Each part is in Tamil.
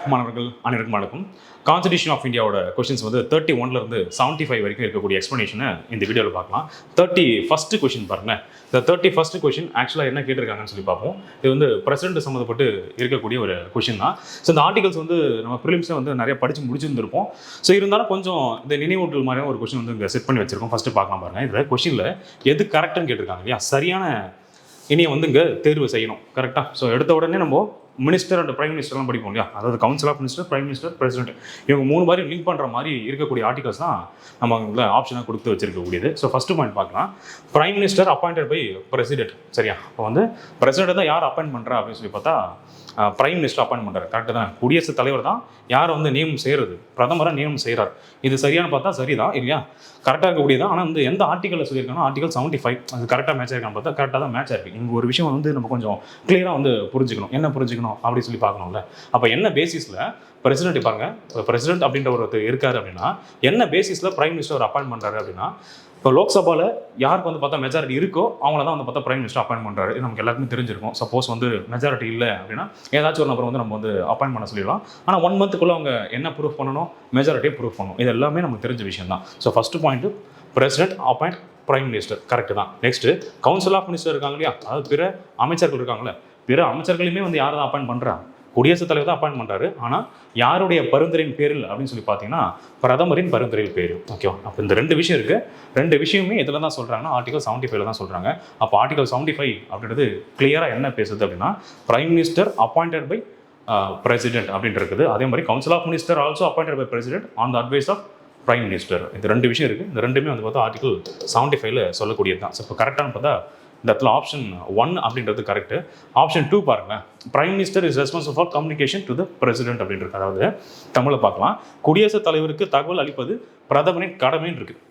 கேஃப் மாணவர்கள் அனைவருக்கும் வணக்கம். கான்ஸ்டிடியூஷன் ஆஃப் இந்தியாவோட கொஸ்டின்ஸ் வந்து 31லேருந்து 75 வரைக்கும் இருக்கக்கூடிய எக்ஸ்ப்ளனேஷனை இந்த வீடியோவில் பார்க்கலாம். 31st கொஸ்டின் பாருங்க. இந்த 31st கொஸ்டின் ஆக்சுவலாக என்ன கேட்டிருக்காங்கன்னு சொல்லி பார்ப்போம். இது வந்து பிரசிடென்ட் சம்மந்தப்பட்டு இருக்கக்கூடிய ஒரு கொஸ்டின் தான். ஸோ இந்த ஆர்டிகல்ஸ் வந்து நம்ம ப்ரிலிம்ஸில் வந்து நிறைய படித்து முடிச்சிருந்திருப்போம். ஸோ இருந்தாலும் கொஞ்சம் இந்த நினைவூட்டல் மாதிரியான ஒரு கொஸ்டின் வந்து இங்கே செட் பண்ணி வச்சிருக்கோம். ஃபஸ்ட்டு பார்க்கலாம் பாருங்கள். இதில் கொஸ்டினில் எது கரெக்டுன்னு கேட்டிருக்காங்க இல்லையா? சரியான இனியை வந்து இங்கே தேர்வு செய்யணும். கரெக்டாக? ஸோ எடுத்த உடனே நம்ம மினிஸ்டர் அண்ட் பிரைம் மினிஸ்டர்லாம் படிப்போம் இல்லையா? அதாவது council of minister, prime minister, president, இவங்க 3 மாதிரி லிங்க் பண்ணுற மாதிரி இருக்கக்கூடிய ஆர்டிகல்ஸ் தான் நம்ம அங்கே ஆப்ஷனாக கொடுத்து வச்சிருக்கக்கூடியது. ஸோ ஃபஸ்ட்டு பாயிண்ட் பார்க்கலாம். Prime minister appointed by president. சரியா? அப்போ வந்து பிரசிடென்ட் தான் யார் அப்பாயிண்ட் பண்ணுறா அப்படின்னு சொல்லி பார்த்தா பிரைம் மினிஸ்டர் அப்பாயிண்ட் பண்ணுறாரு. கரெக்டு தான். குடியரசுத் தலைவர் தான் யாரை வந்து நியமனம் செய்கிறது, பிரதமரை நியமனம் செய்கிறார். இது சரியான பார்த்தா சரி தான் இல்லையா? கரெக்டாக இருக்கக்கூடியது. ஆனால் வந்து எந்த ஆர்டிக்கலில் சொல்லியிருக்காங்கன்னா ஆர்டிகல் 75 அது கரெக்டாக மேட்ச் ஆகிருக்கான்னு பார்த்தா கரெக்டாக தான் மேட்ச் ஆகிருக்கு. இங்கே ஒரு விஷயம் வந்து நம்ம கொஞ்சம் கிளியராக வந்து புரிஞ்சுக்கணும். என்ன புரிஞ்சுக்கணும் அப்படின்னு சொல்லி பார்க்கணும்ல. அப்போ என்ன பேசிஸில் பிரசிடென்ட் பாருங்க, பிரசிடென்ட் அப்படின்ற ஒருத்தர் இருக்காரு அப்படின்னா என்ன பேசிஸில் பிரைம் மினிஸ்டர் அப்பாயிண்ட் பண்ணுறாரு அப்படின்னா, இப்போ லோக்சபாவில் யாருக்கு வந்து பார்த்தா மெஜாரிட்டி இருக்கோ அவங்கள தான் வந்து பார்த்தா பிரைம் மினிஸ்டர் அப்பாயிண்ட் பண்ணுறாரு. இது நமக்கு எல்லாருக்குமே தெரிஞ்சிருக்கும். சப்போஸ் வந்து மெஜாரிட்டி இல்லை அப்படின்னா ஏதாச்சும் ஒரு நபர் வந்து நம்ம வந்து அப்பாயிண்ட் பண்ண சொல்லிடலாம். ஆனால் 1 மந்த்துக்குள்ளே அவங்க என்ன ப்ரூஃப் பண்ணணும், மெஜாரிட்டியை ப்ரூஃப் பண்ணணும். இது எல்லாமே நமக்கு தெரிஞ்ச விஷயம் தான். So first point president appoint prime minister correct தான். நெக்ஸ்ட்டு கவுன்சில் ஆஃப் மினிஸ்டர் இருக்காங்க இல்லையா? அதாவது பிற அமைச்சர்கள் இருக்காங்களே, பிற அமைச்சர்களையுமே வந்து யார் தான் அப்பாயிண்ட் பண்ணுறாங்க? குடியரசுத் தலைவர் தான் அப்பாயிண்ட் பண்ணுறாரு. ஆனால் யாருடைய பரிந்துரையின் பேரில் அப்படின்னு சொல்லி பார்த்தீங்கன்னா பிரதமரின் பரிந்துரையில் பேர். ஓகேவா? அப்போ இந்த 2 விஷயம் இருக்குது. 2 விஷயமே இதில் தான் சொல்கிறாங்கன்னா ஆர்டிகல் 75 தான் சொல்கிறாங்க. அப்போ ஆர்டிகல் 75 அப்படின்றது கிளியராக என்ன பேசுது அப்படின்னா prime minister appointed by president அப்படின்ட்டு இருக்குது. அதே மாதிரி council of minister also appointed by president on the advice of prime minister. இந்த 2 விஷயம் இருக்குது. இந்த 2மே வந்து பார்த்தா ஆர்டிகல் 75 சொல்லக்கூடியது தான். ஸோ இப்போ கரெக்டானு பார்த்தா இந்த இடத்துல ஆப்ஷன் 1 அப்படின்றது கரெக்டு. ஆப்ஷன் 2 பாருங்கள். Prime minister is responsible for communication to the president அப்படின்றது. அதாவது தமிழில் பார்க்கலாம், குடியரசுத் தலைவருக்கு தகவல் அளிப்பது பிரதமரின் கடமைன்னு இருக்குது.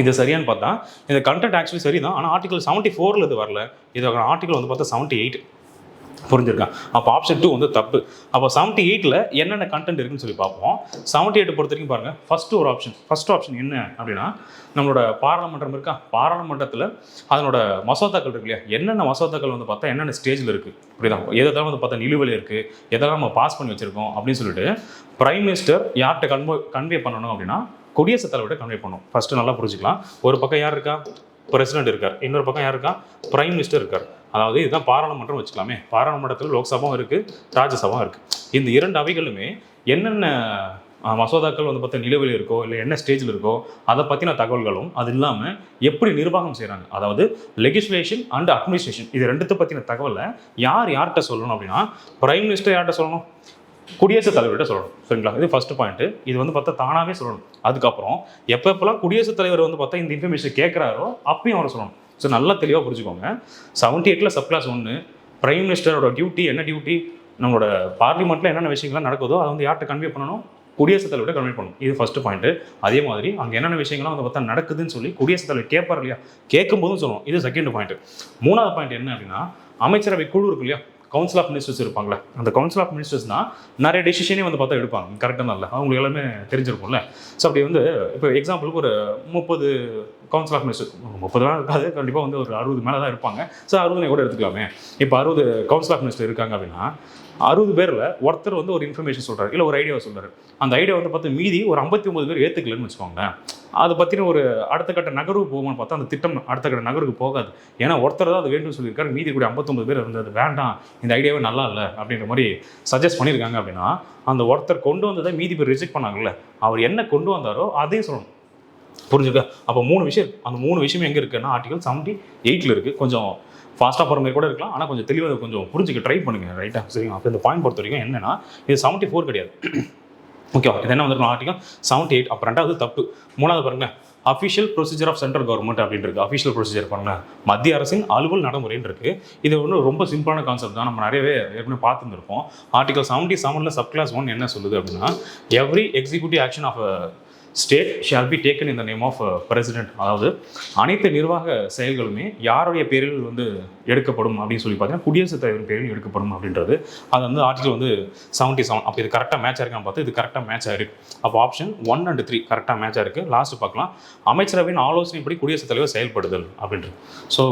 இது சரியானு பார்த்தா இந்த கண்டென்ட் ஆக்சுவலி சரி தான். ஆனால் ஆர்டிகல் 74 இது வரல. இது ஆர்டிகல் வந்து பார்த்தா 78 புரிஞ்சிருக்கான். அப்போ ஆப்ஷன் 2 வந்து தப்பு. அப்போ 78ல் என்னென்ன கண்டென்ட் இருக்குன்னு சொல்லி பார்ப்போம். 78 பொறுத்த வரைக்கும் பாருங்கள். ஃபர்ஸ்ட் ஆப்ஷன் என்ன அப்படின்னா நம்மளோட பாராளுமன்றம் இருக்கா, பாராளுமன்றத்தில் அதனோட மசோதாக்கள் இருக்கு இல்லையா? என்னென்ன மசோதாக்கள் வந்து பார்த்தா என்னென்ன ஸ்டேஜில் இருக்குது புரியுதா? எதெல்லாம் வந்து பார்த்தா நிலுவையில் இருக்குது, எதெல்லாம் நம்ம பாஸ் பண்ணி வச்சுருக்கோம் அப்படின்னு சொல்லிட்டு பிரைம் மினிஸ்டர் யார்கிட்ட கன்வே பண்ணணும் அப்படின்னா குடியரசுத் தலைவர்கிட்ட கன்வே பண்ணணும். ஃபஸ்ட்டு நல்லா புரிஞ்சுக்கலாம். ஒரு பக்கம் யார் இருக்கா? பிரசிடென்ட் இருக்கார். இன்னொரு பக்கம் யார் இருக்கா? பிரைம் மினிஸ்டர் இருக்கார். அதாவது இதுதான் பாராளுமன்றம் வச்சுக்கலாமே. பாராளுமன்றத்தில் லோக்சபாவும் இருக்குது, ராஜ்யசபாவும் இருக்குது. இந்த 2 அவைகளுமே என்னென்ன மசோதாக்கள் வந்து பார்த்தா நிலுவையில் இருக்கோ இல்லை என்ன ஸ்டேஜில் இருக்கோ அதை பற்றின தகவல்களும், அது இல்லாமல் எப்படி நிர்வாகம் செய்கிறாங்க, அதாவது லெகிஸ்லேஷன் அண்ட் அட்மினிஸ்ட்ரேஷன், இது 2 பற்றின தகவலை யார்கிட்ட சொல்லணும் அப்படின்னா பிரைம் மினிஸ்டர் யார்கிட்ட சொல்லணும்? குடியரசுத் தலைவர்கிட்ட சொல்லணும். சரிங்களா? இது ஃபர்ஸ்ட் பாயிண்ட். இது வந்து பார்த்தா தானாகவே சொல்லணும். அதுக்கப்புறம் எப்பப்பெல்லாம் குடியரசுத் தலைவர் வந்து பார்த்தா இந்த இன்ஃபர்மேஷன் கேட்குறாரோ அப்பயும் அவரை சொல்லணும். ஸோ நல்லா தெளிவாக புரிஞ்சுக்கோங்க. 78ல் சப்கிளாஸ் 1 பிரைம் மினிஸ்டரோட டியூட்டி என்ன டியூட்டி? நம்மளோட பார்லிமெண்ட்டில் என்னென்ன விஷயங்கள்லாம் நடக்குதோ அதை வந்து யார்கிட்ட கன்வே பண்ணணும்? குடியரசுத் தலைவர்கிட்ட கன்வே பண்ணணும். இது ஃபர்ஸ்ட் பாயிண்ட். அதே மாதிரி அங்கே என்னென்ன விஷயங்கள்லாம் வந்து பார்த்தா நடக்குதுன்னு சொல்லி குடியரசுத் தலைவர் கேட்பார் இல்லையா? கேட்கும்போதும் சொல்லணும். இது செகண்ட் பாயிண்ட். 3வது பாயிண்ட் என்ன அப்படின்னா அமைச்சரவை குழு இருக்கு இல்லையா? கவுன்சில் ஆஃப் மினிஸ்டர்ஸ் இருப்பாங்களே, அந்த கவுன்சில் ஆஃப் மினிஸ்டர்ஸ் தான் நிறைய டெசிஷனே வந்து பார்த்தா எடுப்பாங்க. கரெக்டாக இல்லை அவங்களுக்கு எல்லாமே தெரிஞ்சிருக்கும்ல. ஸோ அப்படி வந்து இப்போ எக்ஸாம்பிளுக்கு ஒரு 30 கவுன்சில் ஆஃப் மினிஸ்டர், 30 தான் இருக்காது, கண்டிப்பாக வந்து ஒரு 60 மேலே தான் இருப்பாங்க. ஸோ 60 கூட எடுத்துக்கலாமே. இப்போ 60 கவுன்சில் ஆஃப் மினிஸ்டர் இருக்காங்க அப்படின்னா 60 பேரில் ஒருத்தர் வந்து ஒரு இன்ஃபர்மேஷன் சொல்கிறார், இல்லை ஒரு ஐடியாவை சொல்கிறார். அந்த ஐடியா வந்து பார்த்து மீதி ஒரு 59 பேர் ஏற்றுக்கலன்னு வச்சுக்கோங்களேன். அதை பற்றின ஒரு அடுத்த கட்ட நகர்வுக்கு போகும்னு பார்த்தா அந்த திட்டம் அடுத்த கட்ட நகருக்கு போகாது. ஏன்னா ஒருத்தர் தான் அது வேண்டும் சொல்லியிருக்காரு, மீதி கூட 59 பேர் இருந்தது வேண்டாம், இந்த ஐடியாவே நல்லா இல்லை அப்படின்ற மாதிரி சஜஸ்ட் பண்ணியிருக்காங்க அப்படின்னா அந்த ஒருத்தர் கொண்டு வந்ததை மீதி பேர் ரிஜெக்ட் பண்ணாங்கல்ல, அவர் என்ன கொண்டு வந்தாரோ அதையும் சொல்லணும். புரிஞ்சுக்க? அப்போ 3 விஷயம். அந்த 3 விஷயம் எங்கே இருக்குன்னா ஆர்டிகல் 78 இருக்குது. கொஞ்சம் ஃபாஸ்ட்டாக போகிற மாதிரி கூட இருக்கலாம், ஆனால் கொஞ்சம் தெளிவாக கொஞ்சம் புரிஞ்சுக்க ட்ரை பண்ணுங்கள். ரைட்டாக? சரிங்க. அப்போ இந்த பாயிண்ட் பொறுத்த வரைக்கும் என்னென்னா இது 74 கிடையாது. ஓகேவா? இது என்ன வந்துருக்கணும்? ஆர்டிகல் 78. அப்போ 2வது தப்பு. 3வது பாருங்கள், official procedure of central government அப்படின்னு இருக்குது. அஃபிஷியல் ப்ரொசீஜர் பாருங்க, மத்திய அரசின் அலுவல் நடைமுறைன்னு இருக்குது. இது ஒன்று ரொம்ப சிம்பிளான கான்செப்ட் தான், நம்ம நிறையவே ஏற்கனவே பார்த்துருந்துருப்போம். ஆர்டிகல் 77ல் சப்கிளாஸ் 1 என்ன சொல்லுது அப்படின்னா every executive action of state shall be taken in the name of president. அதாவது அனைத்து நிர்வாக செயல்களுமே யாருடைய பேரில் வந்து எடுக்கப்படும் அப்படின்னு சொல்லி பார்த்தீங்கன்னா குடியரசுத் தலைவர் பேரில் எடுக்கப்படும் அப்படின்றது. அது வந்து ஆர்டிகல் வந்து 77. அப்போ இது கரெக்டாக மேட்ச் ஆயிருக்கான்னு பார்த்து இது கரெக்டாக மேட்ச் ஆயிருக்கு. அப்போ ஆப்ஷன் 1 and 3 கரெக்டாக மேட்ச் ஆயிருக்கு. லாஸ்ட் பார்க்கலாம், அமைச்சரவையின் ஆலோசனைப்படி குடியரசுத் தலைவர் செயல்படுதல் அப்படின்றது. So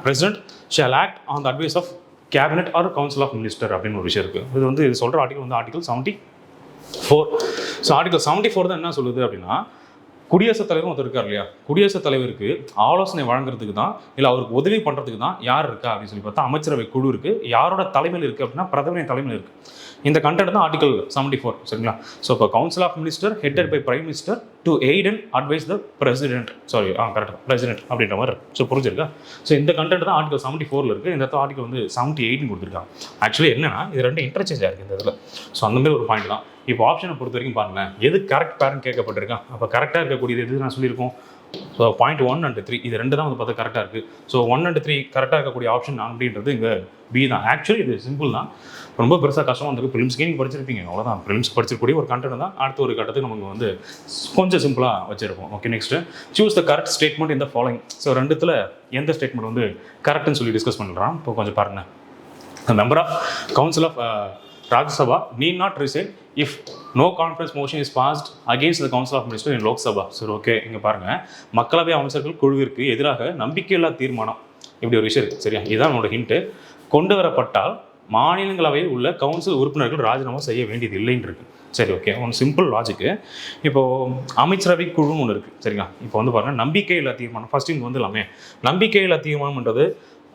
president shall act on the advice of cabinet or council of minister அப்படின்னு ஒரு விஷயம் இருக்குது. இது வந்து இது சொல்கிற ஆர்டிகல் வந்து ஆர்டிகல் 74. ஸோ ஆர்டிகல் 74 தான் என்ன சொல்லுது அப்படின்னா, குடியரசுத் தலைவர் ஒருத்தர் இருக்கார் இல்லையா, குடியரசுத் தலைவருக்கு ஆலோசனை வழங்குறதுக்கு தான் இல்லை அவருக்கு உதவி பண்ணுறதுக்கு தான் யார் இருக்கா அப்படின்னு சொல்லி பார்த்தா அமைச்சரவை குழு இருக்குது. யாரோட தலைமையில் இருக்குது அப்படின்னா பிரதமரின் தலைமையில் இருக்குது. இந்த கண்டென்ட் தான் ஆர்டிகல் 74 சரிங்களா. ஸோ இப்போ council of minister headed by prime minister to aid and advise the president கரெக்டாக பிரசிடென்ட் அப்படின்ற மாதிரி. ஸோ புரிஞ்சிருக்கா. ஸோ இந்த கண்டென்ட் தான் ஆர்டிகல் 74 இருக்குது. இந்த ஆர்டிகல் வந்து 78 கொடுத்துருக்காங்க. ஆக்சுவலி என்னன்னா இது ரெண்டு இன்டர்சேஞ்சாக இருக்குது இந்த இதில். ஸோ அந்த மாதிரி ஒரு பாயிண்ட் தான். இப்போ ஆப்ஷனை பொறுத்த வரைக்கும் பாருங்களேன், எது கரெக்ட் பேரண்ட் கேட்கப்பட்டிருக்கா. அப்போ கரெக்டாக இருக்கக்கூடியது எது நான் சொல்லியிருக்கோம். ஸோ பாயிண்ட் 1 and 3 இது ரெண்டு தான் வந்து பார்த்தா கரெக்டாக இருக்குது. ஸோ 1 and 3 கரெக்டாக இருக்கக்கூடிய ஆப்ஷன் அப்படின்றது இங்கே பி தான். ஆக்சுவலி இது சிம்பிள் தான், ரொம்ப பெருசாக கஷ்டமாக இருந்திருக்கு. ப்ரிலிம்ஸ்க்கே நீங்கள் படிச்சிருப்பீங்க, அவ்வளோதான். ப்ரிலிம்ஸ் படிச்சிருக்கக்கூடிய ஒரு கண்டென்ட் தான் அடுத்த ஒரு கட்டத்துக்கு நமக்கு வந்து கொஞ்சம் சிம்பிளாக வச்சிருப்போம். Okay, next choose the correct statement இந்த ஃபாலோயிங். ஸோ ரெண்டுத்தில் எந்த ஸ்டேட்மெண்ட் வந்து கரெக்ட்னு சொல்லி டிஸ்கஸ் பண்ணுறோம். இப்போ கொஞ்சம் பாருங்கள். Member of council of Rajya Sabha need not resign if no confidence motion is passed against the Council of Ministers in Lok Sabha. சரி, ஓகே, இங்கே பாருங்கள். மக்களவை அமைச்சர்கள் குழுவிற்கு எதிராக நம்பிக்கையில்லா தீர்மானம் இப்படி ஒரு விஷயம் இருக்குது சரியா. இதுதான் என்னோட ஹிண்ட்டு. கொண்டு வரப்பட்டால் மாநிலங்களவையில் உள்ள கவுன்சில் உறுப்பினர்கள் ராஜினாமா செய்ய வேண்டியது இல்லைன்னு இருக்குது. சரி, ஓகே, ஒன்று சிம்பிள் லாஜிக்கு. இப்போது அமைச்சரவை குழுன்னு ஒன்று இருக்குது சரிங்களா. இப்போ வந்து பாருங்கள், நம்பிக்கையில்லா தீர்மானம் ஃபஸ்ட்டு இங்கே வந்து எல்லாமே நம்பிக்கையில்லா தீர்மானம்ன்றது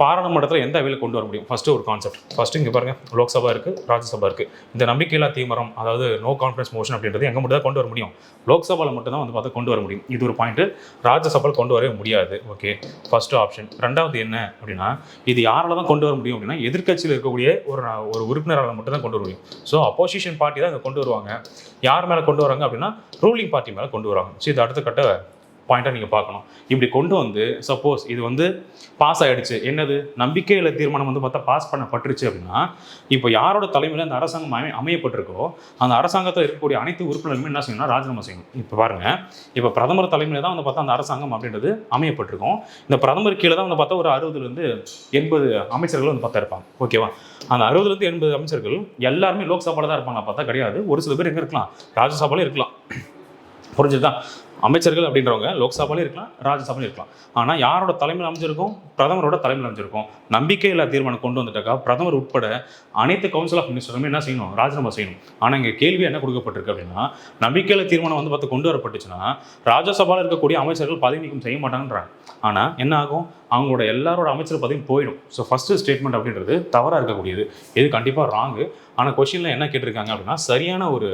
பாராளுமன்றத்தில் எந்த வகையில் கொண்டு வர முடியும். ஃபஸ்ட்டு ஒரு கான்செப்ட். ஃபஸ்ட்டு இங்கே பாருங்கள், லோக்சபா இருக்குது, ராஜ்யசபா இருக்குது. இந்த நம்பிக்கையில்லா தீர்மானம் அதாவது நோ கான்ஃபிடன்ஸ் மோஷன் அப்படின்றது எங்கே மட்டும் தான் கொண்டு வர முடியும், லோக்சபாவில் மட்டும் தான் வந்து பார்த்தா கொண்டு வர முடியும். இது ஒரு பாயிண்ட்டு. ராஜ்யசபாவில் கொண்டு வரவே முடியாது. Okay, first option. ரெண்டாவது என்ன அப்படின்னா, இது யாரால தான் கொண்டு வர முடியும் அப்படின்னா எதிர்க்கட்சியில் இருக்கக்கூடிய ஒரு உறுப்பினரால் மட்டும் தான் கொண்டு வர முடியும். ஸோ அப்போசிஷன் பார்ட்டி தான் இதை கொண்டு வருவாங்க. யார் மேலே கொண்டு வராங்க அப்படின்னா ரூலிங் பார்ட்டி மேலே கொண்டு வராங்க. ஸோ இது அடுத்த கட்ட பாயிண்ட்டாக நீங்கள் பார்க்கணும். இப்படி கொண்டு வந்து சப்போஸ் இது வந்து பாஸ் ஆகிடுச்சு, என்னது நம்பிக்கையில் தீர்மானம் வந்து பார்த்தா பாஸ் பண்ணப்பட்டுருச்சு அப்படின்னா, இப்போ யாரோட தலைமையில் அந்த அரசாங்கம் அமையப்பட்டிருக்கோ அந்த அரசாங்கத்தில் இருக்கக்கூடிய அனைத்து உறுப்பினர்களுமே என்ன செய்யணும்னா ராஜினாமா செய்யணும். இப்போ பாருங்கள், இப்போ பிரதமர் தலைமையில் தான் வந்து பார்த்தா அந்த அரசாங்கம் அப்படின்றது அமையப்பட்டிருக்கும். இந்த பிரதமர் கீழே தான் வந்து பார்த்தா ஒரு 60-80 அமைச்சர்கள் வந்து பார்த்தா இருப்பாங்க. ஓகேவா. அந்த 60-80 அமைச்சர்கள் எல்லாருமே லோக்சபாவில் தான் இருப்பாங்க பார்த்தா கிடையாது. ஒரு சில பேர் எங்கே இருக்கலாம், ராஜ்யசபாலே இருக்கலாம். புரிஞ்சுதான். அமைச்சர்கள் அப்படின்றவங்க லோக்சபாலே இருக்கலாம், ராஜ்யசபாலே இருக்கலாம். ஆனால் யாரோட தலைமையில் அமைஞ்சிருக்கும், பிரதமரோட தலைமையில் அமைஞ்சிருக்கும். நம்பிக்கையில்லா தீர்மானம் கொண்டு வந்துட்டாக்கா பிரதமர் உட்பட அனைத்து கவுன்சில் ஆஃப் மினிஸ்டருமே என்ன செய்யணும், ராஜினாமா செய்யணும். ஆனால் இங்கே கேள்வி என்ன கொடுக்கப்பட்டிருக்கு அப்படின்னா, நம்பிக்கையில்லா தீர்மானம் வந்து பார்த்து கொண்டு வரப்பட்டுச்சுன்னா ராஜ்யசபாவில் இருக்கக்கூடிய அமைச்சர்கள் பதவி நீக்கம் செய்ய மாட்டாங்கன்றாங்க. ஆனால் என்ன ஆகும், அவங்களோட எல்லாரோட அமைச்சர் பதவியும் போயிடும். ஸோ ஃபஸ்ட்டு ஸ்டேட்மெண்ட் அப்படின்றது தவறாக இருக்கக்கூடியது. இது கண்டிப்பாக ராங்கு. ஆனால் கொஸ்டினில் என்ன கேட்டிருக்காங்க அப்படின்னா சரியான ஒரு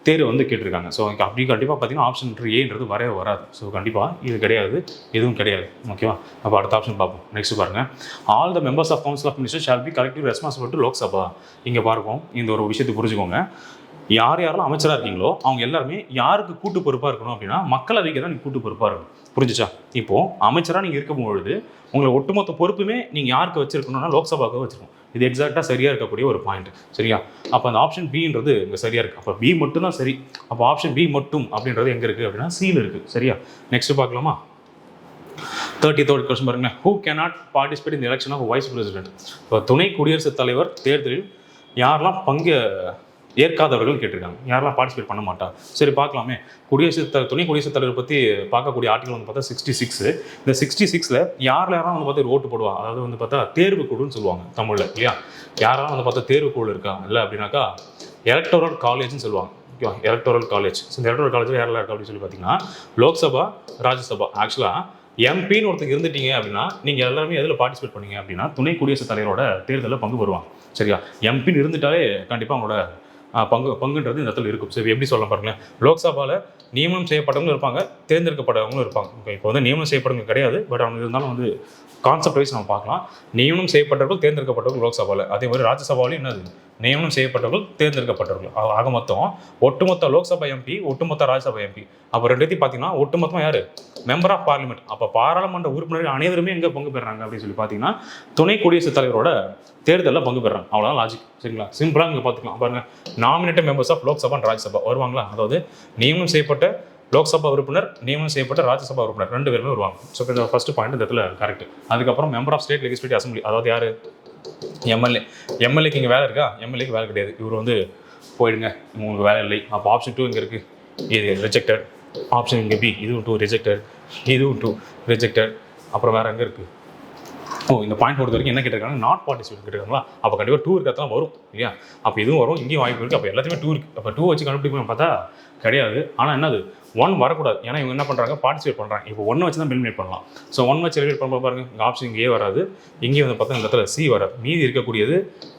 தேர்வு வந்து கேட்டிருக்காங்க. ஸோ அப்படி கண்டிப்பாக பார்த்தீங்கன்னா ஆப்ஷன் ஏன்றது வரவே வராது. ஸோ கண்டிப்பாக இது கிடையாது, எதுவும் கிடையாது. ஓகேவா. அப்போ அடுத்த ஆப்ஷன் பார்ப்போம். நெக்ஸ்ட் பாருங்கள், all the members of council of ministers shall be collective responsible to Lok Sabha. இங்கே பார்ப்போம், இந்த ஒரு விஷயத்தை புரிஞ்சுக்கோங்க. யாரெல்லாம் அமைச்சராக இருக்கீங்களோ அவங்க எல்லாருமே யாருக்கு கூட்டு பொறுப்பாக இருக்கணும் அப்படின்னா மக்களவைக்கு தான் நீங்கள் கூட்டு பொறுப்பாக இருக்கணும். புரிஞ்சுச்சா. இப்போது அமைச்சராக நீங்கள் இருக்கும்பொழுது உங்களை ஒட்டுமொத்த பொறுப்புமே நீங்கள் யாருக்கு வச்சிருக்கணும்னா லோக்சபாவுக்கு வச்சிருக்கணும். இது எக்ஸாக்டாக சரியாக இருக்கக்கூடிய ஒரு பாயிண்ட். சரியா. அப்போ அந்த ஆப்ஷன் பின்றது இங்கே சரியாக இருக்குது. அப்போ பி மட்டும் தான் சரி. அப்போ ஆப்ஷன் பி மட்டும் அப்படின்றது எங்கே இருக்குது அப்படின்னா சியில் இருக்குது. சரியா. நெக்ஸ்ட் பார்க்கலாமா. 33rd கொஸ்டின் பாருங்களேன். Who cannot participate in the election of vice president. இப்போ துணை குடியரசுத் தலைவர் தேர்தலில் யாரெல்லாம் பங்கு ஏற்காதவர்கள் கேட்டிருக்காங்க. யாரெல்லாம் பார்ட்டிசிபேட் பண்ண மாட்டா. சரி பார்க்கலாமே. துணை குடியரசுத் தலைவர் பற்றி பார்க்கக்கூடிய ஆர்டிகல் வந்து பார்த்தா 66. இந்த 66ல் யாரெல்லாம் வந்து பார்த்தா ஓட்டு போடுவா, அதாவது வந்து பார்த்தா தேர்வு குழுன்னு சொல்லுவாங்க தமிழில் இல்லையா. யாரெல்லாம் வந்து பார்த்தா தேர்வு குழு இருக்கா இல்லை அப்படின்னாக்கா எலக்டோரல் காலேஜ்னு சொல்லுவாங்க. ஓகேவா. Electoral college. இந்த எலக்டோரல் காலேஜில் யாரெல்லாம் இருக்கா அப்படின்னு சொல்லி பார்த்தீங்கன்னா லோக்சபா, ராஜ்யசபா. ஆக்சுவலாக எம்பின்னு ஒருத்தர் இருந்துட்டீங்க அப்படின்னா நீங்கள் எல்லாருமே எதில் பார்ட்டிசிபேட் பண்ணீங்க அப்படின்னா துணை குடியரசுத் தலைவரோட தேர்தலில் பங்கு பெறுவாங்க. சரியா. எம்பின்னு இருந்துட்டாலே கண்டிப்பாக அவங்களோட பங்குன்றது இந்த இடத்துல இருக்கும். சரி, எப்படி சொல்ல பாருங்களேன். லோக்சபாவில் நியமனம் செய்யப்பட்டவங்களும் இருப்பாங்க, தேர்ந்தெடுக்கப்பட்டவங்களும் இருப்பாங்க. ஓகே. இப்போ வந்து நியமனம் செய்யப்பட்டவங்க கிடையாது, பட் அவங்க இருந்தாலும் வந்து கான்செப்ட் வைஸ் நம்ம பார்க்கலாம். நியமனம் செய்யப்பட்டவர்கள் தேர்ந்தெடுக்கப்பட்டவர்கள் லோக்சபாவில். அதே மாதிரி ராஜ்யசபாவிலையும் என்னது நியமனம் செய்யப்பட்டவர்கள் தேர்ந்தெடுக்கப்பட்டவர்கள். ஆக மொத்தம் ஒட்டுமொத்த லோக்சபா எம்பி, ஒட்டுமொத்த ராஜ்யசபா எம்பி. அப்போ ரெண்டுத்தையும் பார்த்தீங்கன்னா ஒட்டுமொத்தமாக யார், மெம்பர் ஆஃப் பார்லிமெண்ட். அப்போ பாராளுமன்ற உறுப்பினர்கள் அனைவருமே எங்கே பங்கு பெறாங்க அப்படின்னு சொல்லி பார்த்தீங்கன்னா துணை குடியரசுத் தலைவரோட தேர்தலில் பங்கு பெறாங்க. அவ்வளோதான் லாஜிக். சரிங்களா. சிம்பிளாக இங்கே பார்த்துக்கலாம். பாருங்கள், nominated members of Lok Sabha and Rajya Sabha வருவாங்களா. அதாவது நியமனம் செய்யப்பட்ட லோக்சபா உறுப்பினர், நியமனம் செய்யப்பட்ட ராஜ்யசபா உறுப்பினர் 2 பேருமே வருவாங்க. ஸோ இந்த ஃபர்ஸ்ட் பாயிண்ட் இந்த இடத்துல கரெக்ட். அதுக்கப்புறம் member of state legislative assembly, அதாவது யார், எம்எல்ஏ. எம்எல்ஏக்கு இங்கே வேலை இருக்கா, எம்எல்ஏக்கு வேலை கிடையாது. இவர் வந்து போயிடுங்க, உங்களுக்கு வேலை இல்லை. அப்போ ஆப்ஷன் 2 இங்கே இருக்குது, இது ரிஜெக்டட். ஆப்ஷன் இங்கே பி, இதுவும் 2 ரிஜெக்டட், இதுவும் 2 ரிஜெக்டட். அப்புறம் வேறு எங்கே இருக்குது, இந்த பாயிண்ட் பொறுத்த வரைக்கும் என்ன கேட்டிருக்காங்க, நாட் பார்ட்டிசிபேட் கேட்டிருக்காங்களா, அப்போ கண்டிப்பாக 2 இருக்கிறதெல்லாம் வரும் இல்லையா, அப்போ இதுவும் வரும், இங்கேயும் வாய்ப்பு இருக்குது, அப்போ எல்லாத்தையுமே 2 இருக்குது. அப்போ 2 வச்சு கண்டுபிடிப்போம் பார்த்தா கிடையாது. ஆனால் என்னது 1 வரக்கூடாது, ஏன்னா இவங்க என்ன பண்ணுறாங்க, பார்ட்டிசிபேட் பண்ணுறாங்க. இப்போ 1 வச்சு தான் எலிமினேட் பண்ணலாம். ஸோ 1 வச்சு எலிமினேட் பண்ணும்போது பாருங்க, இங்கே ஆப்ஷன் இங்கே வராது, இங்கே வந்து பார்த்தா இந்த இடத்துல சி வராது, மீதி இருக்கக்கூடியது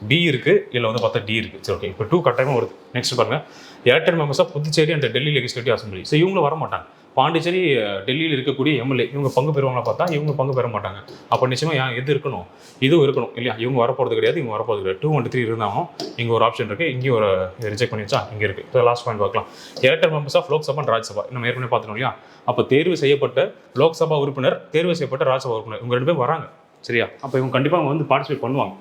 பி இருக்குது, இல்லை வந்து பார்த்தா டி இருக்குது. சரி ஓகே, இப்போ 2 கட்டாயமாக வருது. நெக்ஸ்ட் பாருங்கள், elected members of Puducherry and Delhi legislative assembly. So இவங்களும் வர மாட்டாங்க. பாண்டிச்சேரி டெல்லியில் இருக்கக்கூடிய எம்எல்ஏ இவங்க பங்கு பெறுவாங்களா பார்த்தா இவங்க பங்கு பெற மாட்டாங்க. அப்போ நிச்சயமாக எது இருக்கணும், இதுவும் இருக்கணும் இல்லையா, இவங்க வரப்போகிறது கிடையாது, இவங்க வரப்போகிறது கிடையாது. 2 and 3 இருந்தாலும் இங்கே ஒரு ஆப்ஷன் இருக்குது, இங்கேயும் ஒரு ரிஜெக்ட் பண்ணி வச்சா இங்கே இருக்குது. இப்போ லாஸ்ட் பாயிண்ட் பார்க்கலாம், elected members of Lok Sabha and Rajya Sabha. நம்ம ஏற்கனவே பார்த்துக்கணும் இல்லையா, அப்போ தேர்வு செய்யப்பட்ட லோக்சபா உறுப்பினர், தேர்வு செய்யப்பட்ட ராஜ்யசபா உறுப்பினர், இவங்க 2 பேர் வராங்க சரியா. அப்போ இவங்க கண்டிப்பாக வந்து பார்ட்டிசிபேட் பண்ணுவாங்க.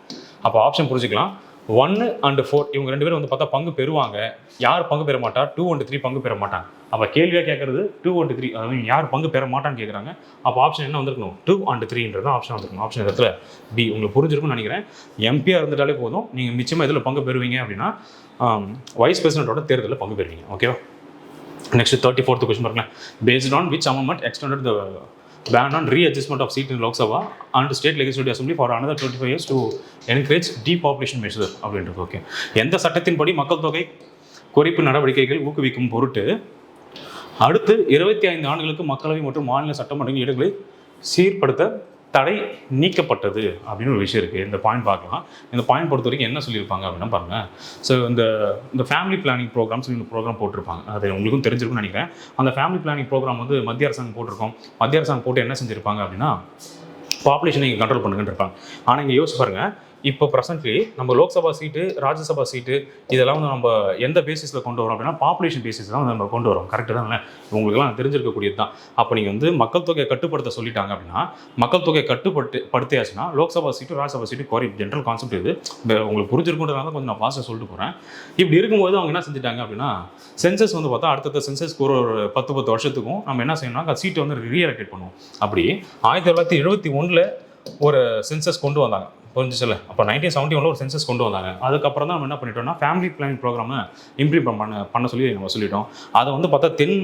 அப்போ ஆப்ஷன் புரிஞ்சுக்கலாம், 1 and 4 இவங்க 2 பேரும் வந்து பார்த்தா பங்கு பெறுவாங்க. யார் பங்கு பெற மாட்டா, 2 and 3 பங்கு பெற மாட்டாங்க. அப்போ கேள்வியாக கேட்கறது 2 and 3, அதாவது யார் பங்கு பெற மாட்டான்னு கேட்குறாங்க. அப்போ ஆப்ஷன் என்ன வந்திருக்கணும், 2 and 3ன்றது ஆப்ஷன் வந்திருக்கணும். ஆப்ஷன் இடத்துல பி. உங்களுக்கு புரிஞ்சிருக்கும்னு நினைக்கிறேன். எம்பியாக இருந்துட்டாலே போதும், நீங்கள் நிச்சயமாக இதில் பங்கு பெறுவீங்க அப்படின்னா வைஸ் பிரசிடென்ட்டோட தேர்தலில் பங்கு பெறுவீங்க. ஓகேவா. நெக்ஸ்ட் 34th கொஸ்டின் பாருங்களேன், based on which amendment extended the ban on readjustment of seat in Lok Sabha and State Legislative Assembly for another 25 years to encourage depopulation measure அப்படின்றது. ஓகே, எந்த சட்டத்தின்படி மக்கள் தொகை குறைப்பு நடவடிக்கைகள் ஊக்குவிக்கும் பொருட்டு அடுத்து 25 ஆண்டுகளுக்கு மக்களவை மற்றும் மாநில சட்டமன்ற இடங்களை சீர்படுத்த தடை நீக்கப்பட்டது அப்படின்னு ஒரு விஷயம் இருக்குது. இந்த பாயிண்ட் பார்க்கலாம். இந்த பாயிண்ட் பொறுத்த வரைக்கும் என்ன சொல்லியிருப்பாங்க அப்படின்னா பாருங்கள், ஸோ இந்த ஃபேமிலி பிளானிங் ப்ரோக்ராம் சொல்லி ப்ரோக்ராம் போட்டிருப்பாங்க, அது உங்களுக்கும் தெரிஞ்சிருக்கும்னு நினைக்கிறேன். அந்த ஃபேமிலி பிளானிங் ப்ரோக்ராம் வந்து மத்திய அரசாங்கம் போட்டிருக்கோம். மத்திய அரசாங்கம் போட்டு என்ன செஞ்சுருப்பாங்க அப்படின்னா பாப்புலேஷனை நீங்கள் கண்ட்ரோல் பண்ணுங்கன்னு இருப்பாங்க. ஆனால் இங்கே யோசிச்சு பாருங்கள், இப்போ ப்ரெசென்ட்லி நம்ம லோக்சபா சீட்டு, ராஜ்யசபா சீட்டு இதெல்லாம் வந்து நம்ம எந்த பேசிஸில் கொண்டு வரோம் அப்படின்னா பாப்புலேஷன் பேசிஸ் தான் வந்து நம்ம கொண்டு வரோம். கரெக்டு தான், உங்களுக்குலாம் தெரிஞ்சிருக்கக்கூடியது தான். அப்போ நீங்கள் வந்து மக்கள் தொகையை கட்டுப்படுத்த சொல்லிட்டாங்க அப்படின்னா மக்கள் தொகையை படுத்தியாச்சுன்னா லோக்சபா சீட்டு, ராஜ்யசபா சீட்டு குறையும். ஜென்ரல் கான்செப்ட் இது, உங்களுக்கு புரிஞ்சிருக்குன்றதால கொஞ்சம் நான் ஃபாஸ்ட்டாக சொல்லிட்டு போகிறேன். இப்படி இருக்கும்போது அவங்க என்ன செஞ்சுட்டாங்க அப்படின்னா சென்சஸ் வந்து பார்த்தா அடுத்த சென்சஸ்க்கு ஒரு 10 வருஷத்துக்கும் நம்ம என்ன செய்யணும்னா சீட்டை வந்து ரீஅலோகேட் பண்ணுவோம். அப்படி 1971 ஒரு சென்சஸ் கொண்டு வந்தாங்க, புரிஞ்சிச்சல. அப்போ 1971 ஒரு சென்சஸ் கொண்டு வந்தாங்க. அதுக்கப்புறம் தான் நம்ம என்ன பண்ணிட்டோம்னா ஃபேமிலி பிளானிங் ப்ரோக்ராமை இம்ப்ளிமெண்ட் பண்ண சொல்லி நம்ம சொல்லிட்டோம். அதை வந்து பார்த்தா தென்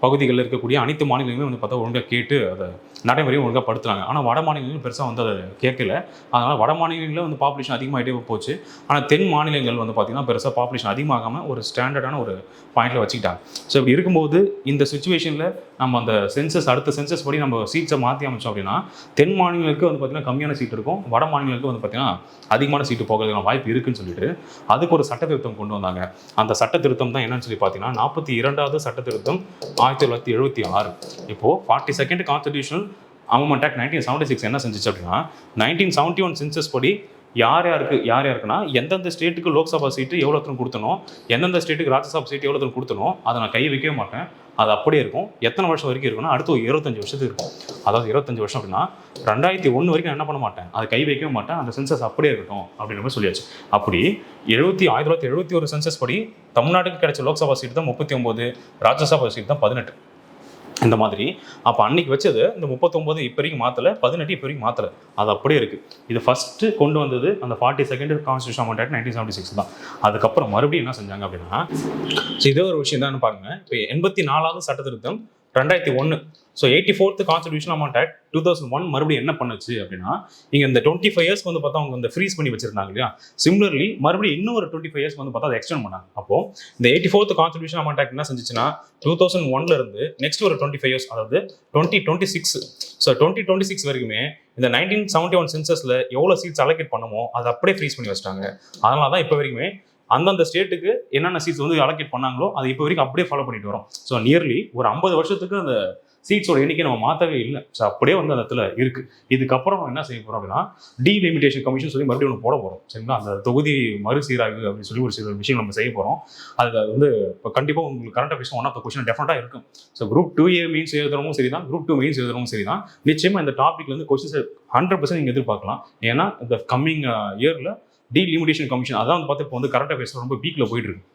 பகுதிகளில் இருக்கக்கூடிய அனைத்து மாநிலங்களுமே வந்து பார்த்தா ஒழுங்காக கேட்டு அதை நடைமுறையும் ஒழுங்காக படுத்துனாங்க. ஆனால் வட மாநிலங்களும் பெருசாக வந்து அதை கேட்கல. அதனால் வட மாநிலங்களில் வந்து பாப்புலேஷன் அதிகமாகிட்டே போச்சு. ஆனால் தென் மாநிலங்கள் வந்து பார்த்திங்கன்னா பெருசாக பாப்புலேஷன் அதிகமாகாமல் ஒரு ஸ்டாண்டர்டான ஒரு பாயிண்டில் வச்சுக்கிட்டாங்க. ஸோ இப்படி இருக்கும்போது இந்த சுச்சுவேஷனில் நம்ம அந்த அடுத்த சென்சஸ் படி நம்ம சீட்ஸை மாற்றி அமைச்சோம் அப்படின்னா தென் மாநிலங்களுக்கு வந்து பார்த்திங்கன்னா கம்மியான சீட் இருக்கும், வட மாநிலங்களுக்கு வந்து பார்த்திங்கன்னா அதிகமான சீட்டு போகிறதுக்கான வாய்ப்பு இருக்குன்னு சொல்லிட்டு அதுக்கு ஒரு சட்ட திருத்தம் கொண்டு வந்தாங்க. அந்த சட்ட திருத்தம் தான் என்னன்னு சொல்லி பார்த்தீங்கன்னா 42வது சட்ட திருத்தம் 1976. இப்போது 42nd கான்ஸ்டிடியூஷனல் அமெண்ட்மெண்ட் ஆக்ட் 1976 என்ன செஞ்சிச்சு அப்படின்னா 1971 சென்சஸ் படி யார் யாருக்குன்னா எந்தெந்த ஸ்டேட்டுக்கு லோக்சபா சீட்டு எவ்வளோத்தரும் கொடுத்தனோ, எந்தெந்த ஸ்டேட்டுக்கு ராஜ்யசபா சீட்டு எவ்வளோத்தரும் கொடுத்தனோ அதை நான் கை வைக்கவே மாட்டேன். அது அப்படியே இருக்கும். எத்தனை வருஷம் வரைக்கும் இருக்குன்னா அடுத்து ஒரு 25 வருஷத்துக்கு இருக்கும். அதாவது 25 வருஷம் அப்படின்னா 2001 வரைக்கும் என்ன பண்ண மாட்டேன், அதை கை வைக்கவே மாட்டேன். அந்த சென்சஸ் அப்படியே இருக்கட்டும் அப்படின்ற மாதிரி சொல்லியாச்சு. அப்படி 1971 சென்சஸ் படி தமிழ்நாட்டுக்கு கிடைச்ச லோக்சபா சீட்டு தான் 39, ராஜ்யசபா சீட்டு தான் 18. இந்த மாதிரி அப்போ அன்னைக்கு வச்சது இந்த 39 இப்போ வரைக்கும் மாற்றலை, 18 இப்போ வரைக்கும் மாற்றலை, அது அப்படியே இருக்குது. இது ஃபஸ்ட்டு கொண்டு வந்தது அந்த 42nd கான்ஸ்டியூஷன் அமெண்ட் ஆக்ட் 1976 தான். அதுக்கப்புறம் மறுபடியும் என்ன செஞ்சாங்க அப்படின்னா இதே ஒரு விஷயம் தான் பாருங்க. இப்போ 84வது சட்ட திருத்தம் 2001. So 84th constitution amend act 2001 மறுபடியும் என்ன பண்ணுச்சு அப்படின்னா இங்கே இந்த 25 இயர்ஸ்க்கு வந்து பார்த்தா அவங்க வந்து ஃப்ரீஸ் பண்ணி வச்சிருந்தாங்க இல்லையா. சிமிலர்லி மறுபடியும் இன்னொரு 25 இயர்ஸ் வந்து பார்த்தா அதை எக்ஸ்டெண்ட் பண்ணாங்க. அப்போ இந்த 84th கான்ஸ்டியூஷன் அமெண்ட் ஆக்ட் என்ன செஞ்சுச்சுன்னா 2001 இருந்து நெக்ஸ்ட் ஒரு 25 இயர்ஸ், அதாவது 2026. ஸோ 2026 வரைக்குமே இந்த 1971 சென்சஸில் எவ்வளோ சீட்ஸ் அலோகேட் பண்ணுமோ அதை அப்படியே ஃப்ரீஸ் பண்ணி வச்சிட்டாங்க. அதனால தான் இப்போ வரைக்குமே அந்தந்த ஸ்டேட்டுக்கு என்னென்ன சீட்ஸ் வந்து அலோகேட் பண்ணாங்களோ அது இப்போ வரைக்கும் அப்படியே ஃபாலோ பண்ணிட்டு வரோம். ஸோ நியர்லி ஒரு 50 வருஷத்துக்கு அந்த சீட்ஸோட எண்ணிக்கை நம்ம மாற்றவே இல்லை. ஸோ அப்படியே வந்து அந்த இடத்துல இருக்குது. இதுக்கப்புறம் நம்ம என்ன செய்ய போகிறோம் அப்படின்னா டீலிமிட்டேஷன் கமிஷன் சொல்லி மறுபடியும் ஒன்று போட போகிறோம். சரிங்களா, அந்த தொகுதி மறுசீராய்வு அப்படின்னு சொல்லி ஒரு சில விஷயம் நம்ம செய்ய போகிறோம். அது வந்து இப்போ கண்டிப்பாக உங்களுக்கு current affairs one of the question டெஃபினட்டாக இருக்கும். ஸோ குரூப் 2A மெயின்ஸ் எழுதுறவும் சரி தான், குரூப் 2 மெயின்ஸ் எழுதுறவும் சரி தான், நிச்சயமாக இந்த டாப்பிக்லேருந்து கொஸ்டின்ஸ் 100% நீங்கள் எதிர்பார்க்கலாம். ஏன்னா இந்த கம்மிங் இயரில் டீலிமிட்டேஷன் கமிஷன் அதான் வந்து பார்த்து இப்போ வந்து கரண்ட் அஃபேர்ஸ் ரொம்ப பீக்கில் போயிட்டு இருக்கு.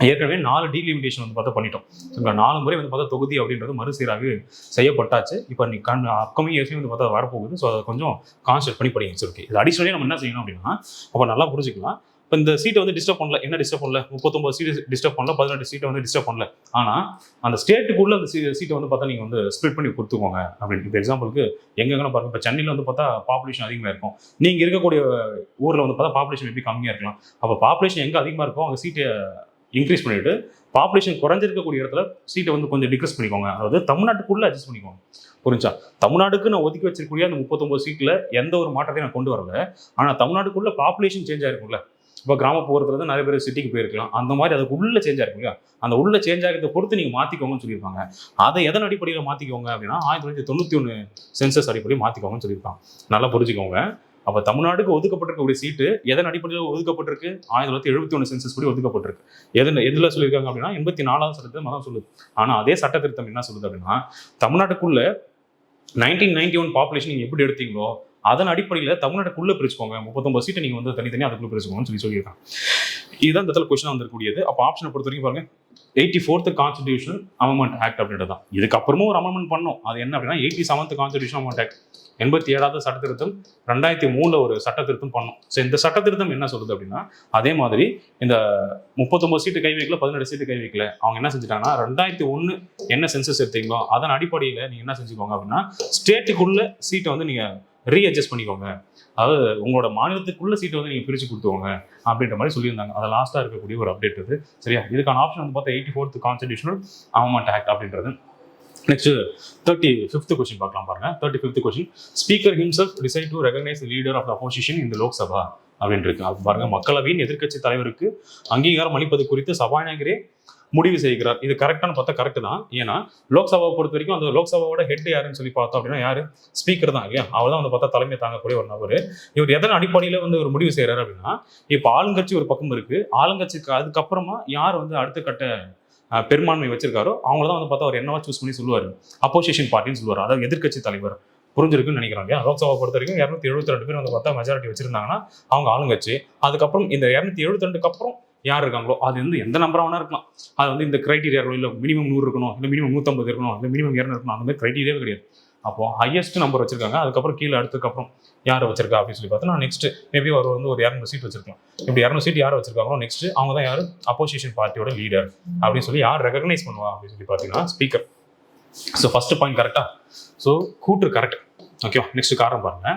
ஏற்கனவே 4 டீலிமிட்டேஷன் வந்து பார்த்தா பண்ணிட்டோம். ஸோ 4 முறை வந்து பார்த்தா தொகுதி அப்படின்றது மறுசீராக செய்யப்பட்டாச்சு. இப்போ நீ அப்கமிங் இயர்ஸ்லையும் வந்து பார்த்தா வரப்போகுது. ஸோ அதை கொஞ்சம் கான்சென்ட்ரேட் பண்ணி படிங்க. சரி, ஓகே. இது அடிஷனலி நம்ம என்ன செய்யணும் அப்படின்னா அப்போ நல்லா புரிஞ்சுக்கலாம். இப்போ இந்த சீட்டை வந்து டிஸ்டர்ப் பண்ணல, என்ன டிஸ்டர்ப் பண்ணல, 39 சீட்டு டிஸ்டர்ப் பண்ணல, 18 சீட்டை வந்து டிஸ்டர்ப் பண்ணல. ஆனால் அந்த ஸ்டேட்டுக்குள்ள அந்த சீட்டை வந்து பார்த்தா நீங்கள் வந்து ஸ்ப்ளிட் பண்ணி கொடுத்துக்கோங்க அப்படின்னு. இப்போ எக்ஸாம்பிளுக்கு எங்கெங்கன்னா பாருங்க, இப்போ சென்னையில் வந்து பார்த்தா பாப்புலேஷன் அதிகமாக இருக்கும், நீங்கள் இருக்கக்கூடிய ஊரில் வந்து பார்த்தா பாப்புலேஷன் எப்படி கம்மியாக இருக்கலாம். அப்போ பாப்புலேஷன் எங்கே அதிகமாக இருக்கோ அவங்க சீட்டை இன்க்ரீஸ் பண்ணிட்டு பாப்புலேஷன் குறைஞ்சிருக்கக்கூடிய இடத்துல சீட்டை வந்து கொஞ்சம் டிக்ரீஸ் பண்ணிக்கோங்க. அதாவது தமிழ்நாட்டுக்குள்ளே அட்ஜஸ்ட் பண்ணிக்கோங்க. புரிஞ்சா? தமிழ்நாடுக்கு நான் ஒதுக்கி வச்சிருக்கக்கூடிய அந்த 39 சீட்டில் எந்த ஒரு மாற்றத்தையும் நான் கொண்டு வரல. ஆனால் தமிழ்நாட்டுக்குள்ள பாப்புலேஷன் சேஞ்ச் ஆயிருக்கும்ல. இப்போ கிராமப்புறத்துல இருந்து நிறைய பேர் சிட்டிக்கு போயிருக்கலாம். அந்த மாதிரி அதுக்கு உள்ள சேஞ்ச் ஆயிருக்கும் இல்லையா? அந்த உள்ள சேஞ்ச் ஆகிறத பொறுத்து நீங்கள் மாற்றிக்கோங்கன்னு சொல்லியிருப்பாங்க. அதை எதன் அடிப்படையில் மாற்றிக்கோங்க அப்படின்னா 1991 சென்சஸ் அடிப்படையில் மாற்றிக்கோங்கன்னு சொல்லியிருக்காங்க. நல்லா புரிஞ்சுக்கோங்க. அப்போ தமிழ்நாடுக்கு ஒதுக்கப்பட்டிருக்கக்கூடிய சீட்டு எதன் அடிப்படையில் ஒதுக்கப்பட்டிருக்கு? 1971 சென்சஸ் படி ஒதுக்கப்பட்டிருக்கு. எதில் சொல்லியிருக்காங்க அப்படின்னா 84வது சட்டத்திட்டம் தான் சொல்லுது. ஆனால் அதே சட்ட திருத்தம் என்ன சொல்லுது அப்படின்னா, தமிழ்நாட்டுக்குள்ள 1991 பாப்புலேஷன் நீங்கள் எப்படி எடுத்தீங்களோ அதன் அடிப்படையில் தமிழ்நாட்டுக்குள்ளே பிரிச்சுக்கோங்க. 39 சீட்டை நீங்கள் வந்து தனித்தனியாக அதுக்குள்ளே பிரிச்சுக்கோங்கன்னு சொல்லியிருக்காங்க. இதுதான் இந்த இடத்துல கொஸ்டின் வந்திருக்கூடியது. அப்போ ஆப்ஷனை பொறுத்த வரைக்கும் பாருங்க, 84th கான்ஸ்டிடியூஷன் அமெண்ட்மெண்ட் ஆக்ட் அப்படின்றது தான். இதுக்கப்புறமும் ஒரு அமெண்ட்மெண்ட் பண்ணோம். அது என்ன அப்படின்னா 87th கான்ஸ்டிடியூஷன் அமெண்ட்மெண்ட் ஆக்ட், 87வது சட்ட திருத்தம், 2003 ஒரு சட்ட திருத்தம் பண்ணோம். ஸோ இந்த சட்ட திருத்தம் என்ன சொல்லுது அப்படின்னா, அதே மாதிரி இந்த 39 சீட்டு கை வைக்கல, 17 சீட்டு கை வைக்கல, அவங்க என்ன செஞ்சுட்டாங்கன்னா 2001 என்ன சென்சஸ் எடுத்தீங்களோ அதன் அடிப்படையில் நீங்கள் என்ன செஞ்சுக்கோங்க அப்படின்னா ஸ்டேட்டுக்குள்ள சீட்டை வந்து நீங்கள் ரீஅட்ஜஸ்ட் பண்ணிக்கோங்க. அதாவது உங்களோட மாநிலத்துக்குள்ள சீட்டை வந்து நீங்கள் பிரித்து கொடுத்துக்கோங்க அப்படின்ற மாதிரி சொல்லியிருந்தாங்க. அது லாஸ்ட்டாக இருக்கக்கூடிய ஒரு அப்டேட் இது. சரியா? இதுக்கான ஆப்ஷன் வந்து பார்த்தா 84th கான்ஸ்டிடியூஷனல் அமெண்ட்மெண்ட் ஆக்ட் அப்படின்றது. நெக்ஸ்ட் 35th கொஸ்டின் பார்க்கலாம் பாருங்க. 35th question, speaker himself decide to recognise leader of the opposition in the Lok Sabha அப்படின்னு இருக்கு. அது பாருங்க, மக்களவையின் எதிர்க்கட்சி தலைவருக்கு அங்கீகாரம் அளிப்பது குறித்து சபாநாயகரே முடிவு செய்கிறார். இது கரெக்டானு பார்த்தா கரெக்ட் தான். ஏன்னா லோக்சபாவை பொறுத்த வரைக்கும் அந்த லோக்சபாவோட ஹெட் யாருன்னு சொல்லி பார்த்தோம் அப்படின்னா யாரு? ஸ்பீக்கர் தான் இல்லையா? அவர் தான் வந்து பார்த்தா தலைமை தாங்கக்கூடிய ஒரு நபர். இவர் எதன் அடிப்படையில் வந்து ஒரு முடிவு செய்கிறாரு அப்படின்னா, இப்போ ஆளுங்கட்சி ஒரு பக்கம் இருக்கு, ஆளுங்கட்சிக்கு அதுக்கப்புறமா யார் வந்து அடுத்த கட்ட பெரும்பான்மை வச்சிருக்காரோ அவங்கள தான் வந்து பார்த்தா அவர் என்னவா சூஸ் பண்ணி சொல்லுவார், அப்போசிஷன் பார்ட்டின்னு சொல்லுவார். அதாவது எதிர்க்கட்சி தலைவர். புரிஞ்சிருக்குன்னு நினைக்கிறாங்க இல்லையா? லோக்சபா பொறுத்த வரைக்கும் 272 பேர் வந்து பார்த்தா மெஜாரிட்டி வச்சிருந்தாங்கன்னா அவங்க ஆளுங்கட்சி. அதுக்கப்புறம் இந்த 272க்கு அப்புறம் யார் இருக்காங்களோ அது வந்து எந்த நம்பராக வேணா இருக்கலாம். அது வந்து இந்த கிரைட்டீரியா இருக்கணும், இல்லை மினிமம் 100 இருக்கணும், இல்லை மினிமம் 150 இருக்கணும், இல்லை மினிமம் 200 இருக்கணும், அந்த மாதிரி கிரைட்டீரியாவே கிடையாது. அப்போ ஹையஸ்ட் நம்பர் வச்சிருக்காங்க. அதுக்கப்புறம் கீழே அடுத்ததுக்கப்புறம் யார் வச்சிருக்கா அப்படின்னு சொல்லி பார்த்தோன்னா நெக்ஸ்ட் மேபி அவர் வந்து ஒரு 200 சீட் வச்சிருக்கலாம். இப்படி 200 சீட் யார் வச்சிருக்காங்களோ நெக்ஸ்ட் அவங்க தான் யார்? அப்போசிஷன் பார்ட்டியோட லீடர் அப்படின்னு சொல்லி யார் ரெகக்னைஸ் பண்ணுவா அப்படின்னு சொல்லி பார்த்தீங்கன்னா ஸ்பீக்கர். ஸோ ஃபர்ஸ்ட் பாயிண்ட் கரெக்டா? ஸோ கூற்று கரெக்ட். ஓகேவா? நெக்ஸ்ட் காரணம் பாருங்க,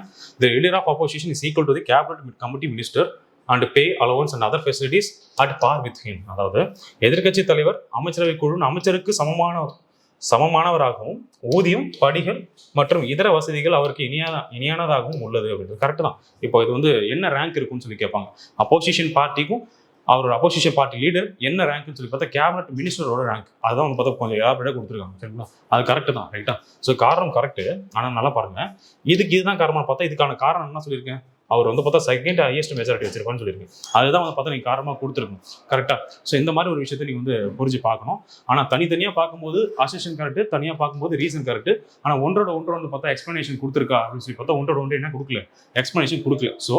the leader of opposition is equal to the cabinet committee minister and pay allowance and other facilities at par with him. அதாவது எதிர்க்கட்சி தலைவர் அமைச்சரவை குழு அமைச்சருக்கு சமமானவராகவும் ஊதியம், படிகள் மற்றும் இதர வசதிகள் அவருக்கு இனியானதாகவும் உள்ளது அப்படின்றது கரெக்ட் தான். இப்போ இது வந்து என்ன ரேங்க் இருக்குன்னு சொல்லி கேட்பாங்க. அப்போசிஷன் பார்ட்டிக்கும் அவரோட அப்போசிஷன் பார்ட்டி லீடர் என்ன ரேங்க்னு சொல்லி பார்த்தா கேபினட் மினிஸ்டரோட ரேங்க். அதுதான் வந்து பார்த்தா கொஞ்சம் எலாபரேட்டாக கொடுத்துருக்காங்க. சரிங்களா? அது கரெக்ட் தான். ரைட்டா? ஸோ காரணம் கரெக்ட். ஆனால் நல்லா பாருங்க, இதுதான் காரணம் பார்த்தா இதுக்கான காரணம் என்ன சொல்லியிருக்கேன், அவர் வந்து பார்த்தா செகண்ட் ஹையஸ்ட் மெஜாரிட்டி வச்சிருப்பான்னு சொல்லியிருக்கேன். அதுதான் வந்து பார்த்தா நீங்கள் காரணமாக கொடுத்துருக்கணும். கரெக்டாக? ஸோ இந்த மாதிரி ஒரு விஷயத்தை நீங்கள் வந்து புரிஞ்சு பார்க்கணும். ஆனால் தனித்தனியாக பார்க்கும்போது அசெஷன் கரெக்ட், தனியாக பார்க்கும்போது ரீசன் கரெக்ட். ஆனால் ஒன்றோட வந்து பார்த்தா எக்ஸ்பிளனேஷன் கொடுத்துருக்கா அப்படின்னு சொல்லி பார்த்தா ஒன்றோட ஒன்று என்ன கொடுக்கல, எக்ஸ்பிளனேஷன் கொடுக்கல. So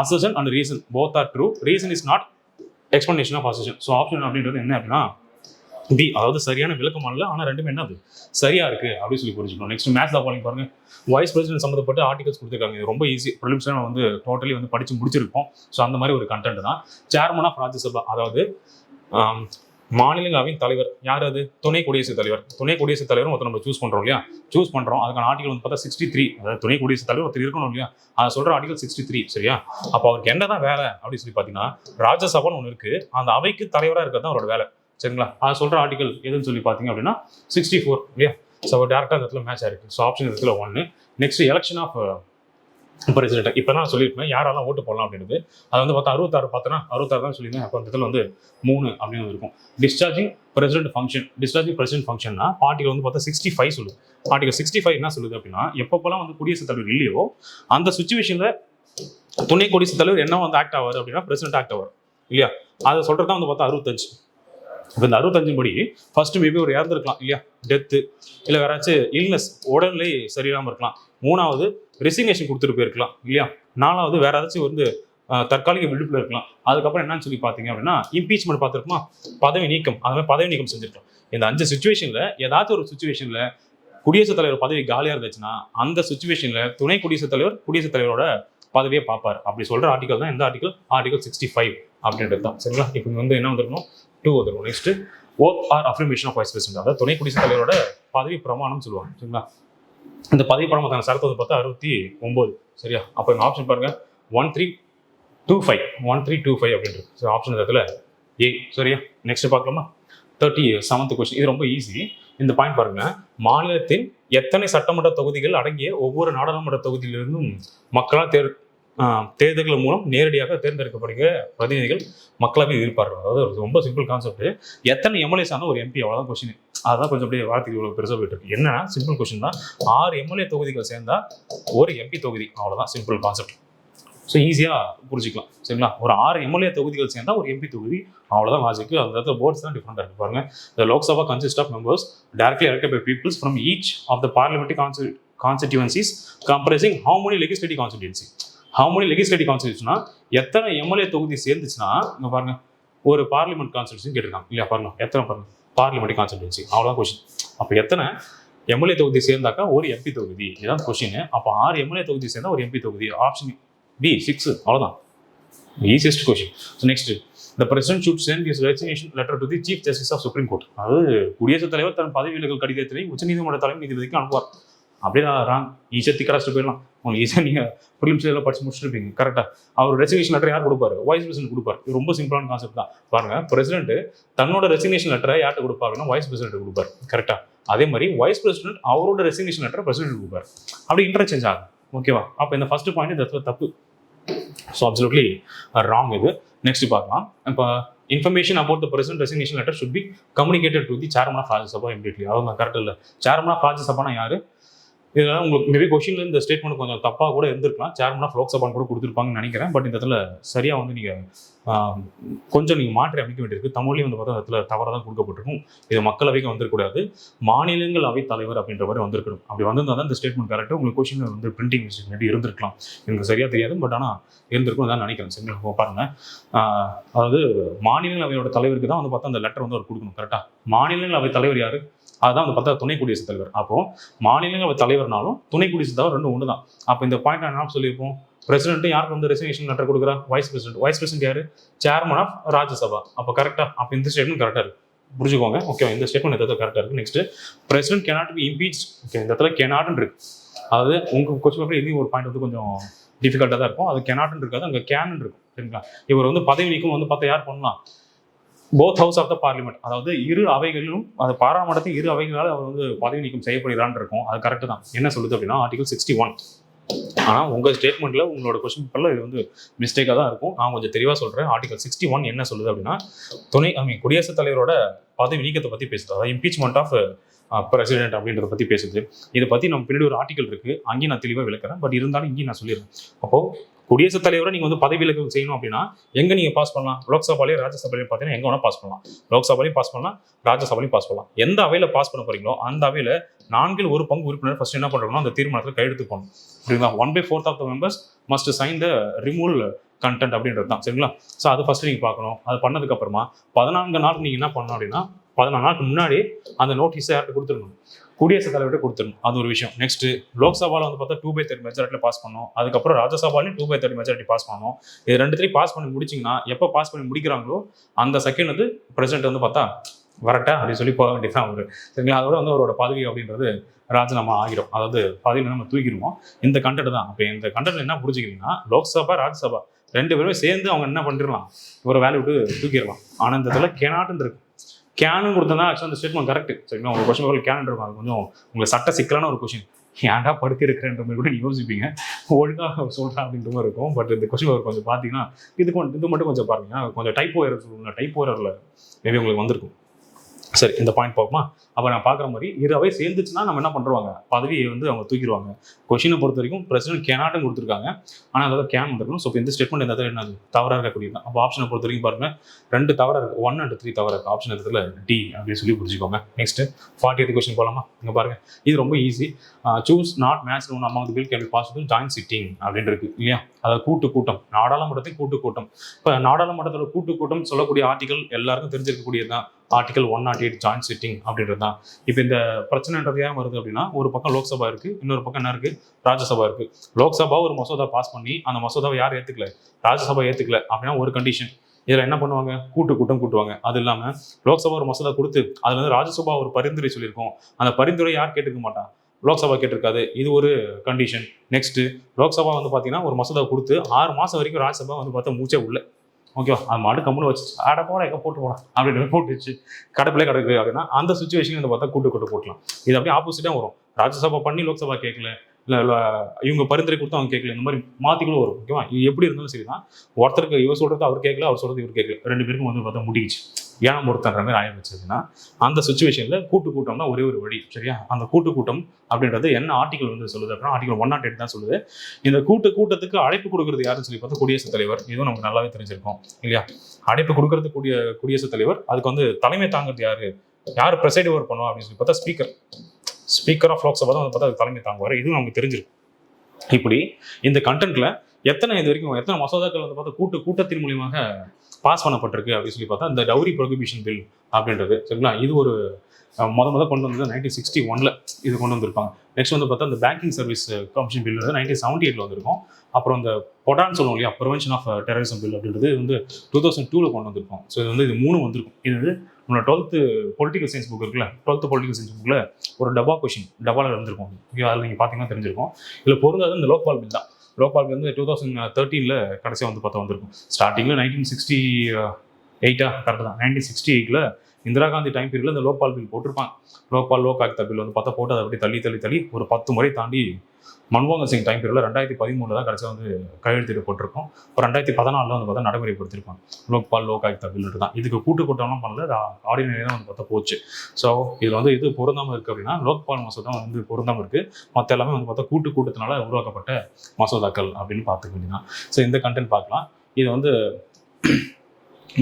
assertion and reason both are true. Reason is not explanation of assertion. So option அப்படின்றது என்ன அப்படின்னா பி, அதாவது சரியான விளக்கமான இல்லை, ஆனால் ரெண்டுமே என்னது சரியா இருக்கு அப்படின்னு சொல்லி புரிஞ்சுக்கணும். நெக்ஸ்ட் மேத்ஸ் பாலிங் பாருங்க, வைஸ் பிரசிடென்ட் சம்மந்தப்பட்ட ஆர்டிகல்ஸ் கொடுத்துருக்காங்க. இது ரொம்ப ஈஸி. ப்ரிலிம்ஸ் நம்ம வந்து டோட்டலி வந்து படிச்சு முடிச்சிருக்கோம். ஸோ அந்த மாதிரி ஒரு கண்டென்ட் தான். சேர்மன் ஆஃப் ராஜ்யசபா, அதாவது மாநிலங்களவையின் தலைவர் யார்? அது துணை குடியரசுத் தலைவர். துணை குடியரசுத் தலைவர் ஒருத்தர் நம்ம சூஸ் பண்றோம் இல்லையா? சூஸ் பண்றோம். அதுக்கான ஆர்டிகல் வந்து பார்த்தா 63. அதாவது துணை குடியரசுத் தலைவர் ஒருத்தர் இருக்கணும் இல்லையா? அதை சொல்ற ஆர்டிகல் 63. சரியா? அப்போ அவருக்கு என்னதான் வேலை அப்படின்னு சொல்லி பார்த்தீங்கன்னா ராஜ்யசபான்னு ஒன்று இருக்கு, அந்த அவைக்கு தலைவராக இருக்கிறது தான் அவரோட வேலை. சரிங்களா? அதை சொல்ற ஆர்டிகல் எதுன்னு சொல்லி பார்த்தீங்க அப்படின்னா 64 இல்லையா? ஸோ டேரக்டாக அந்த இடத்துல மேட்ச் ஆயிருக்கு. ஸோ ஆப்ஷன் இடத்துல 1. Next election of president. இப்போ தான் சொல்லியிருப்பேன் யாரெல்லாம் ஓட்டு போடலாம் அப்படின்றது. அது வந்து பார்த்தா 66 பார்த்தோன்னா 66 தான் சொல்லியிருந்தேன். அப்போ அந்த இடத்துல வந்து 3 அப்படின்னு இருக்கும். டிஸ்சார்ஜிங் பிரசிடென்ட் ஃபங்க்ஷன்னா ஆர்டிகல் வந்து பார்த்தா 65 சொல்லுது. ஆர்டிகல் 65 என்ன சொல்லுது அப்படின்னா, எப்பப்பெல்லாம் வந்து குடியரசுத் தலைவர் இல்லையோ அந்த சுச்சுவேஷன்ல துணை குடியரசுத் தலைவர் என்ன வந்து ஆக்ட் ஆவார் அப்படின்னா பிரசிடென்ட் ஆக்ட் ஆவார் இல்லையா? அதை சொல்றது தான் வந்து பார்த்தா 65. இப்போ இந்த 65 படி ஃபர்ஸ்ட் மேபி ஒரு இறந்துருக்கலாம் இல்லையா? டெத்து, இல்லை வேறாச்சும் இல்னஸ், உடல்நிலை சரியில்லாமல் இருக்கலாம். 3வது ரெசிக்னேஷன் கொடுத்துட்டு போயிருக்கலாம் இல்லையா? 4வது வேற ஏதாச்சும் வந்து தற்காலிக விடுப்பில் இருக்கலாம். அதுக்கப்புறம் என்னன்னு சொல்லி பார்த்தீங்க அப்படின்னா இம்பீச்மெண்ட் பார்த்துருக்குமா, பதவி நீக்கம், அது மாதிரி பதவி நீக்கம் செஞ்சிருக்கலாம். இந்த 5 சுச்சுவேஷனில் ஏதாச்சும் ஒரு சுச்சுவேஷனில் குடியரசுத் தலைவர் பதவி காலியாக இருந்துச்சுன்னா அந்த சுச்சுவேஷனில் துணை குடியரசுத் தலைவரோட பதவியை பார்ப்பார் அப்படி சொல்கிற ஆர்டிகல் தான் எந்த ஆர்டிகல்? ஆர்டிகல் 65 அப்படின்றது தான். சரிங்களா? இப்போ வந்து என்ன வந்துருக்கணும்? 2 வந்துருக்கும். Next oath or affirmation of vice president, அதாவது துணை குடியரசுத் தலைவரோட பதவி பிரமாணம் சொல்லுவாங்க. சரிங்களா? இந்த பதவி பிரமாணத்தான சரத்து வந்து பார்த்தா 69. சரியா? அப்போ இந்த ஆப்ஷன் பாருங்க 1325 அப்படின்றது. ஸோ ஆப்ஷன் இடத்துல ஏ. சரியா? நெக்ஸ்ட் பார்க்கலாமா? 37th question. இது ரொம்ப ஈஸி. இந்த பாயிண்ட் பாருங்க, மாநிலத்தின் எத்தனை சட்டமன்ற தொகுதிகள் அடங்கிய ஒவ்வொரு நாடாளுமன்ற தொகுதியிலிருந்தும் மக்களால் தேர்தல்கள் மூலம் நேரடியாக தேர்ந்தெடுக்கப்படுகிற பிரதிநிதிகள் மக்களவையில் இருப்பார்கள். அதாவது ரொம்ப சிம்பிள் கான்செப்ட். எத்தனை எம்எல்ஏஸ் ஆனா ஒரு எம்பி, அவ்வளோதான் கொஸ்டின். அதான் கொஞ்சம் அப்படியே வார்த்தைக்கு இவ்வளோ பெருசாக போயிட்டு இருக்கு. என்னன்னா சிம்பிள் கொஸ்டின் தான். 6 எம்எல்ஏ தொகுதிகள் சேர்ந்தா ஒரு எம்பி தொகுதி, அவ்வளோதான் சிம்பிள் கான்செப்ட். ஸோ ஈஸியாக புரிஞ்சிக்கலாம். சரிங்களா? ஒரு 6 எம்எல்ஏ தொகுதிகள் சேர்ந்தா ஒரு எம்பி தொகுதி, அவ்வளோதான் லாஜிக்கு. அந்த இடத்துல போர்ட்ஸ் தான் டிஃப்ரெண்டாக இருக்கு பாருங்க. The Lok Sabha consists of members directly elected by peoples from each of the parliamentary constituencies comprising how many legislative constituency? How many legislative constituencyனா எத்தனை எம்எல்ஏ தொகுதி சேர்ந்துச்சுன்னா இங்க பாருங்க, ஒரு பார்லிமெண்ட் கான்ஸ்டிடியூன்சி கேட்டிருக்காங்க இல்லையா? பாருங்க எத்தனை பாருங்க பார்லிமெண்ட் கான்ஸ்டிடியூன்சி, அவ்வளோதான் கொஸ்டின். அப்போ எத்தனை எம்எல்ஏ தொகுதி சேர்ந்தாக்கா ஒரு எம்பி தொகுதி, இதுதான் கொஸ்டின். அப்போ 6 எம்எல்ஏ தொகுதி சேர்ந்தா ஒரு எம்பி தொகுதி. ஆப்ஷன் பி 6, அவ்வளோதான். Easiest question. So next, the president should send his resignation letter to the chief justice of supreme court. அதாவது குடியரசுத் தலைவர் தன் பதவி விலகல் கடிதத்தினை உச்சநீதிமன்ற தலைமை நீதிபதிக்கு அனுப்புவார். அப்படியே ராங், ஈஸியாக திக்கராசிட்டு போயிடலாம். உங்களுக்கு ஈஸியாக நீங்கள் ப்ரிலிம்ஸ் எல்லாம் படிச்சு முடிச்சுருப்பீங்க. கரெக்டாக அவர் ரெசிக்னேஷன் லெட்டர் யார் கொடுப்பாரு? வைஸ் பிரசிடென்ட் கொடுப்பார். இது ரொம்ப சிம்பிளான கான்செப்ட் தான். பாருங்க, பிரசிடென்ட் தன்னோட ரெசிக்னேஷன் லெட்டரை யார்கிட்ட கொடுப்பாருன்னா வைஸ் பிரசிடென்ட் கொடுப்பார். கரெக்டாக அதே மாதிரி வைஸ் பிரசிடென்ட் அவரோட ரெசிக்னேஷன் லெட்டரை பிரசிடென்ட் கொடுப்பார். அப்படி இன்டர்சேஞ்ச் ஆகும். ஓகேவா? அப்போ இந்த ஃபர்ஸ்ட் பாயிண்ட் இந்த இடத்துல தப்பு. ஸோ அப்சல்யூட்லி ராங் இது. நெக்ஸ்ட் பார்க்கலாம். இப்போ information about the president resignation letter should be communicated to the chairman of Rajya Sabha immediately. அவங்க கரெக்ட் இல்லை. chairman of Rajya Sabha யாரு? இதனால உங்களுக்கு மேபி கொஸ்டின்ல இந்த ஸ்டேட்மெண்ட் கொஞ்சம் தப்பாக கூட இருந்திருக்கலாம். சேர்மன் ஆஃப் லோக்சபான்னு கூட கொடுத்துருப்பாங்கன்னு நினைக்கிறேன். பட் இந்த இடத்துல சரியாக வந்து நீங்கள் கொஞ்சம் நீங்கள் மாற்றி அமைக்க வேண்டியிருக்கு. தமிழ்லையும் வந்து பார்த்தா இடத்துல தவறாக தான் கொடுக்கப்பட்டிருக்கும். இது மக்களவைக்கு வந்துருக்கூடாது, மாநிலங்கள் அவை தலைவர் அப்படின்ற மாதிரி வந்திருக்கணும். அப்படி வந்திருந்தால் தான் இந்த ஸ்டேட்மெண்ட் கரெக்டாக. உங்களுக்கு கொஸ்டின் வந்து பிரிண்டிங் மிஸ்டேக் மேபி இருந்திருக்கலாம். எனக்கு சரியாக தெரியாது, பட் ஆனால் இருந்திருக்கும் தான் நினைக்கிறேன். சரி பாருங்க, அதாவது மாநிலங்கள் அவையோட தலைவருக்கு தான் வந்து பார்த்தா அந்த லெட்டர் வந்து அவர் கொடுக்கணும். கரெக்டாக மாநிலங்கள் அவை தலைவர் யாரு? அதுதான் வந்து பார்த்தா துணை குடியரசுத் தலைவர். அப்போ மாநிலங்களவை தலைவர்னாலும் துணை குடியரசுத் தலைவர் ரெண்டும் ஒன்று தான். அப்போ இந்த பாயிண்ட் என்ன சொல்லியிருப்போம்? பிரசிடென்ட் யாருக்கு வந்து ரெசிக்னேஷன் லெட்டர் கொடுக்குறா? Vice president. வைஸ் பிரசிடென்ட் யாரு? Chairman of Rajya Sabha. அப்போ கரெக்டாக, அப்போ இந்த ஸ்டேட்மெண்ட் கரெக்டாக இருக்கு. புரிஞ்சுக்கோங்க. ஓகே, இந்த ஸ்டேட்மெண்ட் இந்த கரெக்டாக இருக்கு. Next, president cannot be impeach. Okay, இந்த இடத்துல கேனாட்னு இருக்கு. அதாவது உங்க கொஸ்டின் பேப்பர் இதையும் ஒரு பாயிண்ட் வந்து கொஞ்சம் டிஃபிகல்ட்டாக தான் இருக்கும். அது கேனாட்னு இருக்காது, அங்கே கேன் இருக்கும். சரிங்களா? இவர் வந்து பதவி நீக்கம் வந்து பார்த்தா யார் பண்ணலாம்? Both house of the parliament, அதாவது இரு அவைகளிலும், அது பாராளுமன்றத்தின் இரு அவைகளால் அவர் வந்து பதவி நீக்கம் செய்யப்படுகிறான்னு இருக்கும். அது கரெக்டு தான். என்ன சொல்லுது அப்படின்னா ஆர்டிகல் 61. ஆனால் உங்கள் ஸ்டேட்மெண்ட்டில் உங்களோட கொஸ்டின் பேப்பரில் இது வந்து மிஸ்டேக்காக தான் இருக்கும். நான் கொஞ்சம் தெளிவாக சொல்கிறேன். ஆர்டிகல் 61 என்ன சொல்லுது அப்படின்னா குடியரசுத் தலைவரோட பதவி நீக்கத்தை பற்றி பேசுது. அதாவது இம்பீச்மெண்ட் ஆஃப் பிரசிடென்ட் அப்படின்றத பற்றி பேசுது. இதை பற்றி நம்ம பின்னாடி ஒரு ஆர்டிகல் இருக்குது, அங்கேயும் நான் தெளிவாக விளக்குறேன். பட் இருந்தாலும் இங்கேயும் நான் சொல்லிடுறேன். அப்போது குடியரசுத் தலைவரை நீங்கள் வந்து பதவி விலகல் செய்யணும் அப்படின்னா எங்கே நீங்கள் பாஸ் பண்ணலாம்? லோக்சபாலையும் ராஜ்யசபாலையும் பார்த்தீங்கன்னா எங்கே வேணால் பாஸ் பண்ணலாம். லோக்சபாலையும் பாஸ் பண்ணலாம், ராஜ்யசபாலையும் பாஸ் பண்ணலாம். எந்த அவையில் பாஸ் பண்ண போறீங்களோ அந்த அவையில் 4/1 உறுப்பினர் ஃபர்ஸ்ட் என்ன பண்ணுறோம்னா அந்த தீர்மானத்தில் கையெழுத்து போகணும். சரிங்களா? 1/4 of the members must sign the removal content அப்படின்றது தான். சரிங்களா? ஸோ அது ஃபர்ஸ்ட் நீங்கள் பார்க்கணும். அது பண்ணதுக்கப்புறமா 14 நாள் நீங்கள் என்ன பண்ணணும் அப்படின்னா 14 நாளுக்கு முன்னாடி அந்த நோட்டீஸை யார்கிட்ட கொடுத்துடணும்? குடியரசுத் தலைவர்கிட்ட கொடுத்துடணும். அது ஒரு விஷயம். நெக்ஸ்ட், லோக்சபாவில் வந்து பார்த்தா 2/3 மெஜாரிட்டியில் பாஸ் பண்ணணும். அதுக்கப்புறம் ராஜ்யசபாலையும் 2/3 மெஜாரிட்டி பாஸ் பண்ணணும். இது 2-3 பாஸ் பண்ணி முடிச்சிங்கன்னா எப்போ பாஸ் பண்ணி முடிக்கிறாங்களோ அந்த செகண்ட் வந்து பிரசிடென்ட் வந்து பார்த்தா வரட்டா அப்படின்னு சொல்லி போக வேண்டியதான் அவரு. சரிங்களா? அதோட வந்து அவரோட பதவி அப்படின்றது ராஜினாமா ஆகிடும். அதாவது பதவி நம்ம தூக்கிடுவோம். இந்த கண்டென்ட் தான். இப்போ இந்த கண்டென்ட் என்ன புரிஞ்சுக்கிறீங்கன்னா லோக்சபா ராஜ்யசபா 2 பேருமே சேர்ந்து அவங்க என்ன பண்ணிடலாம்? ஒரு வேலையை விட்டு தூக்கிடலாம். ஆனால் இந்த இதில் கேனாட்டுன்னு இருக்கு. கேனும் கொடுத்தா ஆக்சுவலாக அந்த ஸ்டேட்மெண்ட் கரெக்ட். சரிங்களா? உங்கள் கொஸ்டின் பேப்பர் கேன் இருக்கும். அது கொஞ்சம் உங்களுக்கு சட்ட சிக்கலான ஒரு கொஸ்டின். ஏன்டா படுக்க இருக்கிறன்ற மாதிரி கூட யோசிப்பீங்க. ஒழுங்காக சொல்கிறேன் அப்படின்ற மாதிரி இருக்கும். பட் இந்த கொஸ்டின் பேப்பர் கொஞ்சம் பார்த்தீங்கன்னா இது மட்டும் கொஞ்சம் பாருங்க. கொஞ்சம் டைப்போ எரரில் மேபி உங்களுக்கு வந்திருக்கும். சரி, இந்த பாயிண்ட் பார்ப்போமா? அப்போ நான் பார்க்குற மாதிரி இரு அவை சேர்ந்துச்சுன்னா நம்ம என்ன பண்ணுறாங்க? பதவியை வந்து அவங்க தூக்கிடுவாங்க. கொஸ்டினை பொறுத்த வரைக்கும் பிரசிடென்ட் கேனாட்டும் கொடுத்துருக்காங்க, ஆனால் அதாவது கேன் வந்துருக்கணும். ஸோ இந்த ஸ்டேட்மெண்ட் இந்த என்னது தவறாக இருக்கக்கூடியது தான். அப்போ ஆப்ஷனை பொறுத்த வரைக்கும் பாருங்க 2 தவறாக இருக்குது, 1 and 3 தவறாக இருக்குது. ஆப்ஷன் இடத்துல டி அப்படின்னு சொல்லி புரிஞ்சுக்கோங்க. நெக்ஸ்ட் 40th கொஸ்டின் போகலாமா? இங்கே பாருங்க, இது ரொம்ப easy. Choose not match one among the bill can be pass with joint sitting அப்படின்னு இருக்கு இல்லையா? அதாவது கூட்டம், நாடாளுமன்றத்தின் கூட்டம். இப்போ நாடாளுமன்றத்தோட கூட்டம் சொல்லக்கூடிய ஆர்டிகல் எல்லாருக்கும் தெரிஞ்சிருக்கக்கூடியது தான். ஆர்டிகல் 108 ஜாயின்ட் சிட்டிங் அப்படின்றது தான். இப்போ இந்த பிரச்சனைன்றது ஏன் வருது அப்படின்னா, ஒரு பக்கம் லோக்சபா இருக்குது, இன்னொரு பக்கம் என்ன இருக்குது, ராஜ்யசபா இருக்குது. லோக்சபா ஒரு மசோதா பாஸ் பண்ணி அந்த மசோதாவை யார் ஏற்றுக்கல, ராஜ்யசபா ஏற்றுக்கல அப்படின்னா ஒரு கண்டிஷன். இதில் என்ன பண்ணுவாங்க, கூட்டம் கூட்டுவாங்க. அது இல்லாமல் லோக்சபா ஒரு மசோதா கொடுத்து அதில் வந்து ராஜ்யசபா ஒரு பரிந்துரை சொல்லியிருக்கோம், அந்த பரிந்துரை யார் கேட்டுக்க மாட்டான், லோக்சபா கேட்டிருக்காது. இது ஒரு கண்டிஷன். நெக்ஸ்ட்டு லோக்சபா வந்து பார்த்தீங்கன்னா ஒரு மசோதா கொடுத்து 6 மாதம் வரைக்கும் ராஜ்யசபா வந்து பார்த்தா மூச்சே உள்ள, ஓகேவா, அது மாடு கம்முன்னு வச்சு ஆட போட எங்கே போட்டு போடலாம் அப்படின்னு போட்டு வச்சு கடைப்பிலே கிடக்கு அப்படின்னா அந்த சுச்சுவேஷன் வந்து பார்த்தா கூட்டு போட்டலாம். இது அப்படியே ஆப்போசிட்டாக வரும். ராஜ்யசபா பண்ணி லோக்சபா கேட்கல, இல்லை இவங்க பரிந்துரை கொடுத்து அவங்க கேட்கல, இந்த மாதிரி மாற்றிகளும் வரும். ஓகேவா, இது எப்படி இருந்தாலும் சரி தான். ஒருத்தருக்கு இவர் சொல்கிறது அவர் கேட்கல, அவர் சொல்கிறது இவர் கேட்கல, 2 பேருக்கும் வந்து பார்த்தா முடிச்சு ஏன் ஒருத்தன்ற மாதிரி ஆய வச்சதுன்னா அந்த சுச்சுவேஷனில் கூட்டம்னா ஒரே ஒரு வழி. சரியா, அந்த கூட்டம் அப்படின்றது என்ன ஆர்டிகல் வந்து சொல்லுது அப்படின்னா ஆர்டிகல் 108 தான் சொல்லுது. இந்த கூட்டத்துக்கு அழைப்பு கொடுக்கறது யாருன்னு சொல்லி பார்த்தா குடியரசுத் தலைவர். இதுவும் நமக்கு நல்லாவே தெரிஞ்சிருக்கும் இல்லையா. அழைப்பு கொடுக்கறது குடியரசுத் தலைவர். அதுக்கு வந்து தலைமை தாங்கிறது யார் ப்ரெசைட் ஓவர் பண்ணுவா அப்படின்னு சொல்லி பார்த்தா ஸ்பீக்கர் ஆஃப் லோக்சபா தான் வந்து பார்த்தா அது தலைமை தாங்குவார். இதுவும் நமக்கு தெரிஞ்சிருக்கும். இப்படி இந்த கண்டென்ட்ல இது வரைக்கும் எத்தனை மசோதாக்கள் வந்து பார்த்தா கூட்டத்தின் மூலியமாக பாஸ் பண்ணப்பட்டிருக்கு அப்படின்னு சொல்லி பார்த்தா இந்த டவுரி ப்ரொஹிபிஷன் பில் அப்படின்றது. சரிங்களா, இது ஒரு முத கொண்டு வந்தது 1961 இது கொண்டு வந்திருப்பாங்க. நெக்ஸ்ட் வந்து பார்த்தா இந்த பேங்கிங் சர்வீஸ் கமிஷன் பில் வந்து 1978 வந்திருக்கும். அப்புறம் இந்த பொடான்னு சொல்லுவோம் இல்லையா, ப்ரிவென்ஷன் ஆஃப் டெரரிசம் பில் அப்படின்றது வந்து 2002 கொண்டு வந்திருக்கும். ஸோ இது 3 வந்திருக்கும். இது வந்து நம்மளோட 12th பொலிட்டிக்கல் சயின்ஸ் புக் இருக்குல்ல, 12th பொலிட்டிக்கல் சயின்ஸ் புக்கில் ஒரு டபாவில் இருந்திருக்கும். அதில் நீங்கள் பார்த்தீங்கன்னா தெரிஞ்சிருக்கும். இதில் பொருந்தாது இந்த லோக்பால் பில் தான். லோக்பால் பில் வந்து 2013 கடைசியாக வந்து பார்த்தா வந்திருக்கும். ஸ்டார்டிங்கில் 1968 கரெக்டாக தான், 1968 இந்திரா காந்தி டைம் பீரியடில் இந்த லோக்பால் பில் போட்டிருப்பாங்க. லோக் ஆயுக்தா பில் வந்து பார்த்தா போட்டு அதை அப்படி தள்ளி ஒரு 10 முறை தாண்டி மன்மோகன் சிங் டைம் பீரியடில் 2013 தான் கடைசியாக வந்து கையெழுத்திடப்பட்டிருக்கும். இப்போ 2014 வந்து பார்த்தா நடைமுறைப்படுத்திருப்பாங்க லோக் ஆயுக்தா பில் தான். இதுக்கு கூட்டம்லாம் பண்ணல, அது ஆர்டினரி தான் வந்து பார்த்தா போச்சு. ஸோ இதில் வந்து இது பொருந்தாமல் இருக்குது அப்படின்னா லோக்பால் மசோதா வந்து பொருந்தாமல் இருக்குது. மற்ற எல்லாமே வந்து பார்த்தா கூட்டத்தினால உருவாக்கப்பட்ட மசோதாக்கள் அப்படின்னு பார்த்துக்க வேண்டியதான். ஸோ இந்த கண்டென்ட் பார்க்கலாம். இது வந்து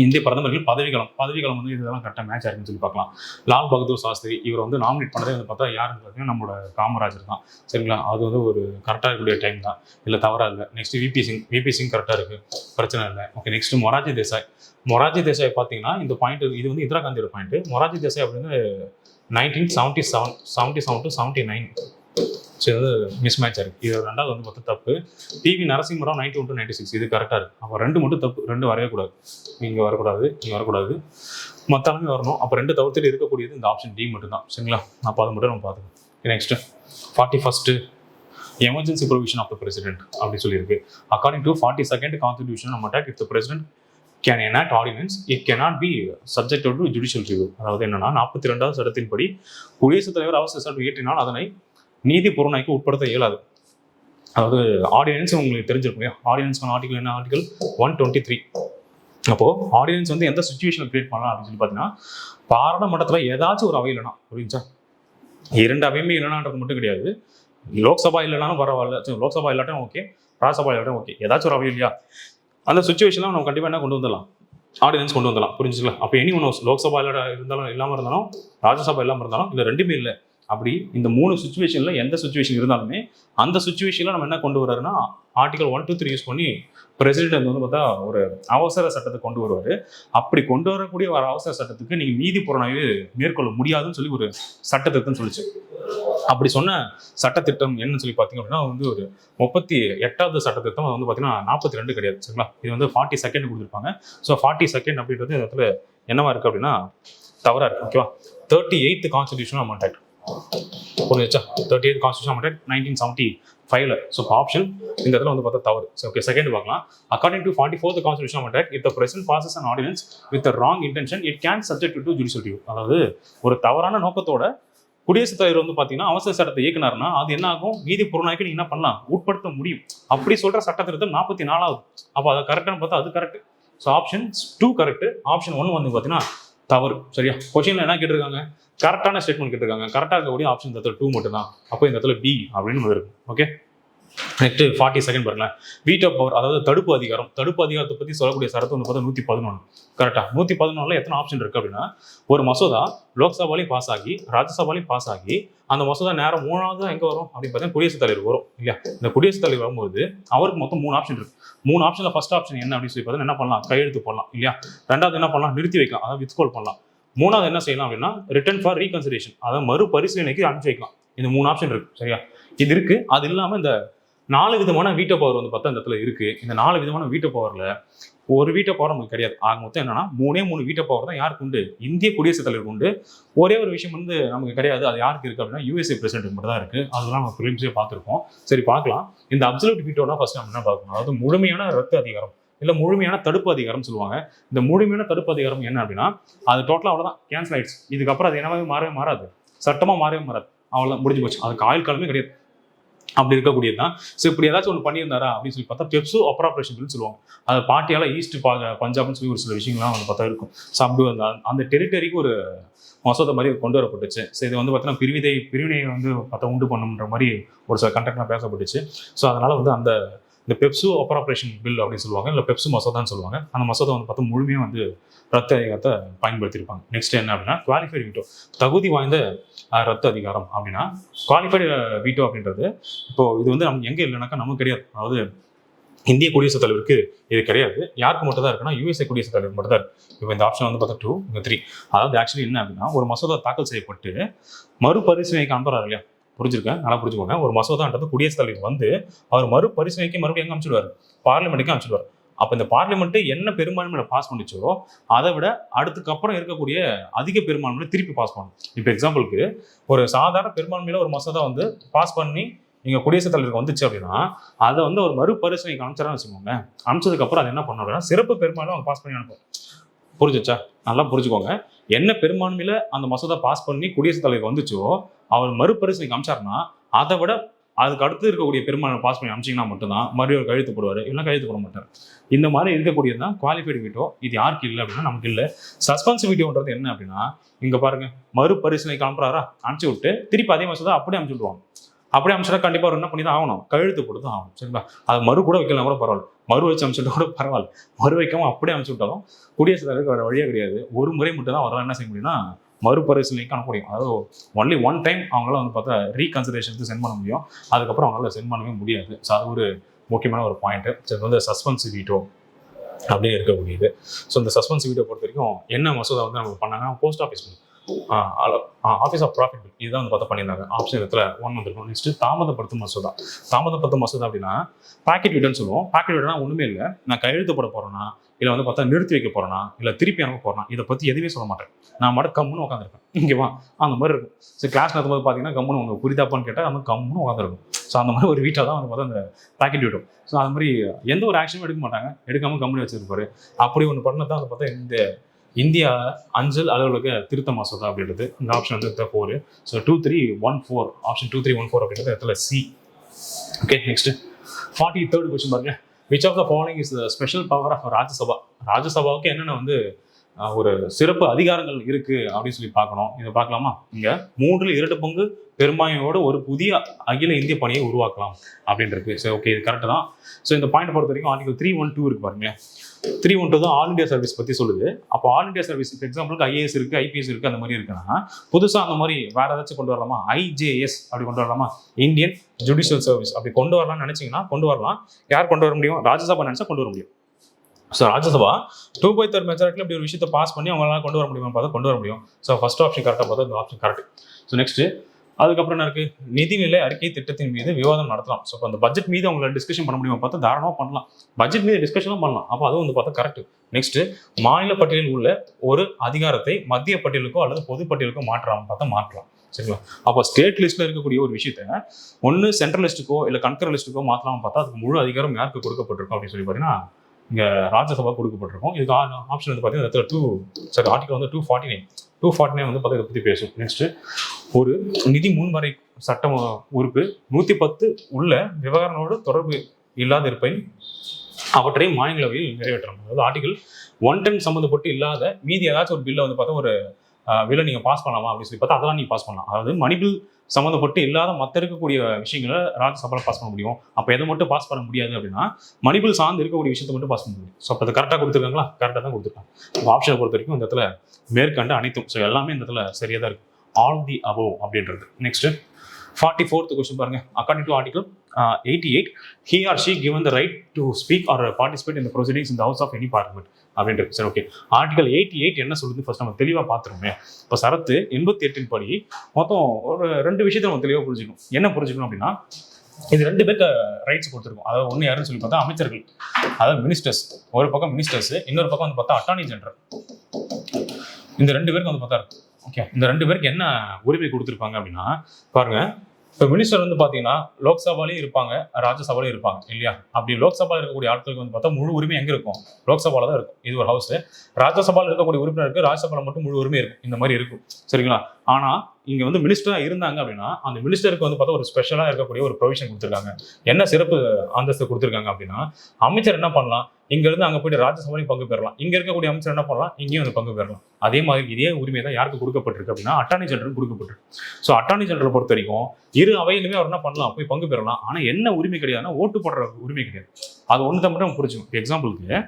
இந்திய பிரதமர்கள் பதவிக்காலம் வந்து இதெல்லாம் கரெக்டாக மேட்ச் ஆயிருக்குன்னு சொல்லி பார்க்கலாம். லால் பகதூர் சாஸ்திரி இவர் வந்து நாமினேட் பண்ணதே வந்து பார்த்தா யாருன்னு பார்த்தீங்கன்னா நம்மளோட காமராஜர் தான். சரிங்களா, அது வந்து ஒரு கரெக்டாக இருக்கக்கூடிய டைம் தான், இல்லை தவறாக இல்லை. நெக்ஸ்ட் விபி சிங் கரெக்டாக இருக்குது, பிரச்சனை இல்லை. ஓகே, நெக்ஸ்ட் மொரார்ஜி தேசாய் பார்த்தீங்கன்னா இந்த பாயிண்ட் இது வந்து இந்திரா காந்தியோட பாயிண்ட். மொரார்ஜி தேசாய் அப்படின்னு 1977 to 79. ஸோ இது வந்து மிஸ் மேட்ச் இருக்குது. இது 2வது வந்து பார்த்தா தப்பு. டிவி நரசிம்மராவ் 91 to 96 இது கரெக்டாக இருக்குது. அப்போ 2 மட்டும் தப்பு, 2 வரவே கூடாது. இங்கே வரக்கூடாது, மற்றாலுமே வரணும். அப்போ 2 தவிர்த்துட்டு இருக்கக்கூடியது இந்த ஆப்ஷன் டி மட்டும்தான். சரிங்களா, அப்போ அதை மட்டும் நம்ம பார்த்துக்கணும். Next 41st emergency provision of the president அப்படின்னு சொல்லியிருக்கு. அக்கார்டிங் டு 42nd கான்ஸ்டிடியூஷன் நம்ம attack if the president can enact ordinance it cannot be subjected to judicial review. அதாவது என்னன்னா 42வது சட்டத்தின்படி குடியரசுத் தலைவர் அவசர சட்டம் இயற்றினால் அதனை நீதி புறநாய்க்கு உட்படுத்த இயலாது. அதாவது ஆர்டினன்ஸ் உங்களுக்கு தெரிஞ்சிருக்கும் இல்லையா. ஆர்டினன்ஸ்க்கான ஆர்டிகல் என்ன, ஆர்டிகல் 123. அப்போது ஆர்டினன்ஸ் வந்து எந்த சுச்சுவேஷனில் கிரியேட் பண்ணலாம் அப்படின்னு சொல்லி பார்த்தீங்கன்னா பாராளுமன்றத்தில் ஏதாச்சும் ஒரு அவை இல்லைனா, புரிஞ்சா 2 அவையுமே இல்லைனான்றது மட்டும் கிடையாது. லோக்சபா இல்லைனாலும் பரவாயில்ல, லோக்சபா இல்லாட்டும் ஓகே, ராஜ்யசபா இல்லாட்டும் ஓகே, ஏதாச்சும் ஒரு அவை இல்லையா, அந்த சுச்சுவேஷன்லாம் நம்ம கண்டிப்பாக என்ன கொண்டு வந்துடலாம், ஆர்டினன்ஸ் கொண்டு வந்துடலாம். புரிஞ்சுக்கலாம். அப்போ எனி ஒன்று லோக்சபா இல்லாமல் இருந்தாலும் ராஜ்யசபா இல்லாமல் இருந்தாலும் இல்லை 2மே இல்லை, அப்படி இந்த 3 சுச்சுவேஷனில் எந்த சுச்சுவேஷன் இருந்தாலுமே அந்த சுச்சுவேஷனில் நம்ம என்ன கொண்டு வர்றாருன்னா ஆர்டிகல் 123 யூஸ் பண்ணி பிரசிடென்ட் வந்து பார்த்தா ஒரு அவசர சட்டத்தை கொண்டு வருவார். அப்படி கொண்டு வரக்கூடிய ஒரு அவசர சட்டத்துக்கு நீங்கள் நீதி புறநாய்வு மேற்கொள்ள முடியாதுன்னு சொல்லி ஒரு சட்டத்திட்டம்னு சொல்லிச்சு. அப்படி சொன்ன சட்டத்திட்டம் என்னன்னு சொல்லி பார்த்தீங்க அப்படின்னா வந்து ஒரு 38வது சட்டத்திட்டம். அது வந்து பார்த்தீங்கன்னா 42 கிடையாது. சரிங்களா, இது வந்து 42 கொடுத்துருப்பாங்க. ஸோ 42 அப்படின்றது இந்த இடத்துல என்னவா இருக்குது அப்படின்னா தவறாக இருக்குது. ஓகேவா, 38th கான்ஸ்டிடியூஷனல் அமெண்ட்மெண்ட் புரிஞ்சுச்சா, 38th constitution amendment 1975. So option இந்த இடத்துல வந்து பார்த்தா தவறு. ஸோ ஓகே, செகண்ட் பார்க்கலாம். According to 44th constitution amendment if the president bosses an ordinance with wrong intention it can subject to judicial review. அதாவது ஒரு தவறான நோக்கத்தோட குடியரசுத் தலைவர் வந்து பார்த்தீங்கன்னா அவசர சட்டத்தை இயக்குனாருன்னா அது என்ன ஆகும், நீதி புறநாய்க்கு நீங்க என்ன பண்ணலாம், உட்படுத்த முடியும். அப்படி சொல்ற சட்டத்திருத்தம் 44வது. அப்போ அதை கரெக்டானு பார்த்தா அது correct. So option 2 correct. Option 1 வந்து பார்த்தீங்கன்னா தவறு. சரியா, கொஸ்டின்ல என்ன கேட்டிருக்காங்க, கரெக்டான ஸ்டேட்மெண்ட் கேட்டிருக்காங்க. கரெக்டாக இருக்கக்கூடிய ஆப்ஷன் இந்த இடத்துல 2 மட்டும் தான். அப்போ இந்த இடத்துல டி அப்படின்னு இருக்கும். ஓகே, நெக்ஸ்ட் 42 பாருங்களேன். வீட்டோ பவர், அதாவது தடுப்பு அதிகாரத்தை பற்றி சொல்லக்கூடிய சரத்து வந்து பார்த்தா 111. கரெக்டாக 111 எத்தனை ஆப்ஷன் இருக்குது அப்படின்னா, ஒரு மசோதா லோக்சபாலையும் பாஸ் ஆகி ராஜ்யசபாலையும் பாஸ் ஆகி அந்த மசோதா நேரம் 3வது எங்கே வரும் அப்படின்னு பார்த்தீங்கன்னா குடியரசுத் தலைவர் வரும் இல்லையா. இந்த குடியரசுத் தலைவர் வரும்போது அவருக்கு மொத்தம் 3 ஆப்ஷன் இருக்குது. 3 ஆப்ஷனில் ஃபர்ஸ்ட் ஆப்ஷன் என்ன அப்படின்னு சொல்லி பார்த்தீங்கன்னா என்ன பண்ணலாம், கையெழுத்து போடலாம் இல்லையா. 2வது என்ன பண்ணலாம், நிறுத்தி வைக்கலாம், அதாவது வித்கோல் பண்ணலாம். மூணாவது என்ன செய்யலாம் அப்படின்னா ரிட்டர்ன் ஃபார் ரீகன்சிடரேஷன், அதாவது மறுபரிசீலனைக்கு அனுப்பிச்சு வைக்கலாம். இந்த 3 ஆப்ஷன் இருக்கு, சரியா? இது இருக்கு. அது இல்லாமல் இந்த 4 விதமான வீட்டோ பவர் வந்து பார்த்தா இந்த இடத்துல இருக்கு. இந்த 4 விதமான வீட்டோ பவர்ல ஒரு வீட்டோ பவர் நமக்கு கிடையாது. ஆக மொத்தம் என்னன்னா 3 வீட்டோ பவர் தான் யாருக்கு உண்டு? இந்திய குடியரசுத் தலைவருக்கு உண்டு. ஒரே ஒரு விஷயம் வந்து நமக்கு கிடையாது. அது யாருக்கு இருக்கு அப்படின்னா USA பிரசிடென்ட் மட்டும் தான் இருக்கு. அதெல்லாம் நம்ம பிலிம்ஸே பார்த்துருக்கோம். சரி, பார்க்கலாம். இந்த அப்சல்யூட் வீட்டோனா ஃபர்ஸ்ட் நம்ம என்ன பார்க்கணும்? அதாவது முழுமையான ரத்து அதிகாரம் இல்லை முழுமையான தடுப்பு அதிகாரம் சொல்லுவாங்க. இந்த முழுமையான தடுப்பு அதிகாரம் என்ன அப்படின்னா அது டோட்டலாக அவ்வளோதான், கேன்சல் ஆயிடுச்சு. இதுக்கப்புறம் அது என்னவே மாறவே மாறாது, சட்டமாக மாறவே மாறாது. அவ்வளோதான், முடிஞ்சு போச்சு. அதுக்கு ஆயுள் காலமே கிடையாது. அப்படி இருக்கக்கூடியது தான். ஸோ இப்படி ஏதாச்சும் ஒன்று பண்ணியிருந்தாரா அப்படின்னு சொல்லி பார்த்தா பெப்சோ அப்ராப்ரேஷன் பில்னு சொல்லுவாங்க. அதை பாட்டியால் ஈஸ்ட் பஞ்சாப்னு சொல்லி ஒரு சில விஷயங்கள்லாம் வந்து பார்த்தா இருக்கும். ஸோ அப்படி அந்த டெரிட்டரிக்கு ஒரு மசோதா மாதிரி கொண்டு வரப்பட்டுச்சு. ஸோ இது வந்து பார்த்தீங்கன்னா பிரிவினையை வந்து பார்த்தா உண்டு பண்ணுன்ற மாதிரி ஒரு சில கண்டெக்ட்லாம் பேசப்பட்டுச்சு. ஸோ அதனால வந்து இந்த பெப்சோ அப்ராப்ரேஷன் பில் அப்படின்னு சொல்லுவாங்க, இல்லை பெப்சோ மசோதான்னு சொல்லுவாங்க. அந்த மசோதா வந்து பார்த்தா முழுமையாக வந்து ரத்து அதிகாரத்தை பயன்படுத்தியிருப்பாங்க. நெக்ஸ்ட் என்ன அப்படின்னா குவாலிஃபைடு வீட்டோ, தகுதி வாய்ந்த ரத்து அதிகாரம். அப்படின்னா குவாலிஃபைடு வீட்டோ அப்படின்றது இப்போ இது வந்து நமக்கு எங்கே இல்லைனாக்கா நமக்கு கிடையாது. அதாவது இந்திய குடியரசுத் தலைவருக்கு இது கிடையாது. யாருக்கு மட்டும் தான் இருக்குன்னா USA குடியரசுத் தலைவர் மட்டும் தான் இருக்கு. இப்போ இந்த ஆப்ஷன் வந்து பார்த்தா 2, இங்கே 3. அதாவது ஆக்சுவலி என்ன அப்படின்னா ஒரு மசோதா தாக்கல் செய்யப்பட்டு மறுபரிசீலனைக்கு அனுப்புறாரு இல்லையா? புரிஞ்சிருக்கேன், நல்லா புரிஞ்சுக்கோங்க. ஒரு மசோதான்றது குடியரசுத் தலைவர் வந்து அவர் மறுபரிசீலனைக்கு மறுபடியும் எங்கே அனுப்பிச்சிடுவார்? பார்லிமெண்ட்டுக்கு அனுப்பிச்சிடுவார். அப்போ இந்த பார்லிமெண்ட் என்ன பெரும்பான்மையில பாஸ் பண்ணிச்சோ அதை விட அதுக்கப்புறம் இருக்கக்கூடிய அதிக பெரும்பான்மையில திருப்பி பாஸ் பண்ணணும். இப்போ எக்ஸாம்பிளுக்கு ஒரு சாதாரண பெரும்பான்மையில ஒரு மசோதா வந்து பாஸ் பண்ணி நீங்க குடியரசுத் தலைவருக்கு வந்துச்சு அப்படின்னா அதை வந்து ஒரு மறுபரிசீலனைக்கு அனுப்பிச்சாரான்னு வச்சுக்கோங்க. அனுப்பிச்சதுக்கப்புறம் அது என்ன பண்ணணும் அப்படின்னா சிறப்பு பெரும்பான்மையில அவங்க பாஸ் பண்ணி அனுப்பும். புரிஞ்சிச்சா? நல்லா புரிஞ்சுக்கோங்க. என்ன பெரும்பான்மையில அந்த மசோதா பாஸ் பண்ணி குடியரசுத் தலைவருக்கு வந்துச்சோ அவர் மறுபரிசீலனைக்கு அனுப்பிச்சாருன்னா அதை விட அதுக்கு அடுத்து இருக்கக்கூடிய பெரும்பான்மை பாஸ் பண்ணி அனுப்பிச்சிங்கன்னா மட்டும்தான் மறுபடியும் கழுத்து போடுவார், இல்லைன்னா கழுத்து போட மாட்டார். இந்த மாதிரி இருக்கக்கூடியது தான் குவாலிஃபைடு வீட்டோ. இது யாருக்கு இல்லை அப்படின்னா நமக்கு இல்லை. சஸ்பென்ஸ் வீட்டோன்றது என்ன அப்படின்னா இங்க பாருங்க, மறுபரிசீலனைக்கு அனுப்புறாரா, அனுப்பிச்சு விட்டு திருப்பி அதே மசோதா அப்படியே அனுப்பிச்சு விடுவாங்க. அப்படியே அனுப்பிச்சா கண்டிப்பா அவர் என்ன பண்ணி தான் ஆகணும்? கழுத்து போட்டு தான் ஆகணும், சரிங்களா? அது மறு கூட வைக்கலாம் கூட பரவாயில்ல, மறு வச்சு அனுப்பிச்சுட்டா கூட பரவாயில்ல. மறு வைக்காம அப்படியே அனுப்பிச்சு விட்டாலும் குடியரசுத் தலைவருக்கு வேற வழியே கிடையாது. ஒரு முறை மட்டும் தான் அவரால் என்ன செய்ய முடியும்னா மறுபரிசீலனைக்கு அனுப்ப முடியும். அதாவது ஒன்லி ஒன் டைம் அவங்களால வந்து பார்த்தா ரீகன்சிடரேஷனுக்கு சென்ட் பண்ண முடியும். அதுக்கப்புறம் அவங்களால சென்ட் பண்ணவே முடியாது. ஸோ அது ஒரு முக்கியமான ஒரு பாயிண்ட். ஸோ வந்து சஸ்பென்ஸ் வீட்டோ அப்படியே இருக்கக்கூடியது. ஸோ இந்த சஸ்பென்ஸ் வீட்டோ பொறுத்த வரைக்கும் என்ன மசோதா வந்து நம்ம பண்ணாங்கன்னா post office office of profit bill இதுதான் வந்து பார்த்தா பண்ணியிருந்தாங்க. ஆப்ஷன் இடத்துல 1 வந்துருக்கும். நெக்ஸ்ட் தாமதப்படுத்தும் மசோதா. தாமதப்படுத்தும் மசோதா அப்படின்னா பாக்கெட் வீடுன்னு சொல்லுவோம். பாக்கெட் வீடுனா ஒன்றுமே இல்லை, நான் கையெழுத்து போட போறேன்னா இல்லை வந்து பார்த்தா நிறுத்தி வைக்க போறேன்னா இல்லை திருப்பி அனுப்ப போறேன்னா இதை பற்றி எதுவுமே சொல்ல மாட்டேன். நான் மட்டும் கம்முன்னு உட்காந்துருப்பேன். இங்கேவா அந்த மாதிரி இருக்கும். சரி, கிளாஸ் நடத்தும்போது பார்த்தீங்கன்னா கம்முன்னு உங்களுக்கு புரிதாப்பான்னு கேட்டால் நம்ம கம்முன்னு உட்காந்துருக்கும். ஸோ அந்த மாதிரி ஒரு வீட்டில் தான் வந்து பார்த்தா அந்த பாக்கெட் வீடும். ஸோ அது மாதிரி எந்த ஒரு ஆக்ஷனும் எடுக்க மாட்டாங்க, எடுக்காமல் கம்பெனி வச்சிருப்பாரு. அப்படி ஒன்று பண்ணதான் வந்து பார்த்தா இந்த இந்தியா அஞ்சல் அலுவலக திருத்த மசோதா அப்படின்றது. இந்த ஆப்ஷன் வந்து 4. ஸோ 2314 ஆப்ஷன் 2314 அப்படின்றது இடத்துல C. Okay, next 43rd question பாருங்க. Which of the following is the special power of Rajya Sabha? ராஜ்யசபாவுக்கு என்னென்ன வந்து ஒரு சிறப்பு அதிகாரங்கள் இருக்கு அப்படின்னு சொல்லி பார்க்கணும். இதை பார்க்கலாமா? இங்க 3/2 பெரும்பான்மையோட ஒரு புதிய அகில இந்திய பணியை உருவாக்கலாம் அப்படின்றது. சரி, ஓகே, இது கரெக்ட் தான். ஸோ இந்த பாயிண்ட் பொறுத்த வரைக்கும் ஆர்டிகல் 312 இருக்கு பாருங்க. 312 தான் ஆல் இண்டியா சர்வீஸ் பத்தி சொல்லுது. அப்போ ஆல் இண்டியா சர்வீஸ் இப்போ எக்ஸாம்பிளுக்கு IAS இருக்கு, IPS இருக்கு, அந்த மாதிரி இருக்குன்னா புதுசா அந்த மாதிரி வேற ஏதாச்சும் கொண்டு வரலாமா? IJS அப்படி கொண்டு வரலாமா? இந்தியன் ஜுடிஷியல் சர்வீஸ் அப்படி கொண்டு வரலாம்னு நினைச்சீங்கன்னா கொண்டு வரலாம். யார் கொண்டு வர முடியும்? ராஜ்யசபா நினைச்சா கொண்டு வர முடியும். ஸோ ராஜ்யசபா 2/3 மெஜாரிட்டியில் இப்படி ஒரு விஷயத்தை பாஸ் பண்ணி அவங்களால கொண்டு வர முடியுமா பார்த்தா கொண்டு வர முடியும். ஸோ ஃபர்ஸ்ட் ஆப்ஷன் கரெக்டாக பார்த்தா இந்த ஆப்ஷன் கரெக்ட். ஸோ நெக்ஸ்ட் அதுக்கப்புறம் என்ன இருக்கு? நிதிநிலை அறிக்கை திட்டத்தின் மீது விவாதம் நடத்தலாம். ஸோ அந்த பட்ஜெட் மீது அவங்களை டிஸ்கஷன் பண்ண முடியுமா பார்த்தா தாராளமாக பண்ணலாம். பட்ஜெட் மீது டிஸ்கஷனும் பண்ணலாம். அப்போ அதுவும் வந்து பார்த்தா கரெக்ட். நெக்ஸ்ட் மாநில பட்டியலில் உள்ள ஒரு அதிகாரத்தை மத்திய பட்டியலுக்கோ அல்லது பொது பட்டியலுக்கோ மாற்றலாம் பார்த்தா மாற்றலாம். சரிங்களா? அப்போ ஸ்டேட் லிஸ்ட்ல இருக்கக்கூடிய ஒரு விஷயத்த ஒன்று சென்ட்ரல் லிஸ்ட்டுக்கோ இல்லை கன்கர் லிஸ்ட்டுக்கோ மாற்றலாம் பார்த்தா அதுக்கு முழு அதிகாரம் யாருக்கு கொடுக்கப்பட்டிருக்கும் அப்படின்னு சொல்லி பார்த்தீங்கன்னா இங்கே ராஜ்யசபா கொடுக்கப்பட்டிருக்கும். இதுக்கு ஆப்ஷன் வந்து பார்த்தீங்கன்னா ஆர்டிகல் வந்து 249 வந்து பார்த்தா இதை பற்றி பேசும். நெக்ஸ்ட் ஒரு நிதி முன்வரை சட்டம் உறுப்பு 110 உள்ள விவகாரங்களோடு தொடர்பு இல்லாத இருப்பை அவற்றை மாநிலவையில் நிறைவேற்றணும். அதாவது ஆர்டிகல் 110 சம்மந்தப்பட்டு இல்லாத மீதி ஏதாச்சும் ஒரு பில்லை வந்து பார்த்தா ஒரு பில்லை நீங்கள் பாஸ் பண்ணலாமா அப்படின்னு சொல்லி பார்த்தா அதெல்லாம் நீங்கள் பாஸ் பண்ணலாம். அதாவது மணி பில் சம்மந்தப்பட்டு இல்லாத மற்ற இருக்கக்கூடிய விஷயங்களை ராஜ்யசபாவில் பாஸ் பண்ண முடியும். அப்போ எதை மட்டும் பாஸ் பண்ண முடியாது அப்படின்னா மணி பில் சார்ந்து இருக்கக்கூடிய விஷயத்தை மட்டும் பாஸ் பண்ண முடியும். ஸோ அப்போ அதை கரெக்டாக கொடுத்துருக்காங்களா? கரெக்டாக தான் கொடுத்துருக்காங்க. இப்போ ஆப்ஷனை பொறுத்த வரைக்கும் இந்த இடத்துல மேற்கண்ட அனைத்தும் ஸோ எல்லாமே இந்த இடத்துல சரியாக தான் இருக்கும். ஆல் தி அபோவ் அப்படின்றது. நெக்ஸ்ட் 44th கொஸ்டின் பாருங்க. According to article 88, he or she given the right to speak or participate in the proceedings in the house of any parliament அப்படின்றது. சரி, ஓகே. ஆர்டிகல் 88 என்ன சொல்லுது ஃபர்ஸ்ட் நம்ம தெளிவாக பார்த்துருமே. இப்போ சரத்து 88 படி மொத்தம் ஒரு 2 விஷயத்தை நம்ம தெளிவாக புரிஞ்சுக்கணும். என்ன புரிஞ்சுக்கணும் அப்படின்னா, இது 2 பேருக்கு ரைட்ஸ் கொடுத்துருக்கும். அதாவது ஒன்று யாருன்னு சொல்லி பார்த்தா அமைச்சர்கள், அதாவது மினிஸ்டர்ஸ். ஒரு பக்கம் மினிஸ்டர்ஸ், இன்னொரு பக்கம் வந்து பார்த்தா அட்டார்னி ஜெனரல். இந்த 2 பேருக்கு வந்து பார்த்தா இருக்கும். ஓகே, இந்த 2 பேருக்கு என்ன உரிமை கொடுத்துருப்பாங்க அப்படின்னா பாருங்க. இப்போ மினிஸ்டர் வந்து பார்த்தீங்கன்னா லோக்சபாலையும் இருப்பாங்க, ராஜ்யசபாலையும் இருப்பாங்க இல்லையா? அப்படி லோக்சபாவில் இருக்கக்கூடிய ஆட்களுக்கு வந்து பார்த்தா முழு உரிமை எங்கே இருக்கும்? லோக்சபால தான் இருக்கும். இது ஒரு ஹவுஸ். ராஜ்யசபாவில் இருக்கக்கூடிய உறுப்பினருக்கு ராஜ்யசபால மட்டும் முழு உரிமை இருக்கும். இந்த மாதிரி இருக்கும். சரிங்களா? ஆனால் இங்கே வந்து மினிஸ்டராக இருந்தாங்க அப்படின்னா அந்த மினிஸ்டருக்கு வந்து பார்த்தா ஒரு ஸ்பெஷலாக இருக்கக்கூடிய ஒரு ப்ரொவிஷன் கொடுத்துருக்காங்க. என்ன சிறப்பு அந்தஸ்து கொடுத்துருக்காங்க அப்படின்னா, அமைச்சர் என்ன பண்ணலாம், இங்கேருந்து அங்கே போயிட்டு ராஜ்யசபாலையும் பங்கு பெறலாம். இங்கே இருக்கக்கூடிய அமைச்சர் என்ன பண்ணலாம், இங்கேயும் வந்து பங்கு பெறலாம். அதே மாதிரி இதே உரிமை தான் யாருக்கு கொடுக்கப்பட்டிருக்கு அப்படின்னா அட்டார்னி ஜெனரல் கொடுக்கப்பட்டிருக்கு. ஸோ அட்டார்னி ஜெனரல் பொறுத்த வரைக்கும் இரு அவையிலுமே அவர் என்ன பண்ணலாம், போய் பங்கு பெறலாம். ஆனால் என்ன உரிமை கிடையாதுன்னா ஓட்டு போடுற உரிமை கிடையாது. அது ஒன்று தான் மட்டும் புரிஞ்சுக்கணும். எக்ஸாம்பிளுக்கு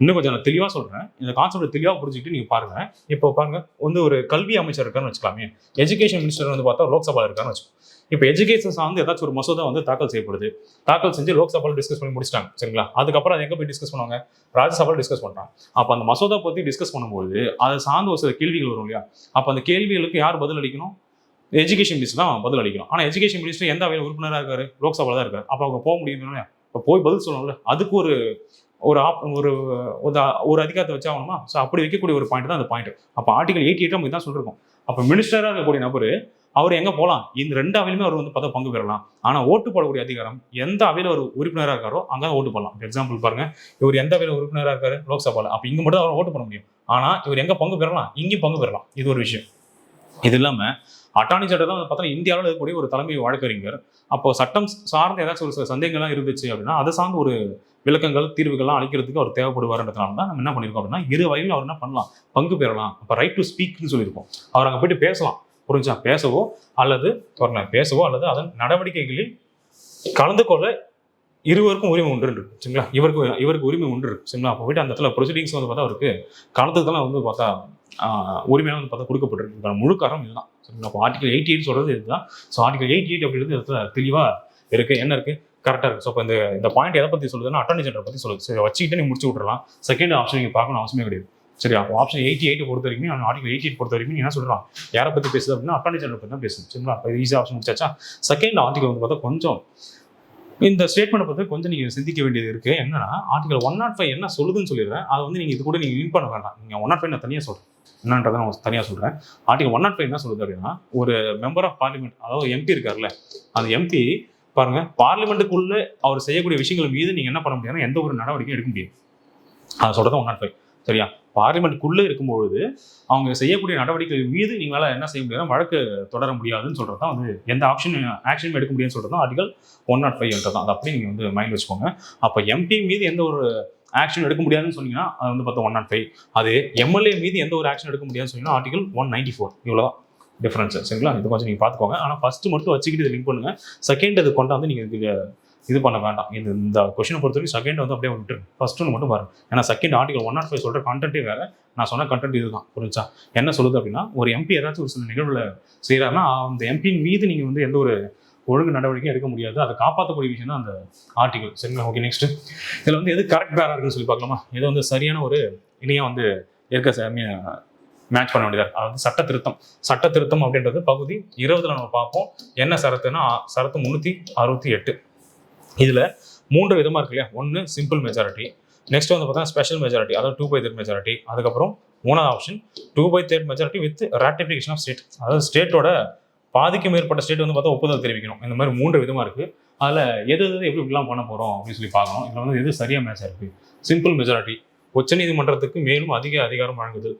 இன்னும் கொஞ்சம் நான் தெளிவாக சொல்கிறேன். இந்த கான்செப்ட் தெளிவாக புரிஞ்சுக்கிட்டு நீங்கள் பாருங்கள். இப்போ பாருங்க, வந்து ஒரு கல்வி அமைச்சர் இருக்கான்னு வச்சுக்கலாமே, எஜுகேஷன் மினிஸ்டர் வந்து பார்த்தா லோக்சபாவில் இருக்கான்னு வச்சுக்கோங்க. இப்போ எஜுகேஷன் சார்ந்து ஏதாச்சும் ஒரு மசோதா வந்து தாக்கல் செய்யப்படுது. தாக்கல் செஞ்சு லோக்சபாவில் டிஸ்கஸ் பண்ணி முடிச்சிட்டாங்க. சரிங்களா? அதுக்கப்புறம் அது எங்கே போய் டிஸ்கஸ் பண்ணுவாங்க, ராஜ்யசபாவில் டிஸ்கஸ் பண்ணுறாங்க. அப்போ அந்த மசோதா பற்றி டிஸ்கஸ் பண்ணும்போது அதை சார்ந்து ஒரு சில கேள்விகள் வரும் இல்லையா? அப்போ அந்த கேள்விகளுக்கு யார் பதில் அளிக்கணும்? எஜுகேஷன் மினிஸ்டர் தான் பதில் அளிக்கணும். ஆனால் எஜுகேஷன் மினிஸ்டர் எந்த அவையில் உறுப்பினராக இருக்காரு? லோக்சபாவில் தான் இருக்காரு. அப்போ அவங்க போக முடியும் இல்லையா? இப்போ போய் பதில் சொல்லணும்ல. அதுக்கு ஒரு ஒரு அதிகாரத்தை வச்சு ஆகணுமா? ஸோ அப்படி வைக்கக்கூடிய ஒரு பாயிண்ட் தான் அந்த பாயிண்ட். அப்போ ஆர்டிகல் 88 நம்ம இதான் சொல்லிருக்கோம். அப்போ மினிஸ்டராக இருக்கக்கூடிய நபர் அவர் எங்கே போகலாம்? இந்த 2 அவையிலுமே அவர் வந்து பார்த்தா பங்கு பெறலாம். ஆனால் ஓட்டு போடக்கூடிய அதிகாரம் எந்த அவையில் ஒரு உறுப்பினராக இருக்காரோ அங்கே தான் ஓட்டு போடலாம். எக்ஸாம்பிள் பாருங்க, இவர் எந்த அவையில் உறுப்பினராக இருக்காரு? லோக்சபாவில். அப்போ இங்கே மட்டும் அவர் ஓட்டு போட முடியும். ஆனால் இவர் எங்கே பங்கு பெறலாம்? இங்கேயும் பங்கு பெறலாம். இது ஒரு விஷயம். இது இல்லாமல் அட்டார்னி ஜெனரல் தான் பார்த்தா இந்தியாவில் இருக்கக்கூடிய ஒரு தலைமை வழக்கறிஞர். அப்போ சட்டம் சார்ந்த ஏதாச்சும் ஒரு சில சந்தேகங்கள்லாம் இருந்துச்சு அப்படின்னா அதை சார்ந்து ஒரு விளக்கங்கள் தீர்வுகள்லாம் அளிக்கிறதுக்கு அவர் தேவைப்படுவார்ன்றதுனால தான் நம்ம என்ன பண்ணியிருக்கோம் அப்படின்னா இரு வகையில் அவர் என்ன பண்ணலாம், பங்கு பெறலாம். அப்போ ரைட் டு ஸ்பீக்னு சொல்லியிருக்கோம். அவர் அங்கே போயிட்டு பேசலாம். புரிஞ்சா? பேசவோ அல்லது அதன் நடவடிக்கைகளில் கலந்து கொள்ள இருவருக்கும் உரிமை ஒன்று இருக்கு. சரிங்களா? இவருக்கு உரிமை ஒன்று இருக்கு. சரிங்களா? அப்போ போயிட்டு அந்த இடத்துல ப்ரொசீடிங்ஸ் வந்து பார்த்தா அவருக்கு கலந்துக்கெல்லாம் வந்து பார்த்தா உரிமையாக வந்து பார்த்தா கொடுக்கப்பட்டிருக்கு. முழு காரணம் இதுதான். சரிங்களா? அப்போ ஆர்டிகல் 88 சொல்றது இதுதான். ஸோ ஆர்டிகல் 88 அப்படின்றது இடத்துல தெளிவாக இருக்கு. என்ன இருக்கு? கரெக்டாக இருக்குது. ஸோ இப்போ இந்த பாயிண்ட் எதை பற்றி சொல்லுதுன்னா அட்டார்னி ஜெனரல் பற்றி சொல்லுது. சரி, வச்சுக்கிட்டு நீங்கள் முடிச்சு விட்றலாம். செகண்ட் ஆப்ஷன் நீங்கள் பார்க்கணும் அவசியமே கிடையாது. சரி, அப்போ ஆப்ஷன் 88 பொறுத்த வரைக்கும் ஆர்டிகல் 88 பொறுத்த வரைக்கும் என்ன சொல்கிறான், யாரை பற்றி பேசுது அப்படின்னா அட்டார்னி ஜெனரல் பற்றி தான் பேசுது. சரிங்களா? இப்போ ஈஸி ஆப்ஷன் முடிச்சாச்சா? செகண்ட் ஆர்டிகல் வந்து பார்த்தா கொஞ்சம் இந்த ஸ்டேட்மெண்ட் பற்றி கொஞ்சம் நீங்கள் சிந்திக்க வேண்டியது இருக்குது. என்னன்னா ஆர்டிகல் 105 என்ன சொல்லுதுன்னு சொல்லிடுறேன். அதை வந்து நீங்கள் இது கூட நீங்கள் லிங்க் பண்ண வேண்டாம். நீங்கள் 105 நான் தனியாக சொல்கிறேன். என்னன்றதை நான் தனியாக சொல்கிறேன். ஆர்டிகல் 105 என்ன சொல்லுது அப்படின்னா, ஒரு மெம்பர் ஆஃப் பார்லிமெண்ட், அதாவது எம்பி இருக்கார்ல, அந்த எம்பி பாருங்க, பார்லிமெண்ட்டுக்குள்ள அவர் செய்யக்கூடிய விஷயங்கள் மீது நீங்க என்ன பண்ண முடியாதுன்னா எந்த ஒரு நடவடிக்கையும் எடுக்க முடியாது. அதை சொல்றது 105. சரியா? பார்லிமெண்ட்டுக்குள்ளே இருக்கும்பொழுது அவங்க செய்யக்கூடிய நடவடிக்கைகள் மீது நீங்களால என்ன செய்ய முடியாது, வழக்கு தொடர முடியாதுன்னு சொல்றது தான் வந்து எந்த ஆக்ஷனும் எடுக்க முடியாதுன்னு சொல்றது தான் ஆர்டிகல் 105 தான். அதை அப்படி நீங்க வந்து மைண்ட் வச்சுக்கோங்க. அப்போ எம்பி மீது எந்த ஒரு ஆக்ஷன் எடுக்க முடியாதுன்னு சொன்னீங்கன்னா அது வந்து பார்த்தா 105. அது எம்எல்ஏ மீது எந்த ஒரு ஆக்ஷன் எடுக்க முடியாதுன்னு சொன்னீங்கன்னா ஆர்டிகல் 194. இவ்வளோதான் டிஃபரன்ஸ். சரிங்களா? இது கொஞ்சம் நீங்கள் பார்த்துக்கோங்க. ஆனால் ஃபர்ஸ்ட் மட்டும் வச்சுக்கிட்டு இது லிங்க் பண்ணுங்க. செகண்ட் இது கொண்டாந்து நீங்கள் இது பண்ண வேண்டாம். இந்த கொஸ்டினை பொறுத்த வரைக்கும் செகண்ட் வந்து அப்படியே விட்டுரு. ஃபர்ஸ்ட் ஒன்று மட்டும் பாருங்க. ஏன்னா செகண்ட் ஆர்டிகல் 105 சொல்கிற கண்டென்ட்டே வேறு. நான் சொன்ன கண்டென்ட் இதுதான். புரிஞ்சா? என்ன சொல்லுது அப்படின்னா, ஒரு எம்பி ஏதாச்சும் ஒரு சில நிகழ்வில் செய்கிறாருன்னா அந்த எம்பியின் மீது நீங்கள் வந்து எந்த ஒரு ஒழுங்கு நடவடிக்கையும் எடுக்க முடியாது. அதை காப்பாற்றக்கூடிய விஷயம் தான் அந்த ஆர்டிகல். சரிங்களா? ஓகே, நெக்ஸ்ட் இதில் வந்து எது கரெக்ட் பேராக இருக்குன்னு சொல்லி பார்க்கலாமா? எது வந்து சரியான ஒரு இணையாக வந்து இருக்க மேட்ச் பண்ண வேண்டியதாக. அதாவது சட்ட திருத்தம் அப்படின்றது பகுதி 20 நம்ம பார்ப்போம். என்ன சரத்துன்னா சரத்து 368. இதில் 3 விதமாக இருக்கு இல்லையா? ஒன்று சிம்பிள் மெஜாரிட்டி, நெக்ஸ்ட் வந்து பார்த்தா ஸ்பெஷல் மெஜாரிட்டி, அதாவது 2/3 மெஜாரிட்டி, அதுக்கப்புறம் 3வது option 2/3 majority with ratification of state, அதாவது ஸ்டேட்டோட பாதிக்கு மேற்பட்ட ஸ்டேட் வந்து பார்த்தா ஒப்புதல் தெரிவிக்கணும். இந்த மாதிரி 3 விதமாக இருக்குது. அதில் எது எப்படிலாம் பண்ண போகிறோம் அப்படின்னு சொல்லி பார்க்கணும். இதில் வந்து எது சரியாக மேட்ச் இருக்குது? சிம்பிள் மெஜாரிட்டி, உச்சநீதிமன்றத்துக்கு மேலும் அதிக அதிகாரம் வழங்குது.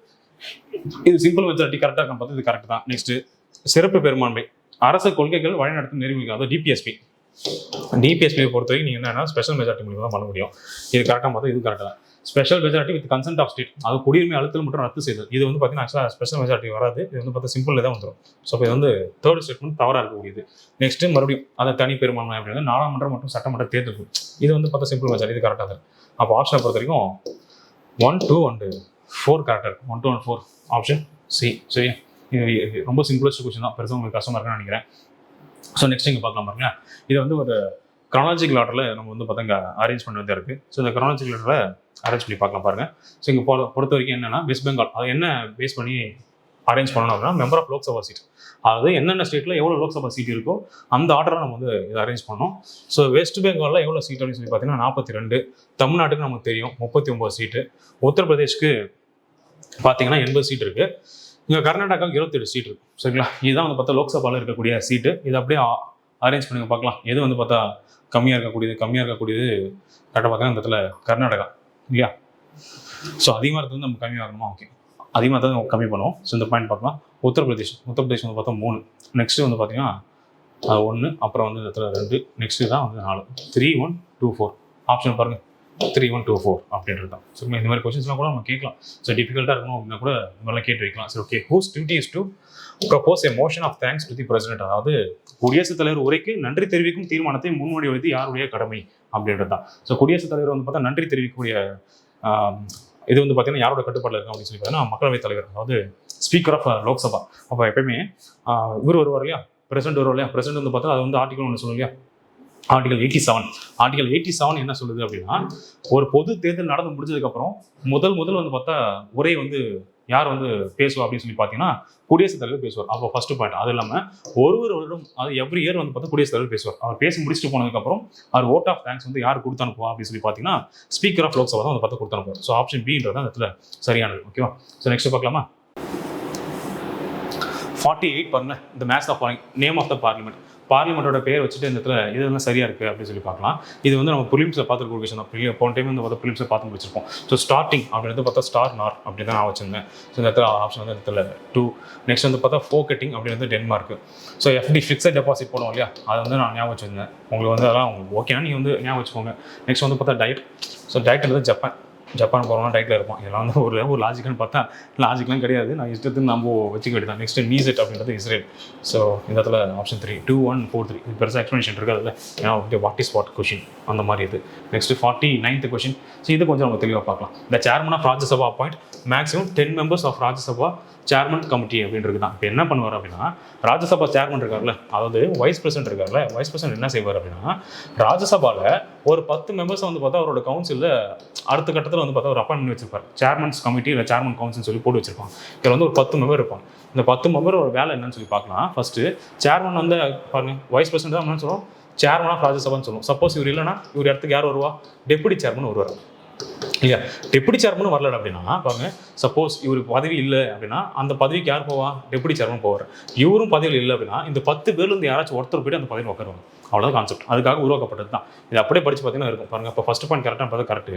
இது சிம்பிள் மெஜாரிட்டி கரெக்டாக இருக்கும் பார்த்து இது கரெக்ட் தான். நெக்ஸ்ட் சிறப்பு பெரும்பான்மை, அரசு கொள்கைகள் வழிநடத்தும் நெறிமுறைகள், அதாவது டிபிஎஸ்பி பொறுத்த வரைக்கும் நீங்கள் என்னன்னா ஸ்பெஷல் மெஜாரிட்டி மூலமாக தான் பண்ண முடியும். இது கரெக்டாக பார்த்தா இது கரெக்டாக தான். Special majority with consent of state, அது குடியுரிமை அழுத்தல் மட்டும் ரத்து செய்தல். இது வந்து பார்த்தீங்கன்னா ஆக்சுவலாக ஸ்பெஷல் மெஜாரிட்டி வராது. இது வந்து பார்த்தா சிம்பிளில் தான் வந்துடும். ஸோ இது வந்து தேர்ட் ஸ்டேட்மெண்ட் தவறாக இருக்கக்கூடியது. நெக்ஸ்ட் மறுபடியும் அதை தனி பெரும்பான்மை அப்படின்னா நாடாளுமன்றம் மற்றும் சட்டமன்ற தேர்தல், இது வந்து பார்த்தா சிம்பிள் மெஜாரிட்டி, இது கரெக்டாக தான். அப்போ ஆப்ஷனை பொறுத்த வரைக்கும் 1, 2 and 4 கரெக்டாக இருக்கும். 1, 2 and 4 ஆப்ஷன் சி. சரி, இது ரொம்ப சிம்பிளஸ்ட் கொஸ்டின் தான். பெருசாக உங்களுக்கு கஷ்டமாக இருக்குன்னு நினைக்கிறேன். ஸோ நெக்ஸ்ட் இங்கே பார்க்கலாம் பாருங்க. இது வந்து ஒரு க்ரானாலஜிக்கல் ஆர்டரில் நம்ம வந்து பார்த்தா அரேஞ்ச் பண்ணி இருக்குது. ஸோ இந்த க்ரானாலஜிக்கல் ஆர்டரில் அரேஞ்ச் பண்ணி பார்க்கலாம் பாருங்கள். ஸோ இங்கே பொறுத்த வரைக்கும் என்னென்னா வெஸ்ட் பெங்கால் அது என்ன பேஸ் பண்ணி அரேஞ்ச் பண்ணணும் அப்படின்னா மெம்பர் ஆஃப் லோக்சபா சீட், அதாவது என்னென்ன ஸ்டேட்டில் எவ்வளோ லோக்சபா சீட் இருக்கோ அந்த ஆர்டரில் நம்ம வந்து இதை அரேஞ்ச் பண்ணோம். ஸோ வெஸ்ட் பெங்காலில் எவ்வளோ சீட் அப்படின்னு சொல்லி பார்த்தீங்கன்னா 42, தமிழ்நாட்டுக்கு நமக்கு தெரியும் 39 சீட்டு, உத்தரப்பிரதேஷ்க்கு பார்த்தீங்கன்னா 80 சீட் இருக்குது, இங்கே கர்நாடகாவுக்கு 27 சீட் இருக்குது. சரிங்களா, இதுதான் வந்து பார்த்தா லோக்சபாவில் இருக்கக்கூடிய சீட்டு. இதை அப்படியே அரேஞ்ச் பண்ணி பார்க்கலாம். எது வந்து பார்த்தா கம்மியாக இருக்கக்கூடியது கரெக்டாக பார்த்தா இந்த இடத்துல கர்நாடகா இல்லையா. ஸோ அதிகமாக இருக்கிறது நம்ம கம்மி ஆகணுமா, ஓகே அதிகமாக தான் நம்ம கம்மி பண்ணுவோம். ஸோ இந்த பாயிண்ட் பார்க்கலாம். உத்தரப்பிரதேஷ் வந்து பார்த்தா 3, நெக்ஸ்ட்டு வந்து பார்த்தீங்கன்னா 1, அப்புறம் வந்து இந்த இடத்துல 2, நெக்ஸ்ட்டு தான் வந்து 4, 3, 1, 2, 4 ஆப்ஷன் பாருங்கள் 3, 1, 2, 4 அப்படின்றது தான். ஸோ இந்த மாதிரி கொஸ்டின்ஸ்லாம் கூட நம்ம கேட்கலாம். ஸோ டிஃபிகல்ட்டாக இருக்கணும் அப்படின்னா கூட இந்த மாதிரிலாம் கேட்டு வைக்கலாம். சரி okay, whose duty is to propose a motion of thanks to the president, அதாவது குடியரசுத் தலைவர் உரைக்கு நன்றி தெரிவிக்கும் தீர்மானத்தை முன்மொழிவது யாருடைய கடமை அப்படின்றது தான். ஸோ குடியரசுத் தலைவர் வந்து பார்த்தா நன்றி தெரிவிக்கக்கூடிய இது வந்து பார்த்தீங்கன்னா யாரோட கட்டுப்பாட்டில் இருக்கும் அப்படின்னு சொல்லி பார்த்தீங்கன்னா மக்களவைத் தலைவர், அதாவது ஸ்பீக்கர் ஆஃப் லோக்சபா. அப்போ எப்பயுமே இவர் வருவார் இல்லையா, பிரசிடென்ட் வருவார் இல்லையா, பிரசிடென்ட் வந்து பார்த்தா அது வந்து ஆர்டிகல் ஒன்று சொல்லுவோம் இல்லையா, ஆர்டிகல் 87 என்ன சொல்லுது அப்படின்னா, ஒரு பொது தேர்தல் நடந்து முடிஞ்சதுக்கப்புறம் முதல் வந்து பார்த்தா உரை வந்து யார் வந்து பேசுவா அப்படின்னு சொல்லி பார்த்தீங்கன்னா குடியரசுத் தலைவர் பேசுவார். அப்போ ஃபர்ஸ்ட் பாயிண்ட். அது இல்லாமல் ஒரு வருடம் அது எவ்ரி இயர் வந்து பார்த்தா குடியரசுத் தலைவர் பேசுவார். அவர் பேசி முடிச்சுட்டு போனதுக்கப்புறம் அவர் ஓட் ஆஃப் தேங்க்ஸ் வந்து யார் கொடுத்து அனுப்புவா அப்படின்னு சொல்லி பார்த்தீங்கன்னா ஸ்பீக்கர் ஆஃப் லோக்சபா தான் வந்து பார்த்தா கொடுத்து அனுப்புவார். ஸோ ஆப்ஷன் பின்றது அந்த இடத்துல சரியானது. ஓகேவா. ஸோ நெக்ஸ்ட் பார்க்கலாமா. 48 பாருங்க, இந்த match of name of the பார்லிமெண்ட்டோட பேர் வச்சுட்டு இந்த இடத்துல இதெல்லாம் சரியாக இருக்குது அப்படின்னு சொல்லி பார்க்கலாம். இது வந்து நம்ம ப்ரிலிம்ஸில் பார்த்துருக்க கொஷின் தான். போன டைம் வந்து பார்த்தா ப்ரிலிம்ஸில் பார்த்து முடிச்சிருப்போம். ஸோ ஸ்டார்டிங் அப்படின்னு பார்த்தா ஸ்டார் நார் அப்படி தான் நான் வச்சிருந்தேன். ஸோ இந்த இடத்துல ஆப்ஷன் வந்து இந்த இடத்துல 2. நெக்ஸ்ட் வந்து பார்த்தா ஃபோகட்டிங் அப்படின்னு வந்து Denmark. So FD fixed deposit போடுவோம் இல்லையா, அதை வந்து நான் ஞாபகம் வச்சுருந்தேன். உங்களுக்கு வந்து அதெல்லாம் உங்களுக்கு ஓகேனா நீங்கள் வந்து ஞாபகம் வச்சுக்கோங்க. நெக்ஸ்ட் வந்து பார்த்தா டயட். ஸோ டயட் வந்து ஜப்பான் போகிறோம்னா டைட்டில் இருப்போம். இதெல்லாம் வந்து ஒரு லாஜிக்கல்னு பார்த்தா லாஜிக்லாம் கிடையாது. நான் இஷ்டத்துக்கு நம்ம வச்சுக்க வேண்டியது தான். நெக்ஸ்ட் நீசெட் அப்படின்றது இஸ்ரேல். ஸோ இந்த இடத்துல ஆப்ஷன் 3, 2, 1, 4, 3 இது பெருசாக எக்ஸ்ப்ளனேஷன் இருக்குது அதில். ஏன்னா வாட் இஸ் வாட் கொஷின் அந்த மாதிரி இது. Next 49th question. ஸோ இது கொஞ்சம் நம்ம தெளிவாக பார்க்கலாம். The chairman of Rajya Sabha appoint maximum 10 members of Rajya Sabha chairman committee அப்படின்றது தான். இப்போ என்ன பண்ணுவார் அப்படின்னா, ராஜ்யசபா சேர்மன் இருக்கார்ல, அதாவது வைஸ் பிரசிடென்ட் இருக்கார்ல, வைஸ் பிரசிடென்ட் என்ன செய்வார் அப்படின்னா, ராஜ்யசபாவில் ஒரு 10 members வந்து பார்த்தா அவரோட கவுன்சிலில் அடுத்த கட்டத்தில் வந்து பார்த்தா ஒரு அப்பாயின்ட் பண்ணி வச்சிருப்பார். சேர்மன்ஸ் கமிட்டி இல்லை சேர்மன் கவுன்சில் சொல்லி போட்டு வச்சிருப்பாங்க. இதில் வந்து ஒரு 10 member இருப்பாங்க. இந்த 10 member ஒரு வேலை என்னன்னு சொல்லி பார்க்கலாம். ஃபர்ஸ்ட் சேர்மன் வந்து பாருங்க, வைஸ் பிரசிடென்ட் தான் என்னன்னு சொல்லுவோம், சேர்மன் ஆஃப் ராஜ்யசபான்னு சொல்லுவோம். சப்போஸ் இவர் இல்லைன்னா இவர் இடத்துக்கு யார் வருவா, டெபுட்டி சேர்மன் வருவார் இல்லையா. டெபுட்டி சேர்மன் வரல அப்படின்னா பாருங்க, சப்போஸ் இவருக்கு பதவி இல்லை அப்படின்னா அந்த பதவிக்கு யார் போவா, டெபுட்டி சேர்மன் போவார். இவரும் பதவியில் இல்லை அப்படின்னா இந்த 10 பேர்லேருந்து யாராச்சும் ஒருத்தர் போய்ட்டு அந்த பதவியில் உட்காருவாங்க. அவ்வளோதான் கான்செப்ட். அதுக்காக உருவாக்கப்பட்டது தான். இது அப்படியே படித்து பார்த்தீங்கன்னா இருக்கும் பாருங்க. இப்போ ஃபர்ஸ்ட் பாயிண்ட் கரெக்டாக பார்த்தா கரெக்ட்.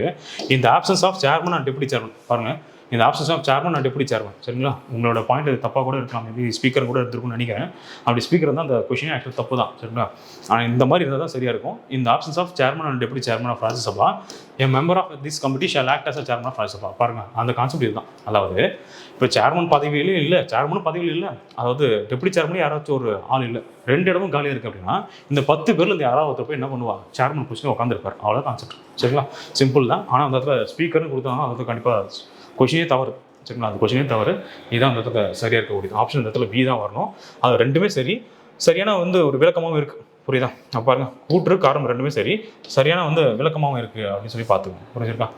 இந்த options of chairman and deputy chairman பாருங்க, இந்த options of chairman and deputy chairman. சரிங்களா, உங்களோட பாயிண்ட் தப்பாக கூட இருக்கலாம், மேபி ஸ்பீக்கர் கூட எடுத்துருக்குன்னு நினைக்கிறேன். அப்படி ஸ்பீக்கர் தான் அந்த கொஷினே ஆக்சுவலி தப்பு தான். சரிங்களா, ஆனால் இந்த மாதிரி இருந்தால் தான் சரியாக இருக்கும். இந்த options of chairman and deputy chairman of Rajya Sabha a member of this committee shawl act as a chairman of Rajya Sabha. பாருங்க, அந்த கான்செப்ட் இதுதான். அதாவது இப்போ சேர்மன் பதவியிலே இல்லை, சேர்மனும் பதவியில் இல்லை, அதாவது டெபுட்டி சேர்மன் யாராச்சும் ஒரு ஆள் இல்லை, 2 இடமும் காலியாக இருக்குது அப்படின்னா இந்த 10 பேர்லேருந்து யாராவது ஒருத்தர் போய் என்ன பண்ணுவா, சேர்மன் பொசிஷனில் உட்காந்துருப்பார். அவ்வளோ கான்செப்ட். சரிங்களா, சிம்பிள் தான். ஆனால் அந்த இடத்துல ஸ்பீக்கர்னு கொடுத்தாங்கன்னா அது கண்டிப்பாக கொஷினே தவறு. சரிங்களா, அது கொஷினே தவறு. இதுதான் அந்த இடத்துல சரியாக இருக்கக்கூடியது. ஆப்ஷன் இந்த இடத்துல பி தான் வரணும். அது ரெண்டுமே சரியான வந்து ஒரு விளக்கமாகவும் இருக்குது. புரியுதா, பாருங்க, கூற்று காரணம் ரெண்டுமே சரியான வந்து விளக்கமாகவும் இருக்குது அப்படின்னு சொல்லி பார்த்துக்கோங்க. புரிஞ்சிருக்கா.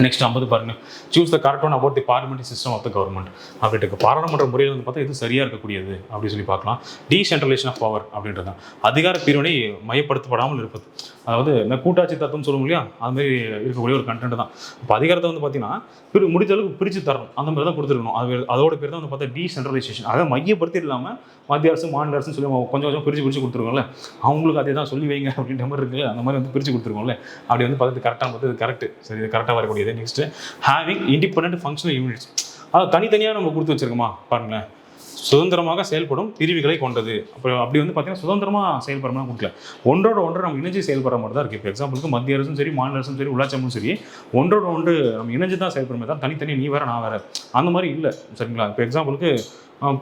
நெக்ஸ்ட் 50 பாருங்க, choose the correct one about the parliamentary system of the government அப்படின்ட்டு இருக்கு. பாராளுமன்ற முறையில் வந்து பார்த்தா இது சரியாக இருக்கக்கூடியது அப்படின்னு சொல்லி பார்க்கலாம். டீசென்ட்ரலைசேஷன் ஆஃப் பவர் அப்படின்றது தான். அதிகார பிரிவினை மையப்படுத்தப்படாமல் இருப்பது, அதாவது இந்த கூட்டாட்சி தத்துவம் சொல்லும் இல்லையா, அதுமாதிரி இருக்கக்கூடிய ஒரு கண்டென்ட் தான். இப்போ அதிகாரத்தை வந்து பார்த்தீங்கன்னா முடிஞ்ச அளவுக்கு பிரித்து தரணும், அந்த மாதிரி தான் கொடுத்துருக்கணும். அதோட பேர் தான் வந்து பார்த்தா டீசென்ட்ரலைசேஷன். அதை மையப்படுத்தி இல்லாமல் மத்திய அரசு மாநில அரசுன்னு சொல்லி கொஞ்சம் பிரித்து கொடுத்துருக்கோம்ல, அவங்களுக்கு அதே தான் சொல்லி வைங்க அப்படின்ற மாதிரி இருக்குல்ல, அந்த மாதிரி வந்து பிரித்து கொடுத்துருக்கோம்ல. அப்படி வந்து பார்த்து கரெக்டாக பார்த்து இது கரெக்ட். சரி, இது கரெக்டாக வரக்கூடியது. Next having independent functional units, அது தனித்தனியாக நம்ம கொடுத்து வச்சிருக்கோமா பாருங்களேன். சுதந்திரமாக செயல்படும் பிரிவுகளை கொண்டது. அப்புறம் அப்படி வந்து பார்த்தீங்கன்னா சுதந்திரமாக செயல்படுற மாதிரி கொடுக்கல, ஒன்றோட ஒன்று நம்ம இணைஞ்சு செயல்படுற மாதிரி தான் இருக்குது. இப்போ எக்ஸாம்பிளுக்கு மத்திய அரசும் சரி, மாநில அரசும் சரி, உள்ளாட்சி அமைப்பும் சரி, ஒன்றோட ஒன்று நம்ம இணைஞ்சு தான் செயல்படுற தான், தனித்தனி நீ வேறு நான் வேறு அந்த மாதிரி இல்லை. சரிங்களா, இப்போ எக்ஸாம்பிளுக்கு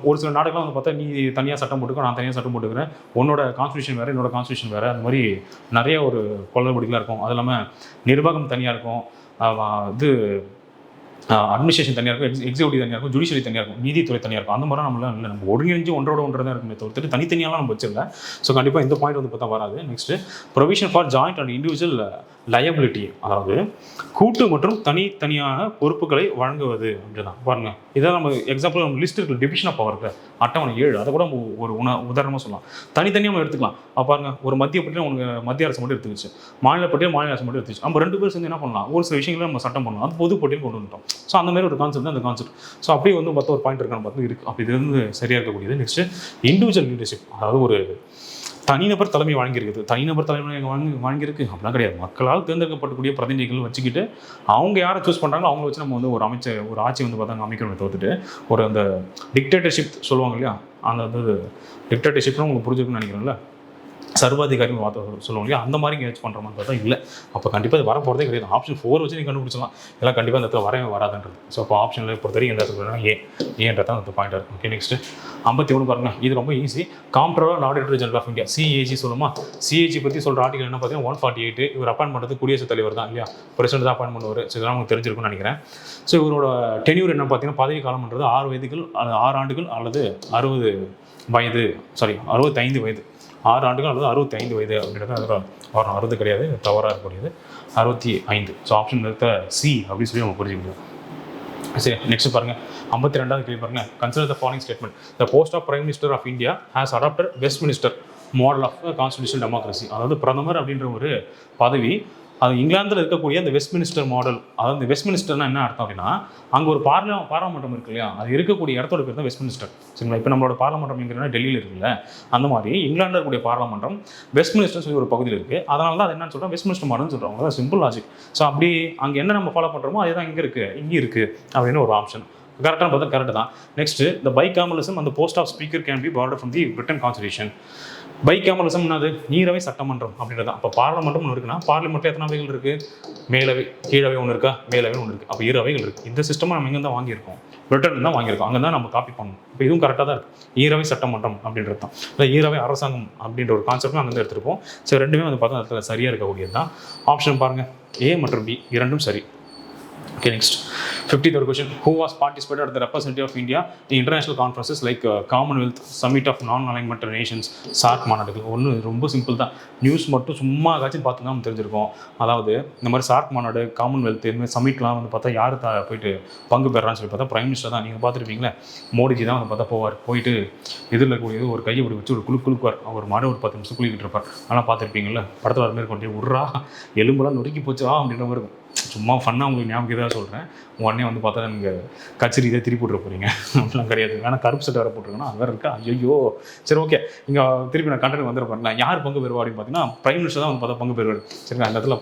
ஒரு சில நாடுகள்லாம் வந்து பார்த்தா நீ தனியாக சட்டம் போட்டுக்கோ, நான் தனியாக சட்டம் போட்டுக்கிறேன், உன்னோட கான்ஸ்டியூஷன் வேறு, என்னோட கான்ஸ்டியூஷன் வேறு, அந்த மாதிரி நிறைய ஒரு குளறுபடிகளாக இருக்கும். அது இல்லாமல் நிர்வாகம் தனியாக இருக்கும், இது அட்மினிஸ்ட்ரேஷன் தனியாக இருக்கும், எக்ஸிக்யூட்டிவ் தனியாக இருக்கும், ஜுடிஷியரி தனியாக இருக்கும், நீதித்துறை தனியாக இருக்கும். அந்த மாதிரி நம்மளாம் இல்லை, நம்ம ஒருங்கிணைஞ்சு ஒன்றோட தான் இருக்குமே தவிர்த்து தனித்தனியாலாம் நம்ம வச்சிடல. ஸோ கண்டிப்பாக இந்த பாயிண்ட் வந்து பார்த்தா வராது. Next provision for joint and individual liability, அதாவது கூட்டு மற்றும் தனித்தனியான பொறுப்புகளை வழங்குவது அப்படிதான் பாருங்க. இதான் நம்ம எக்ஸாம்பிள் நம்ம லிஸ்ட் இருக்கு, டிவிஷன் ஆஃப் பவர் அட்டவணை 7, அதை கூட ஒரு உதாரணமாக சொல்லலாம். தனித்தனியாக நம்ம எடுத்துக்கலாம். பாருங்க, ஒரு மத்திய பட்டியல் உனக்கு மத்திய அரசு மட்டும் எடுத்துக்கிச்சு, மாநில பட்டியல் மாநில அரசு மட்டும் எடுத்துச்சு. நம்ம 2 பேர் சேர்ந்து என்ன பண்ணலாம், ஒரு சில விஷயங்களை நம்ம சட்டம் பண்ணலாம், அது பொது பட்டியல் கொண்டு வந்துட்டோம். ஸோ அந்த மாதிரி ஒரு கான்செப்ட் தான் அந்த கான்செப்ட். ஸோ அப்படியே வந்து மற்ற ஒரு பாயிண்ட் இருக்கான்னு பார்த்து இருக்குது. அப்படி இது வந்து சரியாக இருக்கக்கூடியது. நெக்ஸ்ட் இண்டிவிஜுவல் லீடர்ஷிப், அதாவது ஒரு தனிநபர் தலைமை வழங்கியிருக்குது. தனிநபர் தலைமை வாங்கியிருக்கு அப்படிலாம் கிடையாது. மக்களால் தேர்ந்தெடுக்கப்படக்கூடிய பிரதிநிதிகள் வச்சுக்கிட்டு அவங்க யாரை சூஸ் பண்ணுறாங்களோ அவங்கள வச்சு நம்ம வந்து ஒரு ஆட்சி வந்து பார்த்தாங்க அமைக்கிறோம். தவிர்த்துட்டு ஒரு அந்த டிக்டேட்டர்ஷிப் சொல்லுவாங்க இல்லையா, அந்த வந்து டிக்டேட்டர்ஷிப்னு உங்களுக்கு புரிஞ்சுக்கணும்னு நினைக்கிறேன்ல, சர்வாதிகாரி வார்த்தை சொல்லுவாங்க இல்லையா, அந்த மாதிரி கேட்ச் பண்ணுற மாதிரி பார்த்தா இல்லை. அப்போ கண்டிப்பாக இது வர போகிறதே கிடையாது. ஆப்ஷன் 4 வச்சு நீங்கள் கண்டுபிடிச்சலாம், எல்லாம் கண்டிப்பாக அந்த இடத்துல வரவே வராதுன்றது. ஸோ அப்போ ஆப்ஷனில் பொறுத்த வரைக்கும் எந்த இடத்துல ஏன்றது தான் அந்த பாயிண்ட் இருக்கும். ஓகே, நெக்ஸ்ட்டு 51 பாருங்க, இது ரொம்ப easy. Comptroller and auditor general of India, CAG சொல்லுமா. சிஏஜி பற்றி சொல்கிற ஆர்டிகல் என்ன பார்த்தீங்கன்னா 148. இவர் அப்பாயின் பண்ணுறது குடியரசுத் தலைவர் தான் இல்லையா, பிரசிடென்ட் தான் அப்பாயின் பண்ணுவார். ஸோ இதெல்லாம் உங்களுக்கு தெரிஞ்சிருக்கும்னு நினைக்கிறேன். ஸோ இவரோட டென்யூர் என்ன பார்த்தீங்கன்னா, பதவி காலம்ன்றது 6 ஆண்டுகள் அல்லது 65 வயது. 6 ஆண்டுகள் அல்லது 65 வயது அப்படின்றது அதில் வரணும். 60 கிடையாது, தவறாக இருக்கக்கூடியது 65. ஸோ ஆப்ஷன் எடுத்த சி அப்படின்னு சொல்லி நம்ம புரிஞ்சுக்க முடியும். சரி, நெக்ஸ்ட் பாருங்கள், 52வது கேள்வி பாருங்கள். Consider the following statement. The post of prime minister of India has adopted Westminster model of constitutional democracy. அதாவது பிரதமர் அப்படின்ற ஒரு பதவி அது இங்கிலாந்தில் இருக்கக்கூடிய அந்த வெஸ்ட்மினிஸ்டர் மாடல். அதாவது இந்த வெஸ்ட்மினிஸ்டர்னா என்ன அர்த்தம் அப்படின்னா, அங்கே ஒரு பாராளுமன்றம் இருக்கு இல்லையா, அது இருக்கக்கூடிய இடத்தோட பேர் தான் வெஸ்ட்மினிஸ்டர். சரிங்களா, இப்போ நம்மளோட பாராளுமன்றம் எங்கன்னா டெல்லியில் இருக்குல்ல, அந்த மாதிரி இங்கிலாந்தில் இருக்கக்கூடிய பாராளுமன்றம் வெஸ்ட்மினிஸ்டர் சொல்லி ஒரு பகுதியில் இருக்குது. அதனால தான் அது என்னன்னு சொல்கிறோம், வெஸ்ட்மினிஸ்டர் மாடல்னு சொல்கிறாங்க. அதான் சிம்பிள் லாஜிக். ஸோ அப்படி அங்கே என்ன நம்ம ஃபாலோ பண்ணுறோமோ அதே தான் இங்கே இருக்குது அப்படின்னு ஒரு ஆப்ஷன். கரெக்டான பார்த்தா கரெக்டு தான். நெக்ஸ்ட்டு த பைகாமலிசம் அந்த post of speaker can be borrowed from the Britain constitution. Bicameralism என்னது, ஈரவை சட்டமன்றம் அப்படின்றது தான். அப்போ பார்லமெண்ட்டும் ஒன்று இருக்குன்னா, பார்லிமெண்ட்டில் எத்தனை அவைகள் இருக்குது, மேலவை கீழவை ஒன்று இருக்கா, மேலவை ஒன்று இருக்குது. அப்போ 2 அவைகள் இருக்குது. இந்த சிஸ்டமை நம்ம இங்கே தான் வாங்கியிருக்கோம், பிரிட்டன் தான் வாங்கியிருக்கோம். அங்கே தான் நம்ம காப்பி பண்ணணும். இப்போ இதுவும் கரெக்டாக தான் இருக்குது. ஈரவை சட்டமன்றம் அப்படின்றது தான், இல்லை ஈரவை அரசாங்கம் அப்படின்ற ஒரு கான்செப்டும் அங்கே எடுத்துருப்போம். ஸோ ரெண்டுமே வந்து பார்த்தா அதில் சரியாக இருக்கக்கூடியது தான். ஆப்ஷன் பாருங்கள், ஏ மற்றும் பி இரண்டும் சரி. Okay, next 53rd question. Who was participated at the representative of India in international conferences like Commonwealth Summit of Non-Alignment Nations, SAARC மாநாடுகள்? ஒன்று ரொம்ப சிம்பிள் தான். நியூஸ் மட்டும் சும்மா காட்சி பார்த்து தான் தெரிஞ்சிருக்கோம். அதாவது இந்த மாதிரி SAARC மாநாடு, காமன்வெல்த், இந்த மாதிரி சமிட்லாம் வந்து பார்த்தா யார் போயிட்டு பங்கு பெறான்னு சொல்லி பார்த்தா பிரைம் மினிஸ்டர் தான். நீங்கள் பார்த்துருப்பீங்களே, மோடிஜி தான் வந்து பார்த்தா போயிட்டு இதில் இருக்கக்கூடியது ஒரு கையை இப்படி வச்சு ஒரு குலுக்குவார். அவர் மாதிரி ஒரு 10 நிமிஷம் குளிக்கிட்டு இருப்பார். ஆனால் பார்த்துருப்பீங்களா, படத்தில் வர மாதிரி கொண்டு உர்றா எலும்பெல்லாம் நொறுக்கி போச்சா அப்படின்ற மாதிரி இருக்கும். சும்மா ஃபன்னாக உங்களுக்கு ஞாபகம் தான் சொல்கிறேன். உடனே வந்து பார்த்தா நீங்கள் கச்சேரி இதை திருப்பி போட்டுற போகிறீங்க அப்படிலாம் கிடையாது. வேணா கருப்பு சட்டை வேறு போட்டுருக்கணும், அது வேறு இருக்கா, ஐயோ சரி ஓகே. இங்கே திருப்பி நான் கண்டென்ட் வந்துருப்பாருங்களா, யார் பங்கு பெறுவா அப்படின்னு பார்த்தீங்கன்னா பிரைம் மினிஸ்டர் தான் வந்து பார்த்தா பங்கு பெறுவார். சரிங்களா, அந்த இடத்துல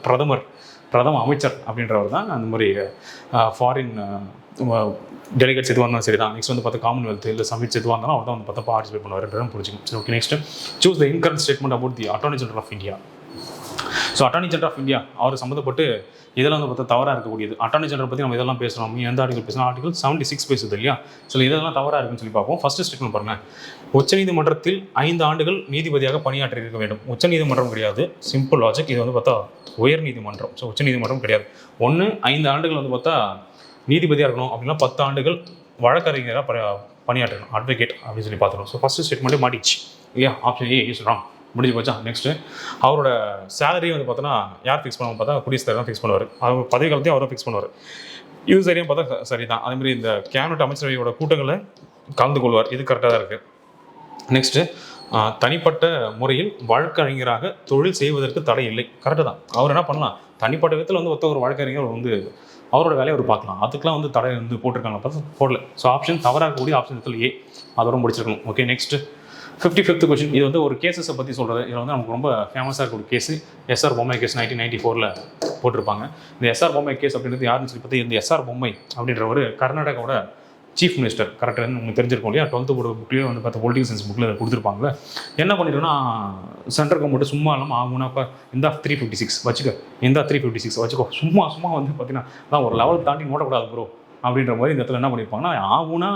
பிரதம அமைச்சர் அப்படின்றவர் தான் அந்த மாதிரி ஃபாரின் டெலிகேட்ஸ் எதுவாக இருந்தாலும் சரி தான். நெக்ஸ்ட் வந்து பார்த்தா காமன்வெல்த் இல்லை சமிட்ஸ் எதுவாக இருந்தாலும் அவர் தான் வந்து பார்த்தா பார்ட்டிசிபேட் பண்ணுவார் புரிஞ்சுக்கணும். சரி okay, next choose the incorrect statement about the attorney general of India. So attorney general of India அவர் சம்மந்தப்பட்டு இதெல்லாம் வந்து பார்த்தா தவறாக இருக்கக்கூடியது. அட்டார்னி ஜெனரல் பற்றி நம்ம இதெல்லாம் பேசுகிறோம். எந்த ஆர்டிகல் பேசுகிறோம், ஆர்டிகல் 76 பேசுது இல்லையா. ஸோ இதெல்லாம் தவறாக இருக்குன்னு சொல்லி பார்ப்போம். ஃபஸ்ட்டு ஸ்டேட்மெண்ட் பாருங்கள், உச்சநீதிமன்றத்தில் 5 ஆண்டுகள் நீதிபதியாக பணியாற்றி இருக்க வேண்டும். உச்சநீதிமன்றம் கிடையாது, சிம்பிள் லாஜிக். இது வந்து பார்த்தா உயர் நீதிமன்றம். ஸோ உச்சநீதிமன்றம் கிடையாது. 5 ஆண்டுகள் வந்து பார்த்தா நீதிபதியாக இருக்கணும், அப்படின்னா 10 ஆண்டுகள் வழக்கறிஞராக பணியாற்றணும், அட்வொகேட் அப்படின்னு சொல்லி பார்த்துருவோம். ஸோ ஃபஸ்ட்டு ஸ்டேட்மெண்ட்டே மாட்டிச்சு இல்லையா. ஆப்ஷன் ஏ இஸ் ராங், முடிஞ்சு போச்சா. நெக்ஸ்ட்டு அவரோட சேலரி வந்து பார்த்தோன்னா யார் ஃபிக்ஸ் பண்ணுவோம் பார்த்தா குடியரசுத் தலைவர் தான் ஃபிக்ஸ் பண்ணுவார். அவர் பதவி காலத்தையும் அவரும் ஃபிக்ஸ் பண்ணுவார். இது சரியாக பார்த்தா சரி தான். அதேமாதிரி இந்த கேபினட் அமைச்சரவையோட கூட்டங்களை கலந்து கொள்வார். இது கரெக்டாக தான் இருக்குது. நெக்ஸ்ட்டு தனிப்பட்ட முறையில் வழக்கறிஞராக தொழில் செய்வதற்கு தடை இல்லை, கரெக்டு தான். அவர் என்ன பண்ணலாம், தனிப்பட்ட விதத்தில் வந்து ஒரு வழக்கறிஞர் வந்து அவரோட வேலையை அவர் பார்க்கலாம். அதுக்கெலாம் வந்து தடை வந்து போட்டிருக்காங்க, பார்த்தா போடல. ஸோ ஆப்ஷன் தவறாக கூடிய ஆப்ஷன் இடத்துல ஏ, அதோட முடிச்சிருக்கணும். Okay, next 55th question. இது வந்து ஒரு கேஸஸை பற்றி சொல்கிறது. இதில் வந்து நமக்கு ரொம்ப ஃபேமஸாக இருக்க ஒரு கேஸு எஸ்ஆர் பொம்மை கேஸ் 1994 போட்டிருப்பாங்க. இந்த எஸ்ஆர் பொம்மை கேஸ் அப்படின்றது யாருன்னு சொல்லி பார்த்து, இந்த எஸ்ஆர் பொம்மை அப்படின்ற ஒரு கர்நாடகாவோட சீஃப் மினிஸ்டர். கரெக்டாக உங்களுக்கு தெரிஞ்சிருக்கும் இல்லையா. 12th போர்டு புக்லேயே வந்து பார்த்தா பொலிட்டிக்கல் சயின்ஸ் புக்கில் கொடுத்துருப்பாங்களே. என்ன பண்ணிட்டோன்னா சென்ட்ரல் கவர்மெண்ட் சும்மா இல்லாமல் ஆகுனாப்பா இந்த 356 வச்சுக்கோ, இந்த 356 வச்சுக்கோ, சும்மா வந்து பார்த்தீங்கன்னா தான் ஒரு லெவல் தாண்டி ஓடக்கூடாது ப்ரோ அப்படின்ற மாதிரி இந்த இடத்துல என்ன பண்ணியிருப்பாங்கன்னா ஆகுனா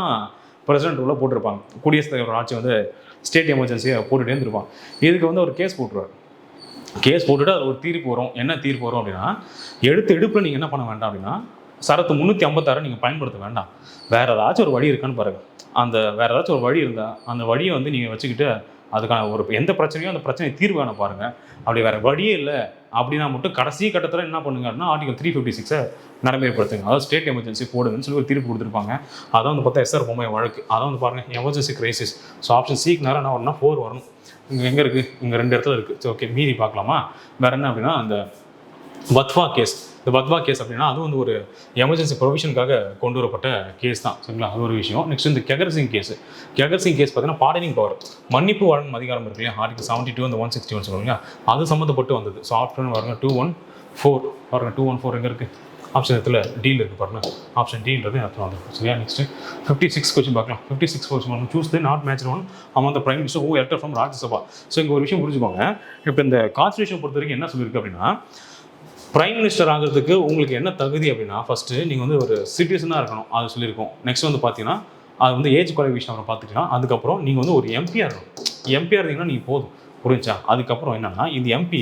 பிரசிடென்ட் உள்ள போட்டிருப்பாங்க. குடியரசுத் தலைவர் ஆட்சி வந்து ஸ்டேட் எமர்ஜென்சியை போட்டுகிட்டே இருந்திருப்பாங்க. இதுக்கு வந்து ஒரு கேஸ் போட்டுருவார். கேஸ் போட்டுட்டு அதில் ஒரு தீர்ப்பு வரும். என்ன தீர்ப்பு வரும் அப்படின்னா, எடுப்பில் நீங்கள் என்ன பண்ண வேண்டாம் அப்படின்னா சரத்து 356 நீங்கள் பயன்படுத்த வேண்டாம். வேறு ஏதாச்சும் ஒரு வழி இருக்கான்னு பாருங்கள். அந்த வேறு ஏதாச்சும் ஒரு வழி இருந்தால் அந்த வழியை வந்து நீங்கள் வச்சுக்கிட்டு அதுக்கான ஒரு எந்த பிரச்சனையோ அந்த பிரச்சனை தீர்வு காண பாருங்கள். அப்படி வேறு வழியே இல்லை அப்படின்னா மட்டும் கடைசி கட்டத்தில் என்ன பண்ணுங்க அப்படின்னா ஆர்டிகல் 356 நடைமுறைப்படுத்துங்க. அதாவது ஸ்டேட் எமர்ஜென்சி போடுங்கன்னு சொல்லி ஒரு தீர்ப்பு கொடுத்துருப்பாங்க. அதான் வந்து பார்த்தா எஸ்ஆர் பொம்மை வழக்கு. அதான் வந்து பாருங்கள் எமர்ஜென்சி கிரைசிஸ். ஸோ ஆப்ஷன் சிக்கு நேரம் என்ன வரணும்னா 4 வரணும். இங்கே எங்கே இருக்குது? இங்கே 2 இடத்துல இருக்குது. ஸோ ஓகே, மீதி பார்க்கலாமா? வேறு என்ன அப்படின்னா அந்த வத்வா கேஸ். இந்த வத்வா கேஸ் அப்படின்னா அது வந்து ஒரு எமர்ஜென்சி ப்ரொவிஷனுக்காக கொண்டு வரப்பட்ட கேஸ் தான், சரிங்களா? அது ஒரு விஷயம். நெக்ஸ்ட் இந்த கெகர் சிங் கேஸ். கெகர் சிங் கேஸ் பார்த்தீங்கன்னா பார்டனிங் பவர், மன்னிப்பு வழங்கும் அதிகாரம் இருக்கு இல்லையா, ஆர்டிகல் 72 அந்த 161 சொல்லுவாங்க, அது சம்மந்தப்பட்டு வந்தது. ஸோ ஆப்ஷன் பாருங்க 214 பாருங்க, 214 எங்கே இருக்குது? ஆப்ஷன் இடத்துல டீல் இருக்குது பாருங்க. ஆப்ஷன் டீன்றது இடத்துல வந்துருக்கு, சரியா? நெக்ஸ்ட் 56 கொஸ்டின் பார்க்கலாம். 56 question choose the not match one among the prime minister who elected from Rajya Sabha. So இங்கே ஒரு விஷயம் புரிஞ்சுக்கோங்க. இப்போ இந்த கான்ஸ்டியூஷன் பொறுத்த வரைக்கும் என்ன சொல்லியிருக்கு அப்படின்னா, பிரைம் மினிஸ்டர் ஆகிறதுக்கு உங்களுக்கு என்ன தகுதி அப்படின்னா ஃபஸ்ட்டு நீங்கள் வந்து ஒரு சிட்டிசனாக இருக்கணும், அது சொல்லியிருக்கோம். நெக்ஸ்ட் வந்து பார்த்தீங்கன்னா அது வந்து ஏஜ் குவாலிஃபிகேஷன் அப்புறம் பார்த்துக்கலாம். அதுக்கப்புறம் நீங்கள் வந்து ஒரு எம்பியாக இருக்கணும். எம்பியாக இருந்தீங்கன்னா நீங்கள் போதும், புரிஞ்சா? அதுக்கப்புறம் என்னன்னா இந்த எம்பி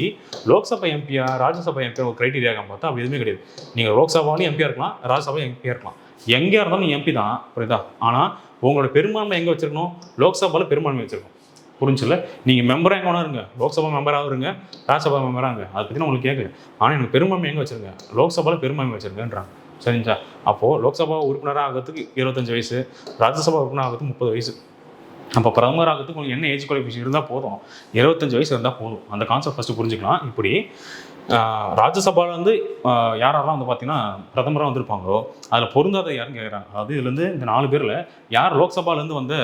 லோக்சபா எம்பியா ராஜ்யசபா எம்பியா ஒரு க்ரைட்டீரியாக பார்த்தா அப்படி எதுவுமே கிடையாது. நீங்கள் லோக்சபாவிலையும் எம்பியாக இருக்கலாம், ராஜ்யசபா எம்பியாக இருக்கலாம், எங்கேயா இருந்தாலும் நீங்கள் எம்பி தான், புரியுதா? ஆனால் உங்களோட பெரும்பான்மை எங்கே வச்சிருக்கணும்? லோக்சபாவில் பெரும்பான்மை வச்சிருக்கணும், புரிஞ்சில்ல? நீங்கள் மெம்பராக எங்கே வேணா இருங்க, லோக்சபா மெம்பராக இருங்க, ராஜ்யசபா மெம்பராக அதை பற்றி நான் உங்களுக்கு கேட்குறேன். ஆனால் எனக்கு பெரும்பான்மை எங்கே வச்சுருங்க? லோக்சபாவில் பெரும்பான்மை வச்சுருங்கன்றாங்க, சரிங்களா? அப்போது லோக்சபா உறுப்பினராக ஆகிறதுக்கு 25 வயசு, ராஜ்யசபா உறுப்பினர் ஆகிறதுக்கு 30 வயசு. அப்போ பிரதமர் ஆகிறதுக்கு உங்களுக்கு என்ன ஏஜ் குவாலிஃபிகேஷன் இருந்தால் போதும்? 25 வயசு இருந்தால் போதும். அந்த கான்செப்ட் ஃபஸ்ட்டு புரிஞ்சுக்கலாம். இப்படி ராஜ்யசபாவில் வந்து யாரெல்லாம் வந்து பார்த்தீங்கன்னா பிரதமராக வந்திருப்பாங்களோ அதில் பொருந்தாத யாருன்னு கேட்குறாங்க. அதாவது இதுலேருந்து இந்த 4 பேரில் யார் லோக்சபாலேருந்து வந்து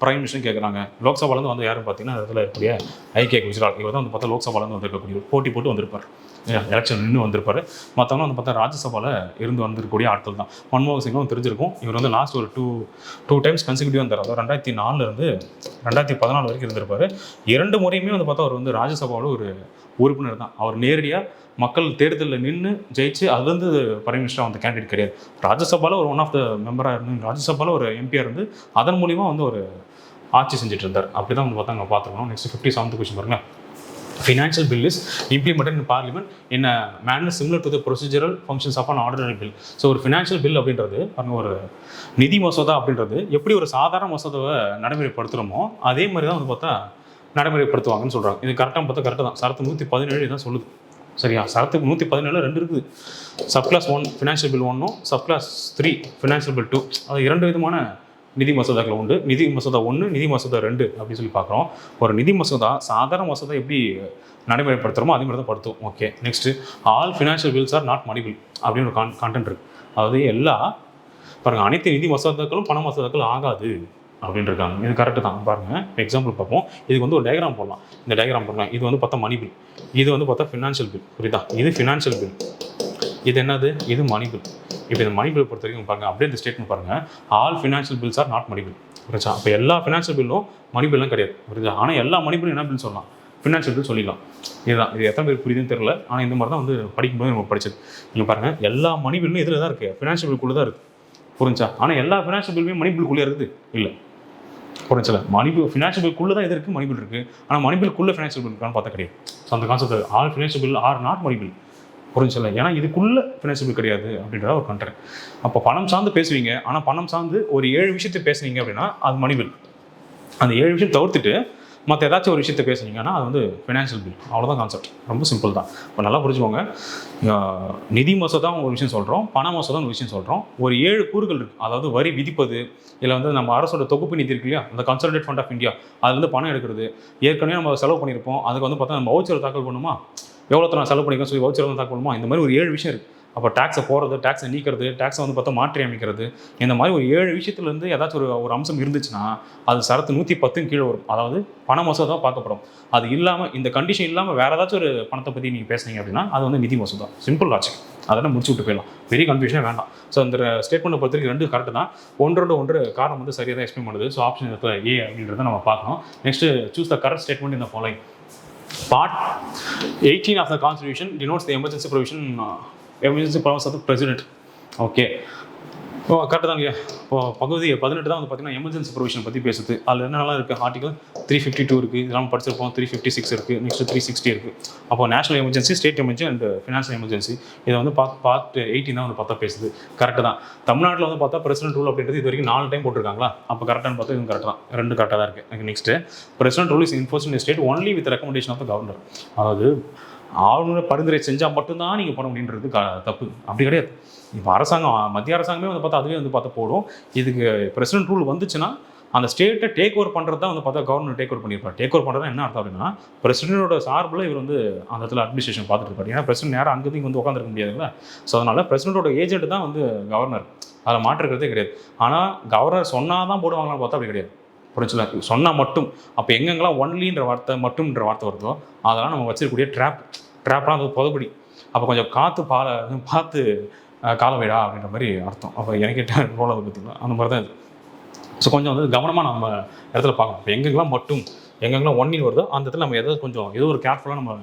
பிரைம் மினிஸ்டர் கேட்குறாங்க? லோக்சபாலேருந்து வந்து யாரும் பார்த்தீங்கன்னா அதில் இருக்கக்கூடிய ஐகே குஜரால் இவர் தான் வந்து பார்த்தா லோக்சபாலேருந்து வந்திருக்கக்கூடிய போட்டி போட்டு வந்திருப்பார், எலெக்ஷன் நின்று வந்திருப்பார். மற்றவங்க வந்து பார்த்தா ராஜ்யசபாவில் இருந்து வந்திருக்கக்கூடிய ஆட்கள் தான். மன்மோகன் சிங்கும் தெரிஞ்சிருக்கும். இவர் வந்து லாஸ்ட் ஒரு டூ டைம்ஸ் கன்சிக்யூட்டிவ் வந்தார். அதாவது 2004 2014 வரைக்கும் இருந்திருப்பார். 2 முறையுமே வந்து பார்த்தா அவர் வந்து ராஜ்யசபாவோட ஒரு உறுப்பினர் தான். அவர் நேரடியாக மக்கள் தேர்தலில் நின்று ஜெயிச்சு அதுலேருந்து பிரைம் மினிஸ்டராக வந்து கேண்டிடேட் கிடையாது. ராஜ்யசபாவில் ஒரு ஒன் ஆஃப் த மெம்பராக இருந்து, ராஜ்யசபாவில் ஒரு எம்பியாக இருந்து அதன் மூலிமா வந்து ஒரு ஆட்சி செஞ்சுட்டு இருந்தார். அப்படி தான் வந்து பார்த்தா அங்கே பார்த்துருக்கணும். நெக்ஸ்ட் 57th கொஸ்டின் பாருங்க. Financial bill is implemented in parliament in a manner similar to the procedural functions of an ordinary bill. So ஒரு ஃபினான்ஷியல் பில் அப்படின்றது பாருங்க, ஒரு நிதி மசோதா அப்படின்றது எப்படி ஒரு சாதாரண மசோதாவை நடைமுறைப்படுத்துகிறோமோ அதே மாதிரி தான் வந்து பார்த்தா நடைமுறைப்படுத்துவாங்கன்னு சொல்கிறாங்க. இது கரெக்டாக பார்த்தா கரெக்டாக தான். சரத்து 117 தான் சொல்லுது, சரியா? சரத்துக்கு 117 2 இருக்குது. Subclass 1 financial bill 1, subclass 3 financial bill 2. அது 2 விதமான நிதி மசோதாக்கள் உண்டு. நிதி மசோதா 1, நிதி மசோதா 2 அப்படின்னு சொல்லி பார்க்குறோம். ஒரு நிதி மசோதா சாதாரண மசோதா எப்படி நடைமுறைப்படுத்துகிறோமோ அதே மாதிரி தான் படுத்தும். Okay, next all financial bills are not money bill அப்படின்னு ஒரு கான்டென்ட் இருக்குது. அதாவது பாருங்கள், அனைத்து நிதி மசோதாக்களும் பண மசோதாக்கள் ஆகாது அப்படின்னு இருக்காங்க. இது கரெக்டு தான். பாருங்கள், எக்ஸாம்பிள் பார்ப்போம். இதுக்கு வந்து ஒரு டயக்ராம் போடலாம். இந்த டயக்ராம் போடலாம். இது வந்து பார்த்தா மணி பில், இது வந்து பார்த்தா ஃபினான்ஷியல் பில், புரியுதா? இது ஃபினான்ஷியல் பில், இது என்னது? இது மணி பில். இப்போ இந்த மணி பில் பொறுத்த வரைக்கும் பாருங்கள், அப்படியே இந்த ஸ்டேட்மெண்ட் பாருங்கள், all financial bills are not money bill, புரியுதா? அப்போ எல்லா ஃபினான்ஷியல் பில்லும் மணி பில்லாம் கிடையாது, புரியுதா? ஆனால் எல்லா மணி பில்லும் என்ன பில் சொல்லலாம்? ஃபினான்ஷியல் பில் சொல்லிடலாம். இதுதான். இது எத்தனை பேர் புரியுதுன்னு தெரியல, ஆனால் இந்த மாதிரி தான் வந்து படிக்கும்போது நம்ம படிச்சது. நீங்கள் பாருங்கள், எல்லா மணி பில்லும் இதில் தான் இருக்குது, ஃபினான்ஷியல் பில்குள்ளே தான் இருக்குது, புரிஞ்சா? ஆனால் எல்லா ஃபினான்ஷியல் பில்லுமே மணி பில்குள்ளே இருக்குது இல்லை, புரிஞ்சல? மணி பில் ஃபினான்ஷியல் பில்குள்ளே தான் இது இருக்குது, மணி பில் இருக்குது. ஆனால் மணி பில்குள்ளே ஃபினான்ஷியல் பில் இருக்கான்னு பார்த்தா கிடையாது. ஸோ அந்த concept all financial bill are not money bill, புரிஞ்சல? ஏன்னா இதுக்குள்ளே ஃபினான்ஷியல் பில் கிடையாது அப்படின்றத ஒரு கண்டென்ட். அப்போ பணம் சார்ந்து பேசுவீங்க, ஆனால் பணம் சார்ந்து ஒரு 7 விஷயத்தை பேசுனீங்க அப்படின்னா அது மணி பில். அந்த 7 விஷயம் தவிர்த்துட்டு மற்ற ஏதாச்சும் ஒரு விஷயத்தை பேசுனீங்கன்னா அது வந்து ஃபினான்ஷியல் பில். அவ்வளோதான் கான்செப்ட், ரொம்ப சிம்பிள் தான். இப்போ நல்லா புரிஞ்சுக்கோங்க. நிதி மசோதா ஒரு விஷயம் சொல்கிறோம், பண மசோதா ஒரு விஷயம் சொல்கிறோம். ஒரு 7 கூறுகள் இருக்குது. அதாவது வரி விதிப்பது, இல்லை வந்து நம்ம அரசோட தொகுப்பு நிதி இருக்கு இல்லையா, அந்த கன்சாலிடேட் ஃபண்ட் ஆஃப் இந்தியா, அது வந்து பணம் எடுக்கிறது. ஏற்கனவே நம்ம செலவு பண்ணியிருப்போம், அதுக்கு வந்து பார்த்தா நம்ம வவுச்சர் தாக்கல் பண்ணுமா, எவ்வளோ நான் செலவு பண்ணிக்கணும் சொல்லி வவுச்சர் வந்து தாக்கல் பண்ணுமா, இந்த மாதிரி ஒரு 7 விஷயம் இருக்குது. அப்போ டேக்ஸை போகிறது, டேக்ஸை நீக்கிறது, டேக்ஸை வந்து பார்த்தா மாற்றி அமைக்கிறது, இந்த மாதிரி ஒரு 7 விஷயத்துலேருந்து ஏதாச்சும் ஒரு அம்சம் இருந்துச்சுன்னா அது சரத்து 110 கீழே வரும். அதாவது பண மசோதா பார்க்கப்படும். அது இல்லாமல், இந்த கண்டிஷன் இல்லாமல் வேறு ஏதாச்சும் ஒரு பணத்தை பற்றி நீங்கள் பேசுனீங்க அப்படின்னா அது வந்து நிதி மசோதா. சிம்பிள் லாஜிக், அதெல்லாம் முடிச்சு விட்டு போயிடலாம், பெரிய கன்ஃபியூஷனே வேண்டாம். ஸோ இந்த ஸ்டேட்மெண்ட்டை பொறுத்த வரைக்கும் 2 கரெக்டு தான். ஒன்று காரணம் வந்து சரியாக தான் எக்ஸ்பிளைன் பண்ணுது. ஸோ ஆப்ஷன் இடத்துல ஏ அப்படின்றத நம்ம பார்க்கணும். Next choose the correct statement in the following. Part 18 of the Constitution denotes the emergency powers of the President. Okay. ஓ கரெக்டு தாங்க. இப்போ பகுதி 18 தான் வந்து பார்த்தீங்கன்னா எமர்ஜென்சி ப்ரொவிஷன் பற்றி பேசுது. அதில் என்னெல்லாம் இருக்குது, ஆர்டிகல் 352 இருக்குது, இதெல்லாம் படிச்சிருப்போம். 356 இருக்குது, நெக்ஸ்ட் 360 இருக்குது. அப்போ national emergency, state emergency and financial emergency, இதை வந்து பார்ட் 18 தான் வந்து பார்த்தா பேசுது. கரெக்டு தான். தமிழ்நாட்டில் வந்து பார்த்தா பிரசிடென்ட் ரூல் அப்படின்றது இது வரைக்கும் 4 டைம் போட்டிருக்காங்களா, அப்போ கரெக்டானு பார்த்தா இது கரெக்டாக தான், 2 கரெக்டாக தான் இருக்குது. Next president rule is enforced in state only with recommendation of the governor. அதாவது ஆளுநர் பரிந்துரை செஞ்சால் மட்டும்தான் நீங்கள் பண்ண முடியுன்றது தப்பு. அப்படி கிடையாது. இப்போ அரசாங்கம், மத்திய அரசாங்கமே வந்து பார்த்தா அதுவே வந்து பார்த்தா போடும். இதுக்கு பிரசிடென்ட் ரூல் வந்துச்சுன்னா அந்த ஸ்டேட்டை டேக் ஓவர் பண்ணுறது தான் வந்து பார்த்தா கவர்னர் டேக் ஓவர் பண்ணியிருப்பார். டேக் ஓவர் பண்ணுறது என்ன அர்த்தம் அப்படின்னா, பிரசிடென்ட்டோட சார்பில் இவர் வந்து அந்த இடத்துல அட்மினிஸ்ட்ரேஷன் பார்த்துட்டு இருப்பார். ஏன்னா பிரசிடென்ட் நேரம் அங்கேயும் இங்கே வந்து உட்காந்துருக்க முடியாதுங்களா. ஸோ அதனால் பிரசிடென்ட்டோட ஏஜென்ட் தான் வந்து கவர்னர். அதில் மாற்றுக்கிறதே கிடையாது. ஆனால் கவர்னர் சொன்னால் தான் போடுவாங்களான்னு பார்த்தா அப்படி கிடையாது. புரிஞ்சுல, சொன்னால் மட்டும். அப்போ எங்கெங்கெல்லாம் ஒன்லின்ற வார்த்தை, மட்டும்ன்ற வார்த்தை வருதோ அதெல்லாம் நம்ம வச்சிருக்கக்கூடிய ட்ராப்லாம் அது புதப்படி. அப்போ கொஞ்சம் பார்த்து கால வைடா அப்படின்ற மாதிரி அர்த்தம். அப்போ எனக்கு ரோல் ஆகுது பார்த்தீங்களா, அந்த மாதிரி தான் இது. ஸோ கொஞ்சம் வந்து கவனமாக நம்ம இடத்துல பார்க்கணும். இப்போ எங்கெங்கெல்லாம் மட்டும், எங்கெங்கெல்லாம் ஒன்னின்னு வருதோ அந்த இடத்துல நம்ம ஏதோ ஒரு கேர்ஃபுல்லாக நம்ம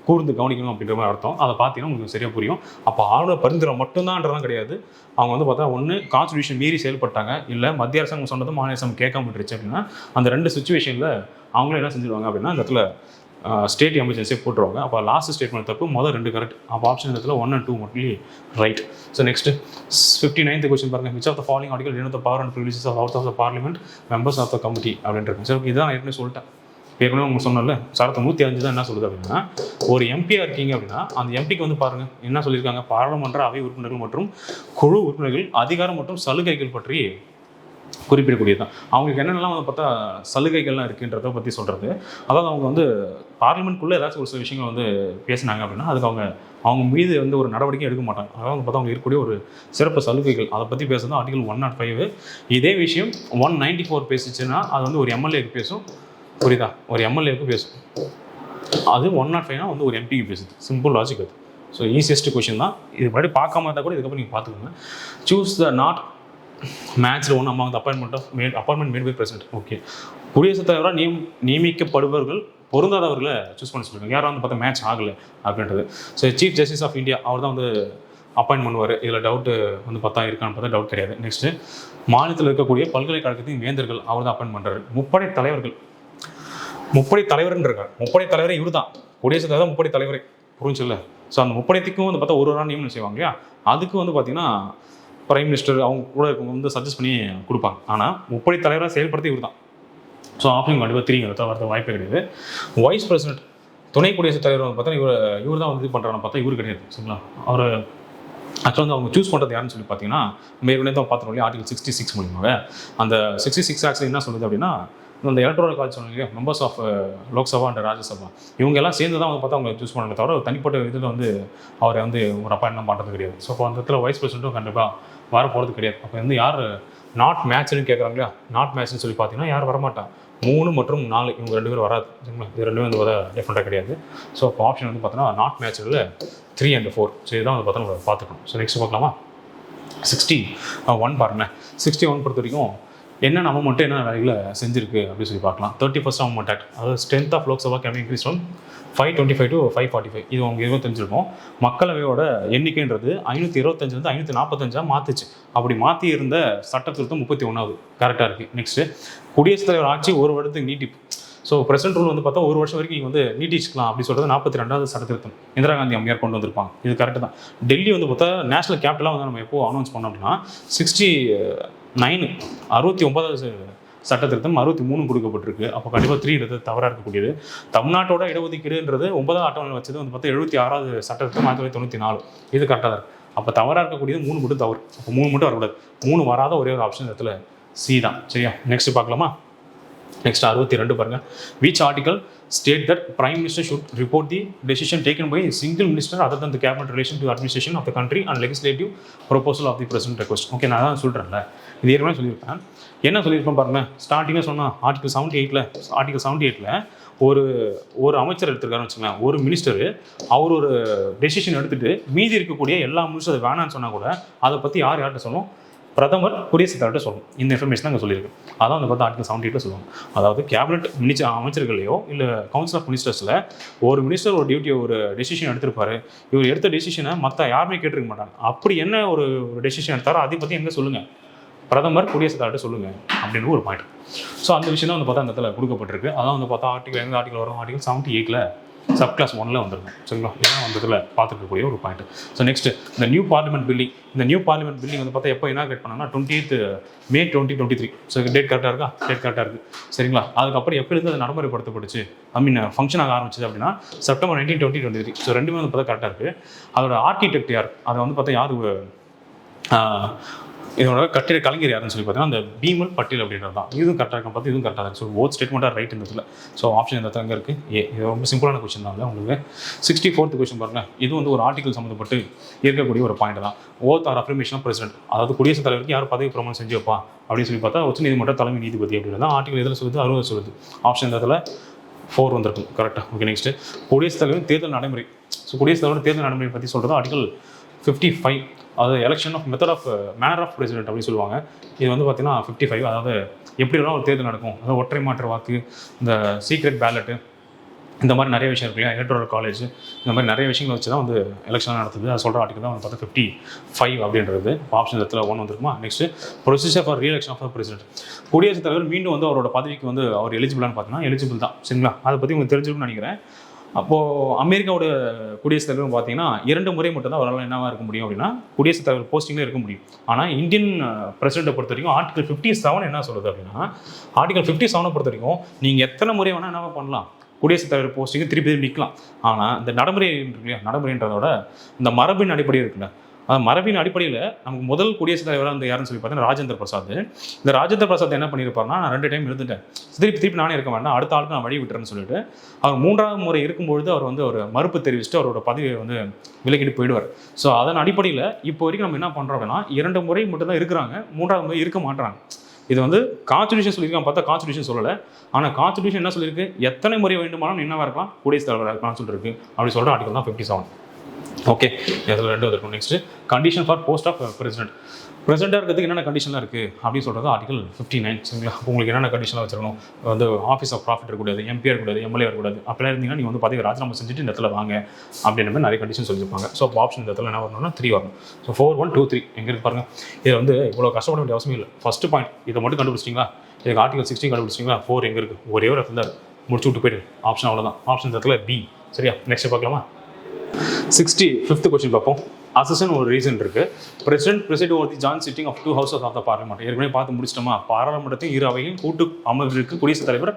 கூர்ந்து கவனிக்கணும் அப்படின்ற மாதிரி அர்த்தம். அதை பார்த்தீங்கன்னா உங்களுக்கு சரியாக புரியும். அப்போ ஆளுநர் பரிந்துரை மட்டும்தான்றதான் கிடையாது. அவங்க வந்து பார்த்தா ஒன்று கான்ஸ்டியூஷன் மீறி செயல்பட்டாங்க, இல்லை மத்திய அரசாங்கம் சொன்னதும் மாநில அரசாங்கம் கேட்காம விட்டுருச்சு அப்படின்னா அந்த 2 சுச்சுவேஷனில் அவங்களும் என்ன செஞ்சுருவாங்க அப்படின்னா அந்த இடத்துல ஸ்டேட் எமர்ஜென்சியை போட்டுருவாங்க. அப்போ லாஸ்ட் ஸ்டேட்மெண்ட் தப்பு, மொதல் 2 கரெக்ட். அப்போ ஆப்ஷன் இடத்துல 1 and 2 மட்டும் right. So next 59th question பாருங்கள். Which of the following article denote the power and privileges of house of the parliament members of the committee அப்படின்றது. ஸோ இதுதான் ஏற்கனவே சொல்லிட்டேன். ஏற்கனவே உங்களுக்கு சொன்னல சரத்து 105 தான் என்ன சொல்லுது அப்படின்னா, ஒரு எம்பியாக இருக்கீங்க அப்படின்னா அந்த எம்பிக்கு வந்து பாருங்கள் என்ன சொல்லியிருக்காங்க, பாராளுமன்ற அவை உறுப்பினர்கள் மற்றும் குழு உறுப்பினர்கள் அதிகாரம் மற்றும் சலுகைகள் பற்றி குறிப்பிடக்கூடியது தான். அவங்களுக்கு என்னென்னலாம் வந்து பார்த்தா சலுகைகள்லாம் இருக்குன்றதை பற்றி சொல்கிறது. அதாவது அவங்க வந்து பார்லிமெண்ட்குள்ளே ஏதாச்சும் ஒரு சில விஷயங்கள் வந்து பேசினாங்க அப்படின்னா அதுக்கு அவங்க மீது வந்து ஒரு நடவடிக்கை எடுக்க மாட்டாங்க. அதாவது வந்து பார்த்தா அவங்க இருக்கக்கூடிய ஒரு சிறப்பு சலுகைகள் அதை பற்றி பேசுறது ஆர்டிகல் 105. இதே விஷயம் 194 பேசிச்சுன்னா அது வந்து ஒரு எம்எல்ஏக்கு பேசும். புரியுதா, ஒரு எம்எல்ஏக்கு பேசும். அது 105னா வந்து ஒரு எம்பிக்கு பேசுது. சிம்பிள் லாஜிக் அது. ஸோ ஈஸியஸ்ட் கொஷின் தான். இது முன்னாடி பார்க்காம இருந்தால் கூட இதுக்கப்புறம் நீங்கள் பார்த்துக்கோங்க. சூஸ் த நாட் மேட்ச்ல ஒன்று அம்மா வந்து appointment made by president. Okay, குடியரசுத் தலைவராக நியமிக்கப்படுபவர்கள் பொருந்தாதவர்களை சூஸ் பண்ண சொல்லுவாங்க. யாரும் வந்து பார்த்தா மேட்ச் ஆகலை அப்படின்றது. So chief justice of India அவர் தான் வந்து அப்பாயின்ட் பண்ணுவார். இதில் டவுட்டு வந்து பார்த்தா இருக்கான்னு பார்த்தா டவுட் கிடையாது. நெக்ஸ்ட்டு மாநிலத்தில் இருக்கக்கூடிய பல்கலைக்கழகத்தின் வேந்தர்கள் அவர் தான் அப்பாயின்ட் பண்ணுறாரு. முப்படை தலைவர்னு இருக்கார். முப்படை தலைவரே இவர் தான். குடியரசுத் தலைவர் முப்படை தலைவரே, புரிஞ்சுல்ல. ஸோ அந்த முப்படைத்துக்கும் வந்து பார்த்தா ஒரு நாள் நியமனம் செய்வாங்க இல்லையா, அதுக்கு வந்து பார்த்தீங்கன்னா பிரைம் மினிஸ்டர் அவங்க கூட இருக்கவங்க வந்து சஜஸ்ட் பண்ணி கொடுப்பாங்க. ஆனால் முப்படை தலைவராக செயல்படுத்தி இவர் தான். ஸோ ஆப்ஷன் கண்டிப்பாக 3 வரது வாய்ப்பே கிடையாது. வைஸ் பிரசிடென்ட் துணை குடியரசுத் தலைவர் வந்து பார்த்தா இவர் தான் வந்து இது பண்ணுறான்னு பார்த்தா இவர் கிடையாது. சரிங்களா, அவர் ஆக்சுவலாக வந்து அவங்க சூஸ் பண்ணுறது யாருன்னு சொல்லி பார்த்தீங்கன்னா மேற்கொண்டே தான் பார்த்துருவோம் இல்லையா, ஆர்டிகல் 66 மூலியமாக. அந்த 66 ஆக்சுவலி என்ன சொல்லுது அப்படின்னா, இந்த எலக்ட்ரல் காலேஜ் சொன்னாங்க members of Lok Sabha and Rajya Sabha இவங்க எல்லாம் சேர்ந்து தான் வந்து பார்த்தா அவங்க சூஸ் பண்ணாங்க தவிர தனிப்பட்ட இதில் வந்து அவரை வந்து ஒரு அப்பாயின்மெண்ட் பண்ணுறது கிடையாது. ஸோ அப்போ அந்த இடத்துல வைஸ் பிரசிடென்ட்டும் கண்டிப்பாக வர போகிறது கிடையாது. அப்போ வந்து யார் நாட் மேட்ச்னு கேட்குறாங்களா, நாட் மேட்ச்னு சொல்லி பார்த்தீங்கன்னா யார் வரமாட்டான், 3 மற்றும் 4 இவங்க 2 பேரும் வராது. சரிங்களா, இது 2 வந்து வர டெஃபரெண்ட்டாக கிடையாது. ஸோ அப்போ ஆப்ஷன் வந்து பார்த்தோன்னா நாட் மேட்ச்சில் 3 and 4. ஸோ இதுதான் வந்து பார்த்தா நம்ம பார்த்துக்கணும். ஸோ நெக்ஸ்ட் பார்க்கலாமா. 61 பாருங்களேன். 61 பொறுத்த வரைக்கும் என்னென்ன அமௌண்ட்டு என்ன வேலைகளை செஞ்சிருக்கு அப்படின்னு சொல்லி பார்க்கலாம். 31st Amendment Act, அதாவது strength of Lok Sabha can be increase from 525 to 545. இது அவங்க எதுவும் தெரிஞ்சிருக்கும். மக்களவையோட எண்ணிக்கைன்றது 525 545 மாற்றுச்சு. அப்படி மாற்றி இருந்த சட்ட திருத்தம் 31வது கரெக்டாக இருக்குது. நெக்ஸ்ட்டு குடியரசுத் தலைவர் ஆட்சி 1 வருடத்துக்கு நீட்டிப்பு. ஸோ பிரசிடென்ட் ரூல் வந்து பார்த்தா 1 வருஷம் வரைக்கும் நீங்கள் வந்து நீட்டிச்சுக்கலாம் அப்படி சொல்கிறது 42வது சட்ட திருத்தம் இந்திரா காந்தி அம்மையார் கொண்டு வந்திருப்பாங்க. இது கரெக்டு தான். டெல்லி வந்து பார்த்தா நேஷனல் கேபிட்டலாக வந்து நம்ம எப்போ அனௌன்ஸ் பண்ணோம் அப்படின்னா 69வது சட்ட திருத்தம் 63 கொடுக்கப்பட்டிருக்கு. அப்போ கண்டிப்பாக 3 தவறாக இருக்கக்கூடியது. தமிழ்நாட்டோட இடஒதுக்கீடுன்றது 9வது அட்டவணை வச்சது வந்து பார்த்தா 76வது சட்ட திருத்தம் 1994. இது கரெக்டாக தான். அப்போ தவறாக இருக்கக்கூடியது 3 மட்டும் தவறு. அப்போ 3 மட்டும் வரக்கூடாது. 3 வராத ஒரே ஒரு ஆப்ஷன் இடத்துல சி தான். சரியா, நெக்ஸ்ட் பார்க்கலாமா. நெக்ஸ்ட் 62 பாருங்கள். Which article state that prime minister should report the decision taken by single minister other than the cabinet relation to administration of the country and legislative proposal of the president request. Okay, நான் தான் சொல்கிறேன்ல, இது ஏற்கனவே சொல்லியிருப்பேன். என்ன சொல்லியிருப்பேன் பாருங்கள். ஸ்டார்டிங்காக சொன்னால் ஆர்டிகல் 78ல் ஒரு அமைச்சர் எடுத்துருக்காருன்னு வச்சுக்கோங்களேன். ஒரு மினிஸ்டர் அவர் ஒரு டெசிஷன் எடுத்துகிட்டு மீதி இருக்கக்கூடிய எல்லா மினிஸ்டர் அதை வேணான்னு சொன்னால் கூட அதை பற்றி யார்கிட்ட சொல்லணும், பிரதமர் குடியரசுத் தலைவர்கிட்ட சொல்லணும். இந்த இன்ஃபர்மேஷன் அங்கே சொல்லியிருக்கு. அதான் வந்து பார்த்தா ஆர்டிகல் 78 சொல்லுவாங்க. அதாவது கேபினெட் அமைச்சர்களையோ இல்லை கவுன்சில் ஆஃப் மினிஸ்டர்ஸில் ஒரு மினிஸ்டர் ஒரு டியூட்டி ஒரு டெசிஷன் எடுத்திருப்பாரு. இவர் எடுத்த டெசிஷனை மற்ற யாருமே கேட்டிருக்க மாட்டாங்க. அப்படி என்ன ஒரு டெசிஷன் எடுத்தாரோ அதை பற்றி எங்கே சொல்லுங்கள், பிரதமர் குடியரசுத் தலைவர்கிட்ட சொல்லுங்கள் அப்படின்னு ஒரு பாயிண்ட். ஸோ அந்த விஷயம் தான் வந்து பார்த்தா அந்த இடத்துல கொடுக்கப்பட்டிருக்கு. அதான் வந்து பார்த்தா ஆர்டிகல் எந்த ஆர்டிகல் வரும், ஆர்டிகல் 78 சப் கிளாஸ் 1 வந்துருக்கும். சரிங்களா, இதான் வந்து இதில் பார்த்துருக்கக்கூடிய ஒரு பாயிண்ட். ஸோ நெக்ஸ்ட் இந்த நியூ பார்லிமெண்ட் பில்டிங். இந்த நியூ பார்லிமெண்ட் பில்டிங் வந்து பார்த்தா எப்போ இனாகிரேட் பண்ணாங்கன்னா 20th May 2023. ஸோ டேட் கரெக்டாக இருக்கா? டேட் கரெக்டாக இருக்குது. சரிங்களா, அதுக்கப்புறம் எப்போ இருந்து அது நடைமுறைப்படுத்தப்பட்டுச்சு, ஃபங்க்ஷன் ஆக ஆரம்பிச்சது அப்படின்னா September 19, 2023. ஸோ ரெண்டுமே வந்து பார்த்தா கரெக்டாக இருக்குது. அதோட ஆர்கிடெக்ட் யார், அதை வந்து பார்த்தா யார் இதோட கட்டிட கலைஞர் யாருன்னு சொல்லி பார்த்தீங்கன்னா அந்த பீமல் பட்டேல் அப்படின்றது தான். இதுவும் கரெக்டாக இருக்கும் பார்த்து இதுவும் கரெக்டாக இருக்குது. ஸோ போத் ஸ்டேட்மெண்ட்டாக ரைட் இருந்ததில்ல. ஸோ ஆப்ஷன் இந்த இடத்துல இருக்குது ஏ. இது ரொம்ப சிம்பிளான கொஸ்டின் தான். உங்களுக்கு 64th கொஸ்டின் பாருங்கள். இது வந்து ஒரு ஆர்டிகல் சம்மந்தப்பட்டு இருக்கக்கூடிய ஒரு பாயிண்ட் தான். Oath or affirmation of president, அதாவது குடியரசுத் தலைவருக்கு யார் பதவி பிரமாணம் செஞ்சு வைப்பா அப்படின்னு சொல்லி பார்த்தா உச்சநீதிமன்ற தலைமை நீதிபதி அப்படின்றது தான் ஆர்டிகல் இதில் சொல்லுது, 60 சொல்லுது. ஆப்ஷன் இந்த இடத்துல 4 வந்திருக்கும். கரெக்டாக. ஓகே, நெக்ஸ்ட் குடியரசுத் தலைவரின் தேர்தல் நடைமுறை. ஸோ குடியரசுத் தலைவர் தேர்தல் நடைமுறை பற்றி சொல்கிறது ஆர்டிகல் 55. அதாவது election of method of manner of president அப்படின்னு சொல்லுவாங்க. இது வந்து பார்த்தீங்கன்னா 55. அதாவது எப்படி வேணால் ஒரு தேர்தல் நடக்கும். அதாவது ஒற்றை மாற்று வாக்கு, இந்த சீக்ரெட் பேலட்டு, இந்த மாதிரி நிறைய விஷயம் இருக்கு இல்லையா, எலக்டோரல் காலேஜ், இந்த மாதிரி நிறைய விஷயங்கள் வச்சு தான் வந்து எலெக்ஷன் நடத்துது. அது சொல்கிற ஆர்டிகல் தான் வந்து பார்த்தா 55 அப்படின்றது. ஆப்ஷன் இடத்துல 1 வந்துருக்குமா. Next procedure for reelection of president. குடியரசுத் தலைவர் மீண்டும் வந்து அவரோட பதவிக்கு வந்து அவர் எலிஜிபிளானு பார்த்தீங்கன்னா எலிஜிபிள் தான். சரிங்களா, அதை பற்றி உங்களுக்கு தெரிஞ்சிருக்குன்னு நினைக்கிறேன். அப்போது அமெரிக்காவோட குடியரசுத் தலைவர் பார்த்தீங்கன்னா 2 முறை மட்டும் தான் அவரால் என்னவாக இருக்க முடியும் அப்படின்னா குடியரசுத் தலைவர் போஸ்டிங்கில் இருக்க முடியும். ஆனால் இந்தியன் பிரசிடென்ட்டை பொறுத்த வரைக்கும் ஆர்டிகல் 57 என்ன சொல்லுது அப்படின்னா, ஆர்டிகல் 57 பொறுத்த வரைக்கும் நீங்கள் எத்தனை முறை வேணால் என்னவா பண்ணலாம், குடியரசுத் தலைவர் போஸ்டிங்கு திருப்பி நிற்கலாம். ஆனால் இந்த நடைமுறை இருக்கு இல்லையா, நடைமுறைன்றதோட இந்த மரபின் அடிப்படை இருக்குல்ல, அந்த மரபின் அடிப்படையில் நமக்கு முதல் குடியரசுத் தலைவராக வந்து யாருன்னு சொல்லி பார்த்தீங்கன்னா ராஜேந்திர பிரசாத். இந்த ராஜேந்திர பிரசாத் என்ன பண்ணியிருப்பாருன்னா, நான் 2 டைம் இருந்துட்டேன், திருப்பி நானே இருக்க வேண்டாம், அடுத்த ஆளுக்கு நான் வழி விட்டுறேன்னு சொல்லிட்டு அவர் 3வது முறை இருக்கும்பொழுது அவர் வந்து ஒரு மறுப்பு தெரிவிச்சுட்டு அவரோட பதவியை வந்து விலகிட்டு போயிடுவார். ஸோ அதன் அடிப்படையில் இப்போ வரைக்கும் நம்ம என்ன பண்ணுறோம் அப்படின்னா 2 முறை மட்டும்தான் இருக்கிறாங்க, 3வது முறை இருக்க மாட்டுறாங்க. இது வந்து கான்ஸ்டிடியூஷன் சொல்லியிருக்காங்க, பார்த்தா கான்ஸ்டிடியூஷன் சொல்லலை. ஆனால் கான்ஸ்டிடியூஷன் என்ன சொல்லியிருக்கு, எத்தனை முறை வேண்டுமானாலும் என்னவாக இருக்கலாம், குடியரசுத் தலைவராக இருக்கலாம்னு சொல்லியிருக்கு. அப்படி சொல்கிற ஆர்டிகல் தான் 57. ஓகே, இதில் 2 இருக்கும். Next condition for post of president. பிரசிடென்ட்டாக இருக்கிறதுக்கு என்னென்ன கண்டிஷன்லாம் இருக்குது அப்படின்னு சொல்கிறது ஆர்டிகல் 59. சரிங்களா, உங்களுக்கு என்னென்ன கண்டிஷன்லாம் வச்சிருக்கணும், வந்து ஆஃபீஸ் ஆஃப் ப்ராஃபிட் இருக்கக்கூடாது, எம்பி இருக்கக்கூடாது, எம்எல்ஏ இருக்கக்கூடாது. அப்படிலாம் இருந்தீங்கன்னா நீங்கள் வந்து பதவி ராஜினாமா செஞ்சுட்டு இந்த இடத்துல வாங்க அப்படின்ற மாதிரி நிறைய கண்டிஷன் சொல்லியிருப்பாங்க. ஸோ ஆப்ஷன் இந்த இடத்துல என்ன வரணும்னா 3 வரணும். ஸோ 4, 1, 2, 3 எங்கே இருக்கு பாருங்கள். இதை வந்து இவ்வளோ கஷ்டப்பட வேண்டிய அவசியம் இல்லை. ஃபஸ்ட்டு பாயிண்ட் இதை மட்டும் கண்டுபிடிச்சிங்களா, இதுக்கு ஆர்டிகல் 16 கண்டுபிடிச்சிங்களா, 4 எங்கே இருக்குது, ஒரே ஒரு இடத்துல முடிச்சு விட்டு போயிட்டு ஆப்ஷன் அவ்வளோதான். ஆப்ஷன் இந்த இடத்துல பி. சரியா, நெக்ஸ்ட் பார்க்கலாமா. 65th கொஸ்டின் பார்ப்போம். அசன் ஒரு ரீசன் இருக்கு. President preside over the joint sitting of 2 houses of the parliament. ஏற்கனவே பார்த்து முடிச்சிட்டோமா, பாராளுமன்றத்தின் 2 அவையும் கூட்டு அமர்விற்கு குடியரசுத் தலைவர்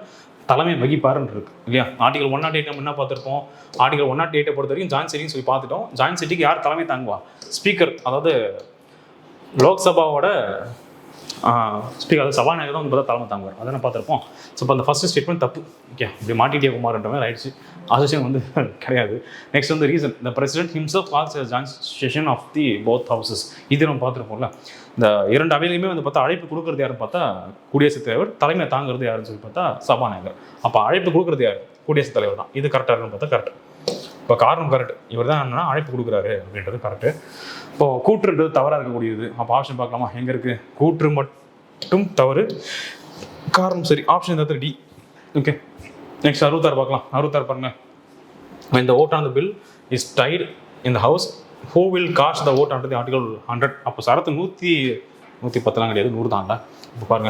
தலைமை வகிப்பாருன்னு இருக்கு இல்லையா. ஆர்டிகல் 108 நம்ம என்ன பார்த்துருப்போம், ஆர்டிகல் 108 பொறுத்த வரைக்கும் ஜாயின்ட் சிட்டிங் சொல்லி பார்த்துட்டோம். ஜாயின்ட் சிட்டிக்கு யார் தலைமை தாங்குவா, ஸ்பீக்கர், அதாவது லோக்சபாவோட ஸ்பீக்கர், அது சபாநாயகர் தான் வந்து தலைமை தாங்குவார். அதை நான் பார்த்துருப்போம். ஸோ இப்போ அந்த ஃபஸ்ட்டு ஸ்டேட்மெண்ட் தப்பு. ஓகே, இப்படி மாட்டிட்டே குமார்ன்ற மாதிரி ஆயிடுச்சு. அசோசியேஷன் வந்து கிடையாது. நெக்ஸ்ட் வந்து reason, the president himself calls joint session of the both houses. இது நம்ம பார்த்துருப்போம்ல. இந்த 2 அவையிலையுமே வந்து பார்த்தா அழைப்பு கொடுக்குறது யாருன்னு பார்த்தா குடியரசுத் தலைவர், தலைமை தாங்கிறது யாருன்னு சொல்லி பார்த்தா சபாநாயகர். அப்போ அழைப்பு கொடுக்குறது யார், குடியரசுத் தலைவர் தான். இது கரெக்டாக இருக்குன்னு பார்த்தா கரெக்ட். இப்போ காரணம் கரெக்ட், இவர் தான் என்னன்னா அழைப்பு கொடுக்குறாரு அப்படின்றது கரெக்டு. இப்போது கூற்றுன்றது தவறாக இருக்கக்கூடியது. அப்போ ஆப்ஷன் பார்க்கலாமா, எங்கே இருக்குது, கூற்று மட்டும் தவறு, காரணம் சரி. ஆப்ஷன் இந்த டி. ஓகே, நெக்ஸ்ட் 66 பார்க்கலாம். 66 பாருங்க. when the vote on the bill is tied in the house, who will cast the vote under the article 100? அப்போ சரத்து 110 கிடையாது, 100 தான்ல. இப்போ பாருங்க,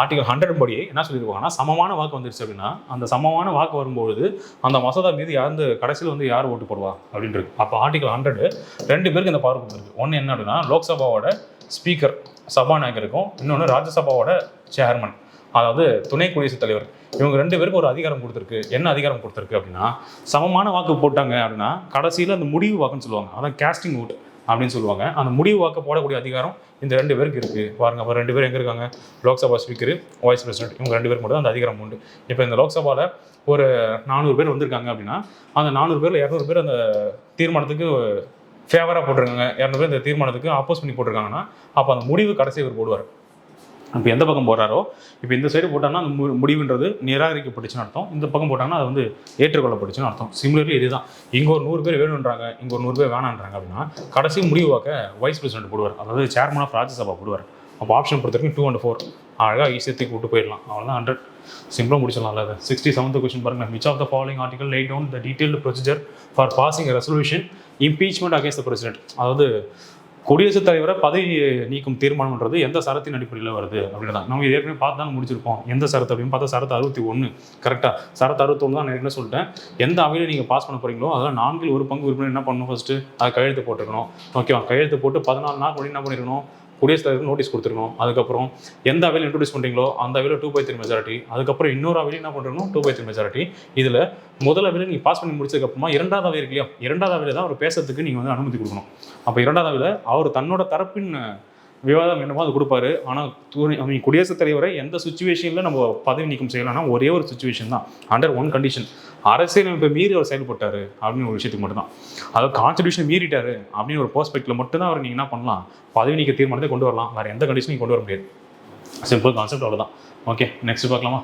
ஆர்டிகல் 100 படி என்ன சொல்லியிருக்காங்கன்னா, சமமான வாக்கு வந்துருச்சு அப்படின்னா அந்த சமமான வாக்கு வரும்பொழுது அந்த மசோதா மீது யார் கடைசியில் வந்து யார் ஓட்டு போடுவா அப்படின்றது. அப்போ ஆர்டிகல் 100 2 பேருக்கு இந்த பவர் கொடுத்துருக்கு. ஒன்று என்ன அப்படின்னா லோக்சபாவோட ஸ்பீக்கர் சபாநாயகருக்கும், இன்னொன்று ராஜ்யசபாவோட சேர்மன், அதாவது துணை குடியரசுத் தலைவர். இவங்க 2 பேருக்கு ஒரு அதிகாரம் கொடுத்துருக்கு. என்ன அதிகாரம் கொடுத்துருக்கு அப்படின்னா, சமமான வாக்கு போட்டாங்க அப்படின்னா கடைசியில் அந்த முடிவு வாக்குன்னு சொல்லுவாங்க, அதான் கேஸ்டிங் ஓட் அப்படின்னு சொல்லுவாங்க. அந்த முடிவு வாக்கு போடக்கூடிய அதிகாரம் இந்த 2 பேருக்கு இருக்குது. பாருங்க, அப்போ 2 பேர் எங்கே இருக்காங்க, லோக்சபா ஸ்பீக்கர், வைஸ் பிரசிடென்ட், இவங்க 2 பேருக்கு மட்டும் அந்த அதிகாரம் உண்டு. இப்போ இந்த லோக்சபாவில் ஒரு 400 பேர் வந்திருக்காங்க அப்படின்னா அந்த 400 பேரில் 200 பேர் அந்த தீர்மானத்துக்கு ஃபேவராக போட்டிருக்காங்க, 200 பேர் இந்த தீர்மானத்துக்கு ஆப்போஸ் பண்ணி போட்டிருக்காங்கன்னா அப்போ அந்த முடிவு கடைசி இவர் போடுவார். இப்போ எந்த பக்கம் போடுறாரோ, இப்போ இந்த சைடு போட்டாங்கன்னா அந்த முடிவுன்றது நிராகரிக்கப்பட்டுச்சுன்னு அர்த்தம், இந்த பக்கம் போட்டாங்கன்னா அது வந்து ஏற்றுக்கொள்ளப்பட்டுச்சுன்னு அர்த்தம். சிமிலர்லி இதுதான், இங்கே ஒரு 100 பேர் வேணுன்றாங்க, இங்கே ஒரு 100 பேர் வேணான்றாங்க அப்படின்னா கடைசி முடிவு வாக்க வைஸ் பிரசிடென்ட் போடுவார், அதாவது சேர்மன் ஆஃப் ராஜ்யசபா போடுவார். அப்போ ஆப்ஷன் பொறுத்த வரைக்கும் 2 and 4 அழகாக ஈஸியாக தூக்கி விட்டு போயிடலாம். அவ்வளோதான் 100 சிம்பிளாக முடிச்சிடலாம். அது 67th கொஸ்டின் பாருங்க. Which of the following article lay down the detailed procedure for passing resolution impeachment against the president. அதாவது குடியரசுத் தலைவரை பதவி நீக்கும் தீர்மானம்ன்றது எந்த சரத்தின் அடிப்படையில் வருது அப்படின்றதான் நம்ம ஏற்கனவே பார்த்து தான் முடிச்சிருப்போம். எந்த சரத்து அப்படின்னு பார்த்தா சரத்து 61 கரெக்டாக. சரத்து 61 தான் நான் ஏற்கனவே சொல்லிட்டேன். எந்த அவையில் நீங்கள் பாஸ் பண்ண போகிறீங்களோ அதெல்லாம் 4 ஒரு பங்கு உறுப்பினர் என்ன பண்ணணும், ஃபஸ்ட்டு அதை கையெழுத்து போட்டுருக்கணும். ஓகேவா, கையெழுத்து போட்டு 14 நாள் முன்னாடி என்ன பண்ணிருக்கணும், குடியரசுத் தலைவருக்கு நோட்டீஸ் கொடுத்துருக்கணும். அதுக்கப்புறம் எந்த அவையில் இன்ட்ரோடியூஸ் பண்ணுறீங்களோ அந்த அவையில் 2/3 மெஜாரிட்டி. அதுக்கப்புறம் இன்னொரு அவையில் என்ன பண்ணுறோம், 2/3 மெஜாரிட்டி. இதில் முதல் அவையில் நீங்கள் பாஸ் பண்ணி முடிச்சதுக்கப்புறமா இரண்டாவது அவை இருக்கு இல்லையா, இரண்டாவது அவையில் தான் அவர் பேசுறதுக்கு நீங்கள் வந்து அனுமதி கொடுக்கணும். அப்போ இரண்டாவது அவையில் அவர் தன்னோட தரப்பின் விவாதம் என்னமோ அது கொடுப்பாரு. ஆனால் குடியரசுத் தலைவரை எந்த சுச்சுவேஷனில் நம்ம பதவி நீக்கம் செய்யலாம்னா ஒரே ஒரு சுச்சுவேஷன் தான், அண்டர் ஒன் கண்டிஷன். அரசியலமைப்பை மீறி அவர் செயல்பட்டார் அப்படின்னு ஒரு விஷயத்துக்கு மட்டும்தான், அதாவது கான்ஸ்டிடியூஷன் மீறிட்டாரு அப்படின்னு ஒரு பெர்ஸ்பெக்டிவ்ல மட்டும்தான் அவர் நீங்கள் என்ன பண்ணலாம், பதவி நீக்க தீர்மானத்தை கொண்டு வரலாம். வேறு எந்த கண்டிஷனையும் கொண்டு வர முடியாது. சிம்பிள் கான்செப்ட், அவ்வளோதான். ஓகே, நெக்ஸ்ட் பார்க்கலாமா.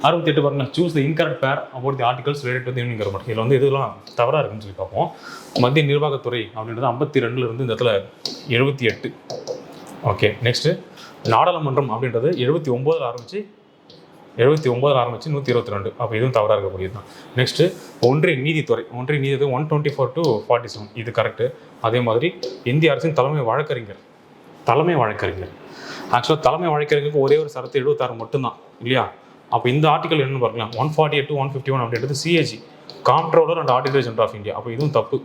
68 பாருங்க. சூஸ் த இன்கரெக்ட் பேர் about the articles related to the union government. இதில் வந்து இதெல்லாம் தவறாக இருக்குன்னு சொல்லி பார்ப்போம். மத்திய நிர்வாகத்துறை அப்படின்றது 52 இந்த இடத்துல 78. ஓகே, நெக்ஸ்ட்டு நாடாளுமன்றம் அப்படின்றது 79 ஆரம்பிச்சு 122. அப்போ இதுவும் தவறாக இருக்கக்கூடியது தான். நெக்ஸ்ட்டு ஒன்றிய நீதித்துறை 124 to 47 இது கரெக்டு. அதே மாதிரி இந்திய அரசின் தலைமை வழக்கறிஞர் ஆக்சுவலாக தலைமை வழக்கறிஞருக்கு ஒரே ஒரு சரத்து 76 மட்டும்தான் இல்லையா. அப்போ இந்த ஆர்டிகல் என்னன்னு பார்க்கலாம். 148 to 151 அப்படின்றது CAG, comptroller and auditor general of India. அப்போ இதுவும் தப்பு.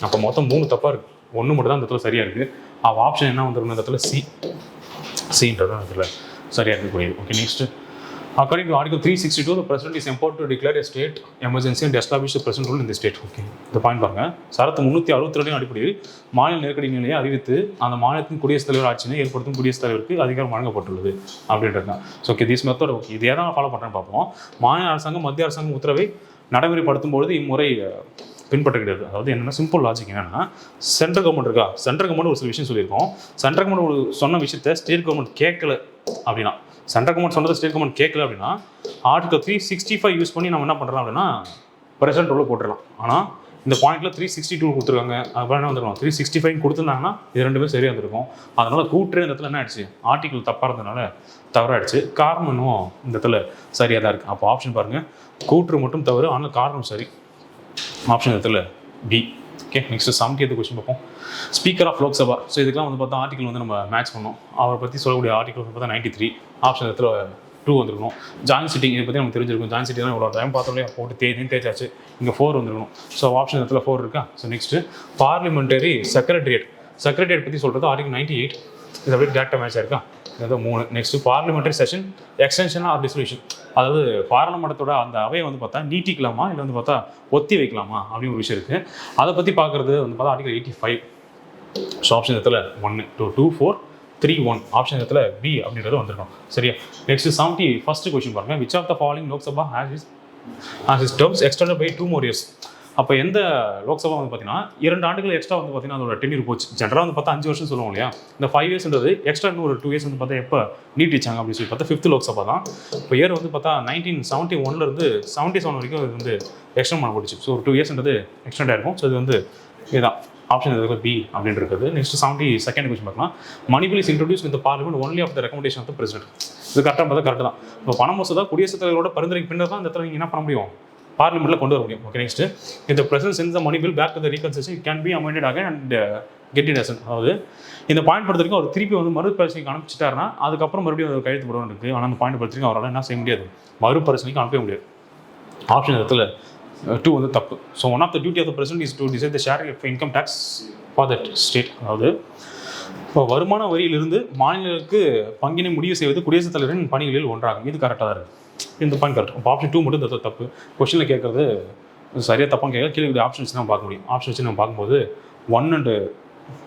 அப்போ மொத்தம் 3 தப்பாக இருக்குது, 1 மட்டும் தான் இந்த இடத்துல சரியாக இருக்குது. அப்போ ஆப்ஷன் என்ன வந்துருக்கும், இந்த இடத்துல சின்றது தான் இதில் சரியாக இருக்கக்கூடியது. Okay, next according to Article 362, the President is empowered to declare a state emergency and establish the present rule in the state. Okay, இந்த பாயிண்ட் பாருங்க. சரத்து 362 அடிப்படையில் மாநில நெருக்கடி நிலையை அறிவித்து அந்த மாநிலத்தின் குடியரசுத் தலைவர் ஆட்சியை ஏற்படுத்தும் குடியரசுத் தலைவருக்கு அதிகாரம் வழங்கப்பட்டுள்ளது அப்படின்றது தான். So okay, this method okay, இதே தான் ஃபாலோ பண்ணுறேன்னு பார்ப்போம். மாநில அரசாங்கம் மத்திய அரசாங்கம் உத்தரவை நடைமுறைப்படுத்தும் பொழுது இம்முறை பின்பற்ற கிடையாது. அதாவது என்னென்னா சிம்பிள் லாஜிக் என்னென்னா, சென்ட்ரல் கவர்மெண்ட் இருக்கா, சென்ட்ரல் கவர்மெண்ட் ஒரு சில விஷயம் சொல்லியிருக்கோம். சென்ட்ரல் கவர்மெண்ட் சொன்ன விஷயத்தை ஸ்டேட் கவர்மெண்ட் கேட்கல அப்படின்னா, சென்ட்ரல் கவர்மெண்ட் சொன்னதை ஸ்டேட் கவர்மெண்ட் கேட்கல அப்படின்னா ஆர்டிகல் 365 யூஸ் பண்ணி நம்ம என்ன பண்ணுறோம் அப்படின்னா பிரசிடென்ட் ரூலில் போட்டுடலாம். ஆனால் இந்த பாயிண்ட்டில் 362 கொடுத்துருக்காங்க. அதுக்கப்புறம் என்ன வந்துருக்கோம், 365 கொடுத்துருந்தாங்கன்னா இது ரெண்டுமே சரியாக இருந்திருக்கும். அதனால் கூட்டுற இந்த இடத்துல என்ன ஆயிடுச்சு, ஆர்டிகல் தப்பாக இருந்ததுனால தவறாயிடுச்சு. காரணம் இன்னும் இந்த இடத்துல சரியாக தான் இருக்குது. அப்போ ஆப்ஷன் பாருங்கள், கூற்று மட்டும் தவறு, ஆனால் காரணம் சரி. ஆப்ஷன் இடத்துல B. Okay, next 70th question பார்ப்போம். Speaker of Lok Sabha. ஸோ இதுக்கெல்லாம் வந்து பார்த்தா ஆர்டிகல் வந்து நம்ம மேட்ச் பண்ணோம். அவரை பற்றி சொல்லக்கூடிய ஆர்டிகல் வந்து பார்த்தா 93. ஆப்ஷன் இடத்துல 2 வந்துருக்கணும். ஜாயின் சிட்டிங் இதை பற்றி நமக்கு தெரிஞ்சிருக்கும். ஜாயின் சிட்டி தான் இவ்வளோ டைம் பார்த்தோம்லையே, போட்டு தேய்ச்சாச்சு. இங்கே 4 வந்துருக்கணும். ஸோ ஆப்ஷன் இடத்துல 4 இருக்கா. ஸோ நெக்ஸ்ட்டு பார்லிமெண்டரி செக்ரட்டரியேட் பற்றி சொல்கிறது ஆர்டிகல் 98. இது அப்படியே டேரக்டாக மேட்ச் இருக்கா. இது 3. Next parliamentary session extension or dissolution. அதாவது பாராளுமன்றத்தோட அந்த அவையை வந்து பார்த்தா நீட்டிக்கலாமா இல்லை வந்து பார்த்தா ஒத்தி வைக்கலாமா அப்படின்னு ஒரு விஷயம் இருக்குது. அதை பற்றி பார்க்குறது வந்து பார்த்தா ஆர்டிகல் 85. ஸோ ஆப்ஷன் இடத்துல 1 2 2 4 3 1. ஆப்ஷன் இடத்துல பி அப்படின்றது வந்துருக்கணும். சரியா. நெக்ஸ்ட் 71st கொஸ்டின் பாருங்க. Which of the following Lok Sabha has is terms extended by 2 more years. அப்போ எந்த லோக்சபா வந்து பார்த்தீங்கன்னா 2 ஆண்டுகள் எக்ஸ்ட்ரா வந்து பார்த்தீங்கன்னா அதோட டென்யூர் போச்சு. ஜென்ரலாக வந்து பார்த்தா 5 வருஷம் சொல்லுவோம் இல்லையா. இந்த 5 இயர்ஸ்ன்றது எக்ஸ்ட்ரா இன்னும் ஒரு 2 இயர்ஸ் வந்து பார்த்தா எப்போ நீட்டிச்சாங்க அப்படின்னு சொல்லி பார்த்தா 5th லோக்சபா தான். இப்போ இயர் வந்து பார்த்தா 1971 77 வரைக்கும் இது வந்து எக்ஸ்டெண்ட் பண்ண போச்சு. ஸோ ஒரு 2 இயர்ஸ்ன்றது எக்ஸ்டெண்ட் ஆயிருக்கும். ஸோ இது வந்து இதுதான் ஆப்ஷன் இதுக்கு பி அப்படின்னு இருக்குது. நெக்ஸ்ட் 72nd கொஸ்டின் பார்க்கலாம். Money bill is introduce with parliament only of the recommendation of the president. இது கரெக்டாக பார்த்தா கரெக்ட் தான். இப்போ பண மசோதா குடியரசுத் தலைவரோட பரிந்துரைக்கு பின்னர் தான் இந்த இடத்துல நீங்கள் என்ன பண்ண முடியும், பார்லிமெண்ட்டில் கொண்டு வர முடியும். ஓகே, நெக்ஸ்ட் இந்த president sends the money bill back to the reconsideration can be amended again and get in assent. அதாவது இந்த பாயிண்ட் பொறுத்த வரைக்கும் அவர் திருப்பி வந்து மறுபரிசீலனைக்கு அனுப்பிச்சிட்டாருன்னா அதுக்கப்புறம் மறுபடியும் அவர் கையெழுத்து போடுவான்னு இருக்குது. ஆனால் அந்த பாயிண்ட் பொறுத்த வரைக்கும் அவரால் என்ன செய்ய முடியாது, மறுபரிசீலனைக்கு அனுப்பவே முடியாது. ஆப்ஷன் இடத்துல 2 வந்து தப்பு. So one of the duty of the president is to decide the share of income tax for that state. அதாவது இப்போ வருமான வரியிலிருந்து மாநிலங்களுக்கு பங்கினை முடிவு செய்வது குடியரசுத் தலைவரின் பணிகளில் ஒன்றாகும். இது கரெக்டாக தான் இருக்குது. இந்த பாயிண்ட் கரெக்ட். இப்போ ஆப்ஷன் 2 மட்டும் இந்த தப்பு. கொஸ்டினில் கேட்குறது சரியாக தப்பாக கேட்க கீழே ஆப்ஷன்ஸ் தான் பார்க்க முடியும். ஆப்ஷன் வச்சு நம்ம பார்க்கும்போது 1 and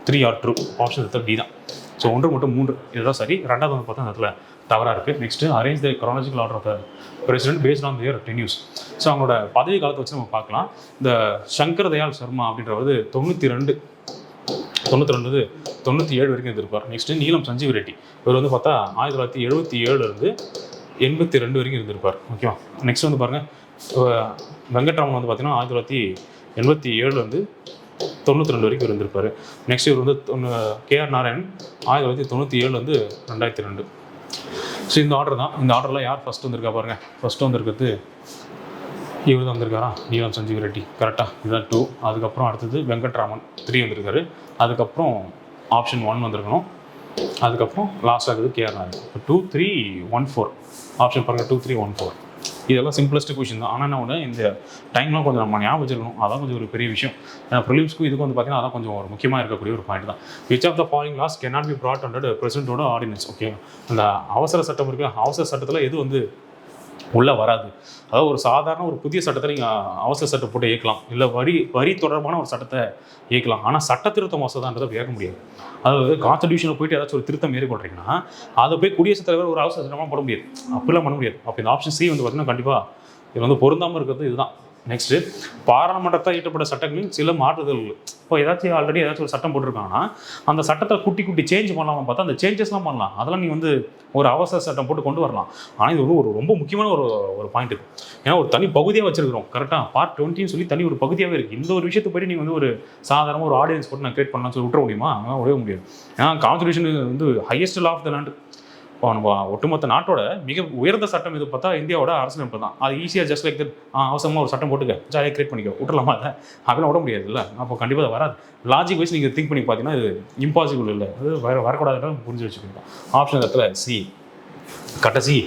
3 ஆர் ட்ரூ. ஆப்ஷன் இடத்துல பி தான். ஸோ 1 மற்றும் 3 இதுதான் சரி. ரெண்டாவது வந்து பார்த்தா அந்த இடத்துல தவறாக இருக்குது. Next arrange the chronological order of the president based on their tenures. ஸோ அவங்களோட பதவி காலத்தை வச்சு நம்ம பார்க்கலாம். இந்த சங்கர் தயாள் சர்மா அப்படின்றவர் 92 97 வரைக்கும் இருந்திருப்பார். நெக்ஸ்ட்டு நீலம் சஞ்சீவ் ரெட்டி இவர் வந்து பார்த்தா 1977 82 வரைக்கும் இருந்திருப்பார். ஓகேவா. நெக்ஸ்ட் வந்து பாருங்கள், வெங்கட்ராமன் வந்து பார்த்தீங்கன்னா 1987 92 வரைக்கும் இருந்திருப்பார். நெக்ஸ்ட் இவர் வந்து கேஆர் நாராயணன் 1997 2002. ஸோ இந்த ஆர்டர் தான். இந்த ஆர்டரில் யார் ஃபஸ்ட்டு வந்திருக்கா பாருங்கள். ஃபஸ்ட்டு வந்திருக்கிறது இவர் தான் வந்திருக்காரா, நீலம் சஞ்சீவ் ரெட்டி. கரெக்டாக இதுதான் 2. அதுக்கப்புறம் அடுத்தது வெங்கட்ராமன் 3 வந்திருக்காரு. அதுக்கப்புறம் ஆப்ஷன் 1 வந்திருக்கணும். அதுக்கப்புறம் லாஸ்ட் ஆகுது கேஆர் நாராயணன். இப்போ 2, 3, 1, 4 ஆப்ஷன் பாருங்கள். 2, 3, 1, 4 இதெல்லாம் சிம்பிளஸ்ட் கொஷின் தான். ஆனால் என்ன ஒன்று, இந்த டைம்லாம் கொஞ்சம் நம்ம ஞாபகம் வச்சுருக்கணும். அதான் கொஞ்சம் ஒரு பெரிய விஷயம். ஏன்னா ப்ரிலிம்ஸ்க்கும் இதுக்கு பார்த்தீங்கன்னா அதான் கொஞ்சம் ஒரு முக்கியமாக இருக்கக்கூடிய ஒரு பாயிண்ட் தான். Which of the following laws can not be brought under பிரசிடென்ட்டோட ஆர்டினன்ஸ். ஓகே, அந்த அவசர சட்டம் இருக்குது. அவசர சட்டத்தில் எது உள்ளே வராது. அதாவது ஒரு சாதாரண ஒரு புதிய சட்டத்தை நீங்கள் அவசர சட்டம் போட்டு இயக்கலாம், இல்லை வரி தொடர்பான ஒரு சட்டத்தை இயக்கலாம். ஆனால் சட்ட திருத்த மசோதான்றதை இயக்க முடியாது. அதாவது கான்ஸ்டிடியூஷனில் போயிட்டு ஏதாச்சும் ஒரு திருத்தம் மேற்கொள்றீங்கன்னா அதை போய் குடியரசுத் தலைவர் ஒரு அவசர சட்டமாக போட முடியாது, அப்படிலாம் பண்ண முடியாது. அப்போ இந்த ஆப்ஷன் சி பார்த்தீங்கன்னா கண்டிப்பாக இது பொருந்தாமல் இருக்கிறது இதுதான். நெக்ஸ்ட்டு, பாராளுமன்றத்தை இயற்றப்பட்ட சட்டங்களில் சில மாற்றுதல்கள். இப்போ ஆல்ரெடி ஏதாச்சும் ஒரு சட்டம் போட்டிருக்காங்கன்னா அந்த சட்டத்தை குட்டி சேஞ்ச் பண்ணலாமா பார்த்தா அந்த சேஞ்சஸ்லாம் பண்ணலாம். அதெல்லாம் நீ ஒரு அவசர சட்டம் போட்டு கொண்டு வரலாம். ஆனால் இது ஒரு ரொம்ப முக்கியமான ஒரு பாயிண்ட் இருக்குது. ஏன்னா ஒரு தனி பகுதியாக வச்சிருக்கிறோம். கரெக்டாக பார்ட் 20 சொல்லி தனி ஒரு பகுதியாகவே இருக்குது. இந்த ஒரு விஷயத்தை போய் நீ ஒரு சாதாரண ஒரு ஆடியன்ஸ் போட்டு நான் கிரியேட் பண்ணலாம்னு சொல்லி விட்டுற முடியுமா? விடவே முடியாது. ஏன்னா constitution highest law of the land. இப்போ நம்ம ஒட்டுமொத்த நாட்டோட மிக உயர்ந்த சட்டம் இது பார்த்தா இந்தியாவோட அரசியலமைப்பு தான். அது ஈஸியாக ஜஸ்ட் லைக் தட் அவசரமாக ஒரு சட்டம் போட்டுக்க ஜாலியாக கிரியேட் பண்ணிக்க விட்டுலாமா? இல்லை, அதெல்லாம் விட முடியாது. இல்லை, அப்போ கண்டிப்பாக அது வராது. லாஜிக் வைஸ் நீங்கள் திங்க் பண்ணி பார்த்தீங்கன்னா இது இம்பாசிபிள் இல்லை, அது வரக்கூடாதுன்னு புரிஞ்சு வச்சுக்கோங்க. ஆப்ஷன் இடத்துல சி, கடைசி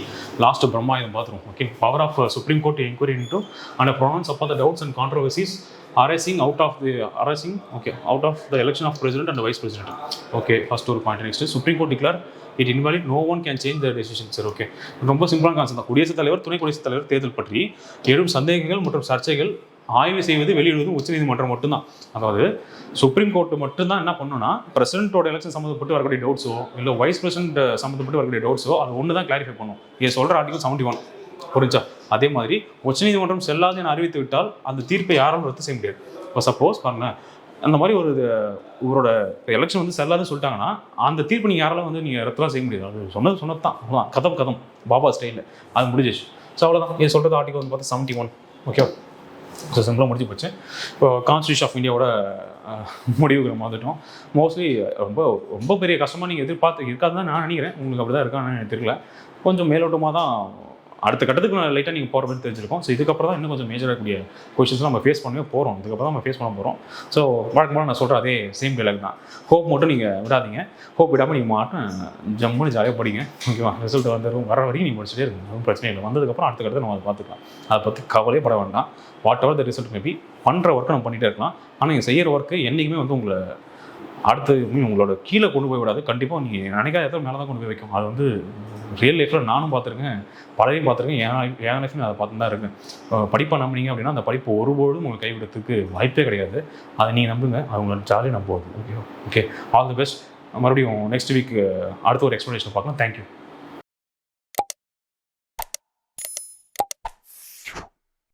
லாஸ்ட் பிரம்மாயுதம் பார்த்துருவோம். Okay, power of Supreme Court enquiry into and pronounce upon the doubts and controversies arising out of the election of president and vice president. Okay, first ஒரு point. Next, Supreme Court declare it invalid, no one can change the decision. Sir, okay, ரொம்ப சிம்பிளான கான்செப்ட் தான். குடியரசுத் தலைவர், துணை குடியரசுத் தலைவர் தேர்தல் பற்றி எழும் சந்தேகங்கள் மற்றும் சர்ச்சைகள் ஆய்வு செய்வது, வெளியிடுவது உச்சநீதிமன்றம் மட்டும்தான். அதாவது சுப்ரீம் கோர்ட் மட்டும்தான் என்ன பண்ணணும்னா பிரசிடென்ட்டோட எலெக்ஷன் சம்மந்தப்பட்டு வரக்கூடிய டவுட்ஸோ இல்லை வைஸ் பிரசிடென்ட் சம்மந்தப்பட்டு வரக்கூடிய டவுட்ஸோ அது ஒன்று தான் கிளாரிஃபை பண்ணும். இது சொல்கிற ஆர்டிகல் 71 புரிஞ்சா? அதே மாதிரி உச்சநீதிமன்றம் செல்லாது என அறிவித்து விட்டால் அந்த தீர்ப்பை யாராலும் ரத்து செய்ய முடியாது. இப்போ சப்போஸ் பாருங்க, அந்த மாதிரி இவரோட எலெக்ஷன் செல்லாதுன்னு சொல்லிட்டாங்கன்னா அந்த தீர்ப்பு நீங்கள் யாராலும் நீங்கள் ரத்துலாம் செய்ய முடியாது. அது சொன்னது தான், கதம் பாபா ஸ்டைலில் அது முடிஞ்சிச்சு. ஸோ அவ்வளோதான். இது சொல்கிறது ஆர்டிகல் பார்த்தா 71. ஓகே, ஸோ சிம்பிளாக முடிஞ்சு போச்சு. இப்போ கான்ஸ்டியூஷன் ஆஃப் இந்தியாவோட முடிவுகளை வந்துட்டோம். மோஸ்ட்லி ரொம்ப பெரிய கஷ்டமாக நீங்கள் எதிர்பார்த்து இருக்காதுன்னு தான் நான் நினைக்கிறேன். உங்களுக்கு அப்படி தான் இருக்கான்னு எனக்கு தெரியல. கொஞ்சம் மேலோட்டமாக தான் அடுத்த கட்டத்துக்கு லைட்டாக நீங்கள் போகிற மாதிரி தெரிஞ்சிருக்கோம். ஸோ இதுக்கப்புறம் தான் இன்னும் கொஞ்சம் மேஜராக கூடிய கொஷின்ஸ்லாம் நம்ம ஃபேஸ் பண்ணவே போகிறோம். இதுக்கப்புறம் தான் நம்ம ஃபேஸ் பண்ண போகிறோம். ஸோ வழக்கமாக நான் சொல்கிற அதே சேம் டைலாக் தான். ஹோப் மட்டும் நீங்கள் விடாதீங்க. ஹோப் விடாமல் நீங்கள் மாட்டும் ஜம்முன்னு ஜாலியாக படிங்க. ஓகேவா? ரிசல்ட் வர வரைக்கும் நீங்கள் முடிச்சுட்டே இருக்குங்க. ஒன்றும் பிரச்சனை இல்லை. வந்ததுக்கப்புறம் அடுத்த கட்டத்தை நம்ம அதை பார்த்துக்கலாம். அதை பற்றி கவலையே பட வேண்டாம். What ever the result maybe, பண்ணுற ஒர்க்கை நம்ம பண்ணிகிட்டே இருக்கலாம். ஆனால் நீங்கள் செய்கிற ஒர்க்கு என்றைக்குமே உங்களை அடுத்து உங்களோட கீழே கொண்டு போய் விடாது. கண்டிப்பாக நீங்கள் நினைக்காத இடத்துல மேலே தான் கொண்டு போய் வைக்கும். அது ரியல் லைஃப்பில் நானும் பார்த்துருக்கேன், பலரையும் பார்த்துருக்கேன். என் லைஃப்லையும் அதை பார்த்து தான் இருக்கேன். படிப்பை நம்பினீங்க அப்படின்னா அந்த படிப்பு ஒருபோதும் உங்களுக்கு கைவிடத்துக்கு வாய்ப்பே கிடையாது. அதை நீங்கள் நம்புங்க, அது உங்களை ஜாலியாக நம்புவது. Okay, all the best. மறுபடியும் நெக்ஸ்ட் வீக் அடுத்த ஒரு எக்ஸ்ப்ளனேஷன் பார்க்கலாம். தேங்க்யூ.